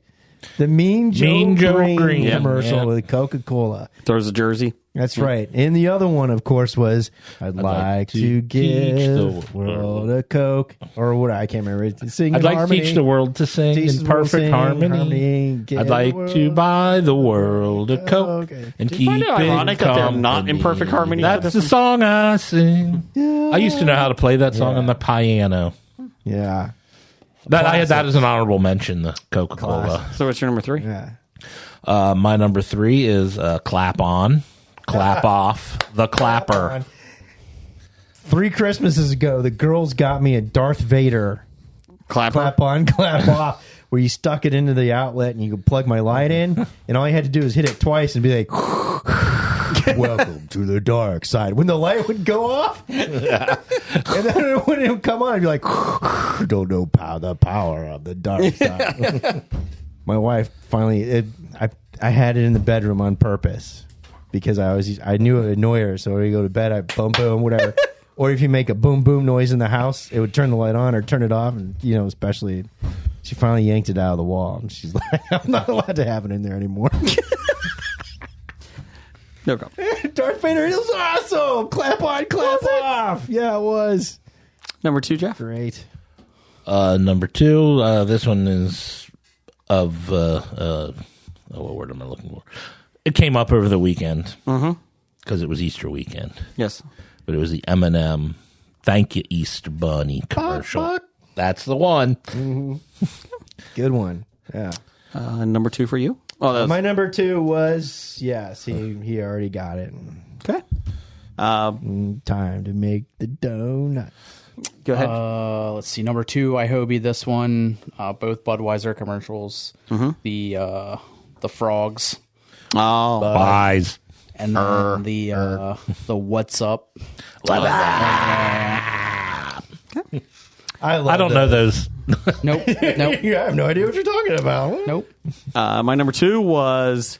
The Mean Joe Green commercial with Coca-Cola. Throws a jersey. That's right. And the other one, of course, was I'd like to give the world a Coke. Or what? I can't remember. Sing I'd like harmony. to teach the world to sing in perfect harmony. I'd like to buy the world a Coke and keep it ironic that they're not in perfect harmony? That's the song I sing. I used to know how to play that song on the piano. Yeah. I had that as an honorable mention, the Coca-Cola. So what's your number 3? Yeah. My number 3 is Clap On, Clap Off, The Clapper. 3 Christmases ago, the girls got me a Darth Vader Clapper? Clap On, Clap Off, where you stuck it into the outlet and you could plug my light in, and all you had to do is hit it twice and be like, welcome to the dark side. When the light would go off, and then when it would come on, I'd be like, don't know the power of the dark side. My wife finally, I had it in the bedroom on purpose because I knew it would annoy her. So when you go to bed, I boom, boom, whatever. Or if you make a boom, boom noise in the house, it would turn the light on or turn it off. And, especially, she finally yanked it out of the wall. And she's like, I'm not allowed to have it in there anymore. No problem. Darth Vader, it was awesome. Clap on, clap off. Yeah, it was. Number 2, Jeff. Great. Number 2, this one is of, what word am I looking for? It came up over the weekend because it was Easter weekend. Yes. But it was the M&M Thank You Easter Bunny commercial. That's the one. Mm-hmm. Good one. Yeah. Number 2 for you? Oh, my number 2 was, yes, he already got it. Okay. Time to make the donut. Go ahead. Let's see. Number 2, I Hobie this one. Both Budweiser commercials. The frogs. Oh. Buys. And then the What's Up. I don't know those. Nope. Yeah, I have no idea what you're talking about. Nope. My number 2 was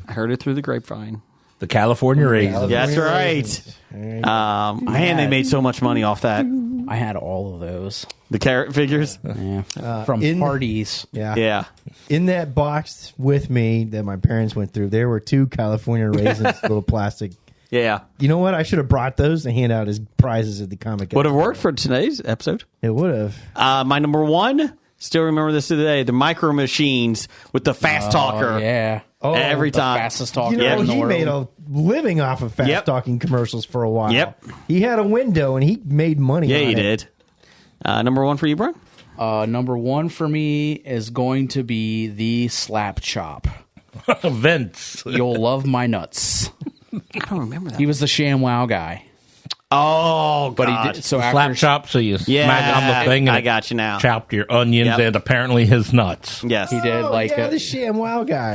I heard it through the grapevine. The California Raisins. That's right. Man, they made so much money off that. I had all of those. The carrot figures? Yeah. From parties. Yeah. In that box with me that my parents went through, there were 2 California Raisins, little plastic. Yeah. You know what? I should have brought those to hand out as prizes at the comic. Would have worked for today's episode. It would have. My number 1, still remember this today, the Micro Machines with the fast talker. Yeah. Every the time. fastest talker You know, in the he world. made a living off of fast talking commercials for a while. Yep. He had a window and he made money. Yeah, on he it. did. Number 1 for you, Brian? Number 1 for me is going to be the Slap Chop. Vince. You'll love my nuts. I don't remember that. He was the ShamWow guy. Oh, But God. he did so Slap after chop, so you smack on the thing and I got you now. chopped your onions Yep. and apparently his nuts. Yes. he did like the ShamWow guy.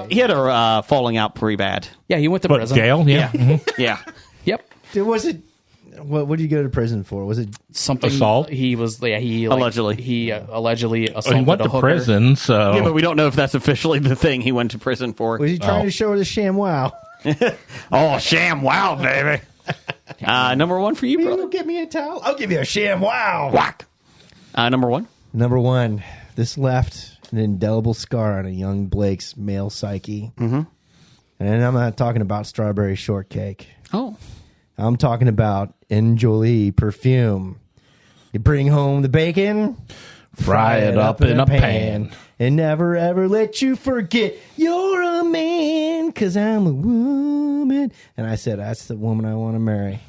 He had a falling out pretty bad. yeah, he went to But prison. jail, yeah. Yeah. Yep. Was it? What did you go to prison for? Was it? Something Assault? He was he Allegedly. he allegedly Well, assaulted he went a to hooker. prison, so Yeah, but we don't know if that's officially the thing he went to prison for. Was he trying to show her the ShamWow? Oh, sham wow, baby. Number 1 for you, You brother. go get me a towel. I'll give you a ShamWow. Whack. Number 1. Number 1. This left an indelible scar on a young Blake's male psyche. Mm-hmm. And I'm not talking about strawberry shortcake. Oh. I'm talking about Enjoy perfume. You bring home the bacon, fry it up in a pan. and never ever let you forget you're a man, because I'm a woman. And I said, that's the woman I want to marry.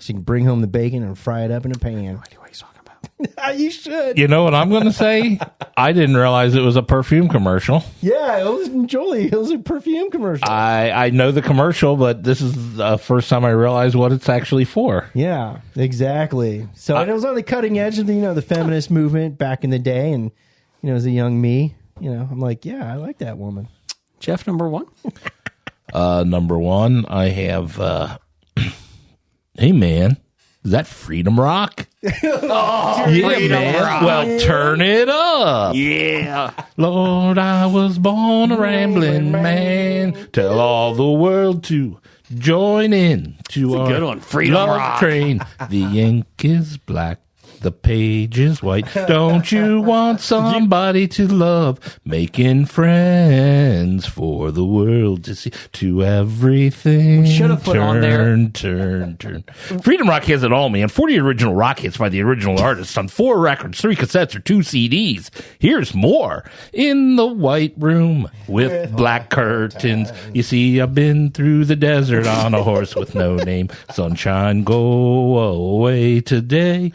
She can bring home the bacon and fry it up in a pan. What are you talking about? You should. you know what I'm going to say? I didn't realize it was a perfume commercial. Yeah, it was Enjoy. It was a perfume commercial. I know the commercial, but this is the first time I realized what it's actually for. Yeah, exactly. So and it was on the cutting edge of the feminist movement back in the day, and as a young me, I'm like, yeah, I like that woman. Jeff, number 1? Number 1, I have. Hey man, is that Freedom Rock? Oh, Yeah, Freedom man. Rock. Well, turn it up. Yeah. Lord, I was born a rambling man. Tell all the world to join in to our good one. Freedom love Rock. train. The ink is black. The page is white. Don't you want somebody to love? Making friends for the world to see. To everything. We should have put on there. Turn. Freedom Rock has it all, man. 40 original rock hits by the original artists on 4 records, 3 cassettes, or 2 CDs. Here's more. In the white room with black curtains. You see, I've been through the desert on a horse with no name. Sunshine, go away today.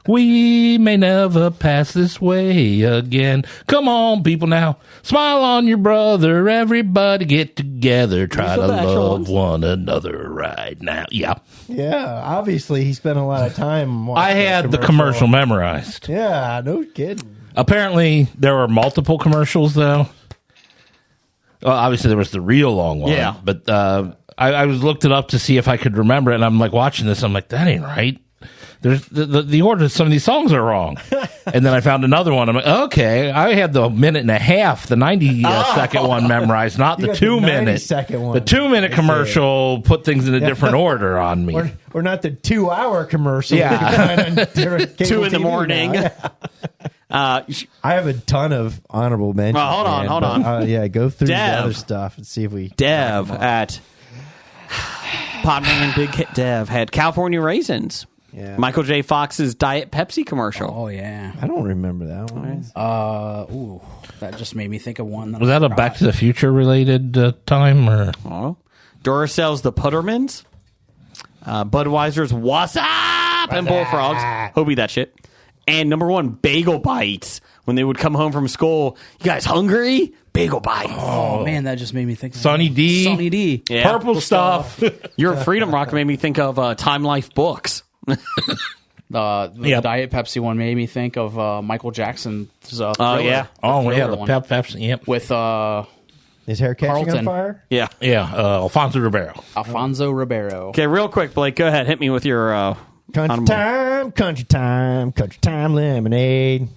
We may never pass this way again. Come on, people, now. Smile on your brother. Everybody get together. Try to the actual love ones? one another right now. Yeah. Yeah, obviously he spent a lot of time watching I had the commercial memorized. Yeah, no kidding. Apparently, there were multiple commercials, though. Well, obviously, there was the real long one. Yeah. But I was looked it up to see if I could remember it, and I'm like watching this. I'm like, that ain't right. There's the order of some of these songs are wrong. And then I found another one. I'm like, okay, I had the minute and a half, the 90-second one memorized, not the 2 minute. One. The 2 minute commercial put things in a different order on me. Or not the 2 hour commercial. Yeah. 2 in the morning. I have a ton of honorable mentions. Well, hold on. Yeah, go through the Dev. other stuff and see if we. Dev at Podman Big Hit Dev had California Raisins. Yeah. Michael J. Fox's Diet Pepsi commercial. Oh yeah. I don't remember that one. That just made me think of one. Was that a Back to the Future related time? Or Oh. Duracell's The Puttermans. Budweiser's What's Up and Bullfrogs. Hobie that shit. And number one, Bagel Bites. When they would come home from school, you guys hungry? Bagel Bites. Oh man, that just made me think of Sunny D. Sunny D. Yeah. Purple stuff. Your Freedom Rock made me think of Time Life books. The Diet Pepsi one made me think of Michael Jackson's Thriller. Yeah. Oh, yeah, Thriller the one. Pepsi. Yep. With Is hair catching Carlton. on fire? Yeah. Yeah, Alfonso Ribeiro. Alfonso Ribeiro. Okay, real quick, Blake, go ahead. Hit me with your Country time, lemonade.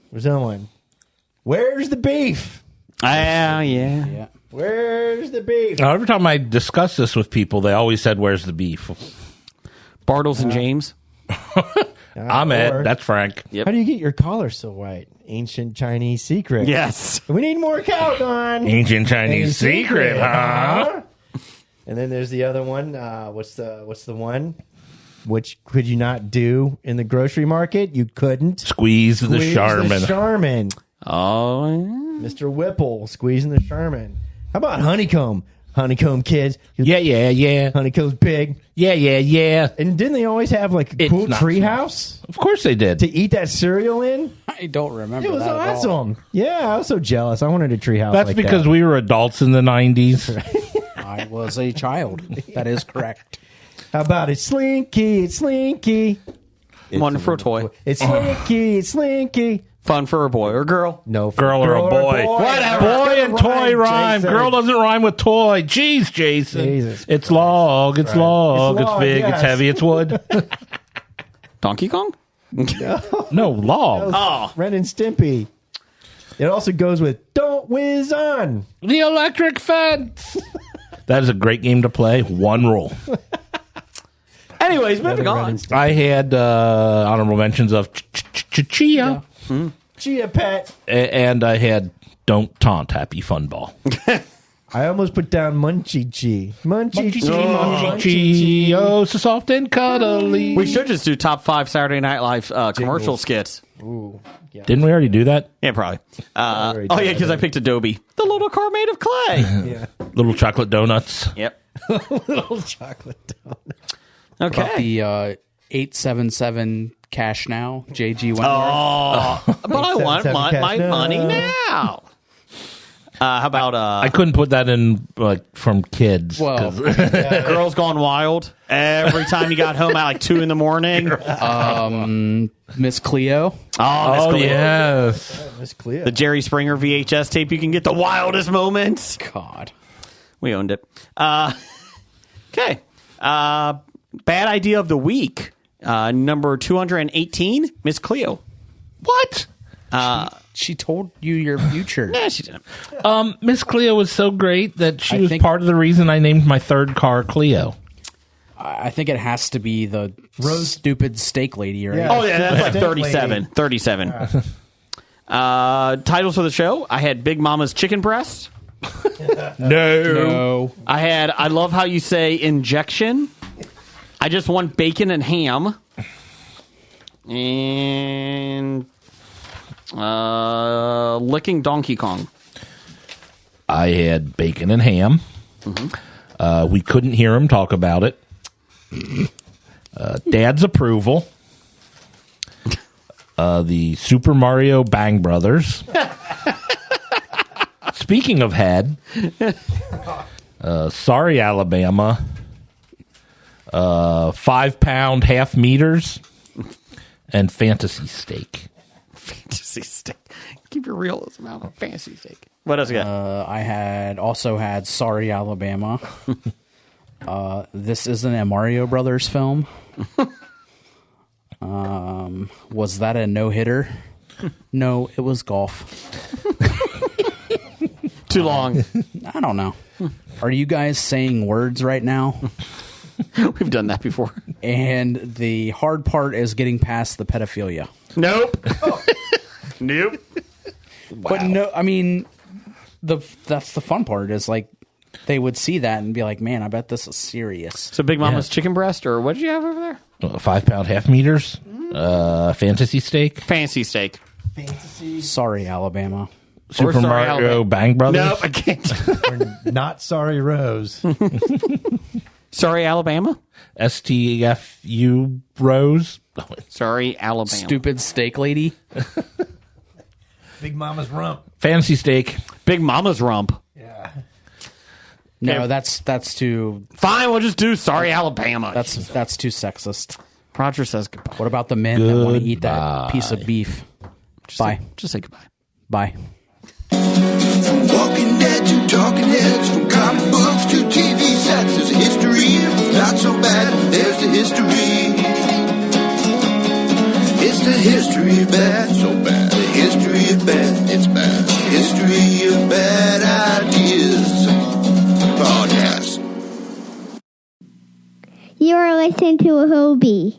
Where's that one? Where's the beef? Yeah. Yeah. Where's the beef? Now, every time I discuss this with people, they always said, "Where's the beef?" Bartles and James. I'm Or- Ed. That's Frank. How do you get your collar so white? Ancient Chinese secret. Yes. We need more Calgon. Ancient Chinese secret, huh? And then there's the other one. What's the one? Which could you not do in the grocery market? You couldn't. Squeeze the Squeeze Charmin. The Charmin. Oh, yeah. Mr. Whipple squeezing the Charmin. How about honeycomb? Honeycomb kids. Yeah. Honeycomb's big. Yeah. And didn't they always have like a It's cool not tree house Of course they did. to eat that cereal in? I don't remember It was that at all. awesome. Yeah, I was so jealous. I wanted a tree house. That's like because that. we were adults in the 90s. I was a child. That is correct. How about it? Slinky, it's Slinky. One for a toy. It's Slinky, it's Slinky. Fun for a boy or girl. No, Girl or a boy. Whatever. Boy and toy rhyme. Jason. Girl doesn't rhyme with toy. Jeez, Jason. Jesus It's log. It's log. It's It's log, big. yes. It's heavy. It's wood. Donkey Kong? No, log. Oh. Ren and Stimpy. It also goes with Don't Whiz On. The electric fence. That is a great game to play. One rule. Anyways, moving Ren on. and Stimpy. I had honorable mentions of Chia. Chia Pet. And I had Don't Taunt Happy Fun Ball. I almost put down Munchie Chi. Munchie Chi. Munchie, oh, so soft and cuddly. We should just do top 5 Saturday Night Live commercial skits. Ooh. Yeah. Didn't we already do that? Yeah, probably. already Oh, did yeah, because I picked Adobe. The little car made of clay. Yeah. Little chocolate donuts. Yep. Little chocolate donut. About Okay. the 877 cash now, JG Wentworth. Oh, but I want 877 my cash money now. now. How about I couldn't put that in from kids. Well, 'cause- Girls Gone Wild? Every time you got home at like 2 in the morning. Miss Cleo. Oh, oh yes. Miss Cleo. The Jerry Springer VHS tape. You can get the wildest moments. God. We owned it. Okay. Bad idea of the week. Number 218, Miss Cleo. What? She told you your future. Yeah, she didn't. Miss Cleo was so great that she I was think- part of the reason I named my third car Cleo. I think it has to be the stupid steak lady, right? Yeah. Oh, yeah, that's like Steak 37. lady. 37. Titles for the show. I had Big Mama's Chicken Breast. No. I had I Love How You Say Injection. I Just Want Bacon and Ham. And Licking Donkey Kong. I had bacon and ham. We couldn't hear him talk about it. Dad's approval. The Super Mario Bang Brothers. Speaking of head, Sorry Alabama. 5 pound half meters. And Fantasy Steak. Fantasy Steak. Keep your realism out of fantasy steak. What else you got? I had Sorry, Alabama. This isn't a Mario Brothers film. Was that a no-hitter? No, it was golf. Too long. I don't know. Are you guys saying words right now? We've done that before. And the hard part is getting past the pedophilia. Nope. Nope. But no, I mean, that's the fun part is like they would see that and be like, man, I bet this is serious. So Big Mama's chicken breast, or what did you have over there? 5 pound half meters. Fantasy steak. Fancy steak. Sorry, Alabama. Super Sorry, Mario Alabama. Bang Brothers. Nope, I can't. Not sorry, Rose. Sorry, Alabama. STFU Rose. Sorry, Alabama. Stupid steak lady. Big Mama's rump. Fantasy steak. Big Mama's rump. Yeah. No, that's too. Fine, we'll just do Sorry, Alabama. That's too sexist. Roger says goodbye. What about the men that want to eat that piece of beef? Bye. Just say goodbye. Bye. From Walking Dead to Talking Heads, from comic books to TV sets, there's a history. Not so bad, there's the history. It's the history of bad, so bad. The history of bad, it's bad. History of bad ideas. Podcast. You are listening to a Hobie.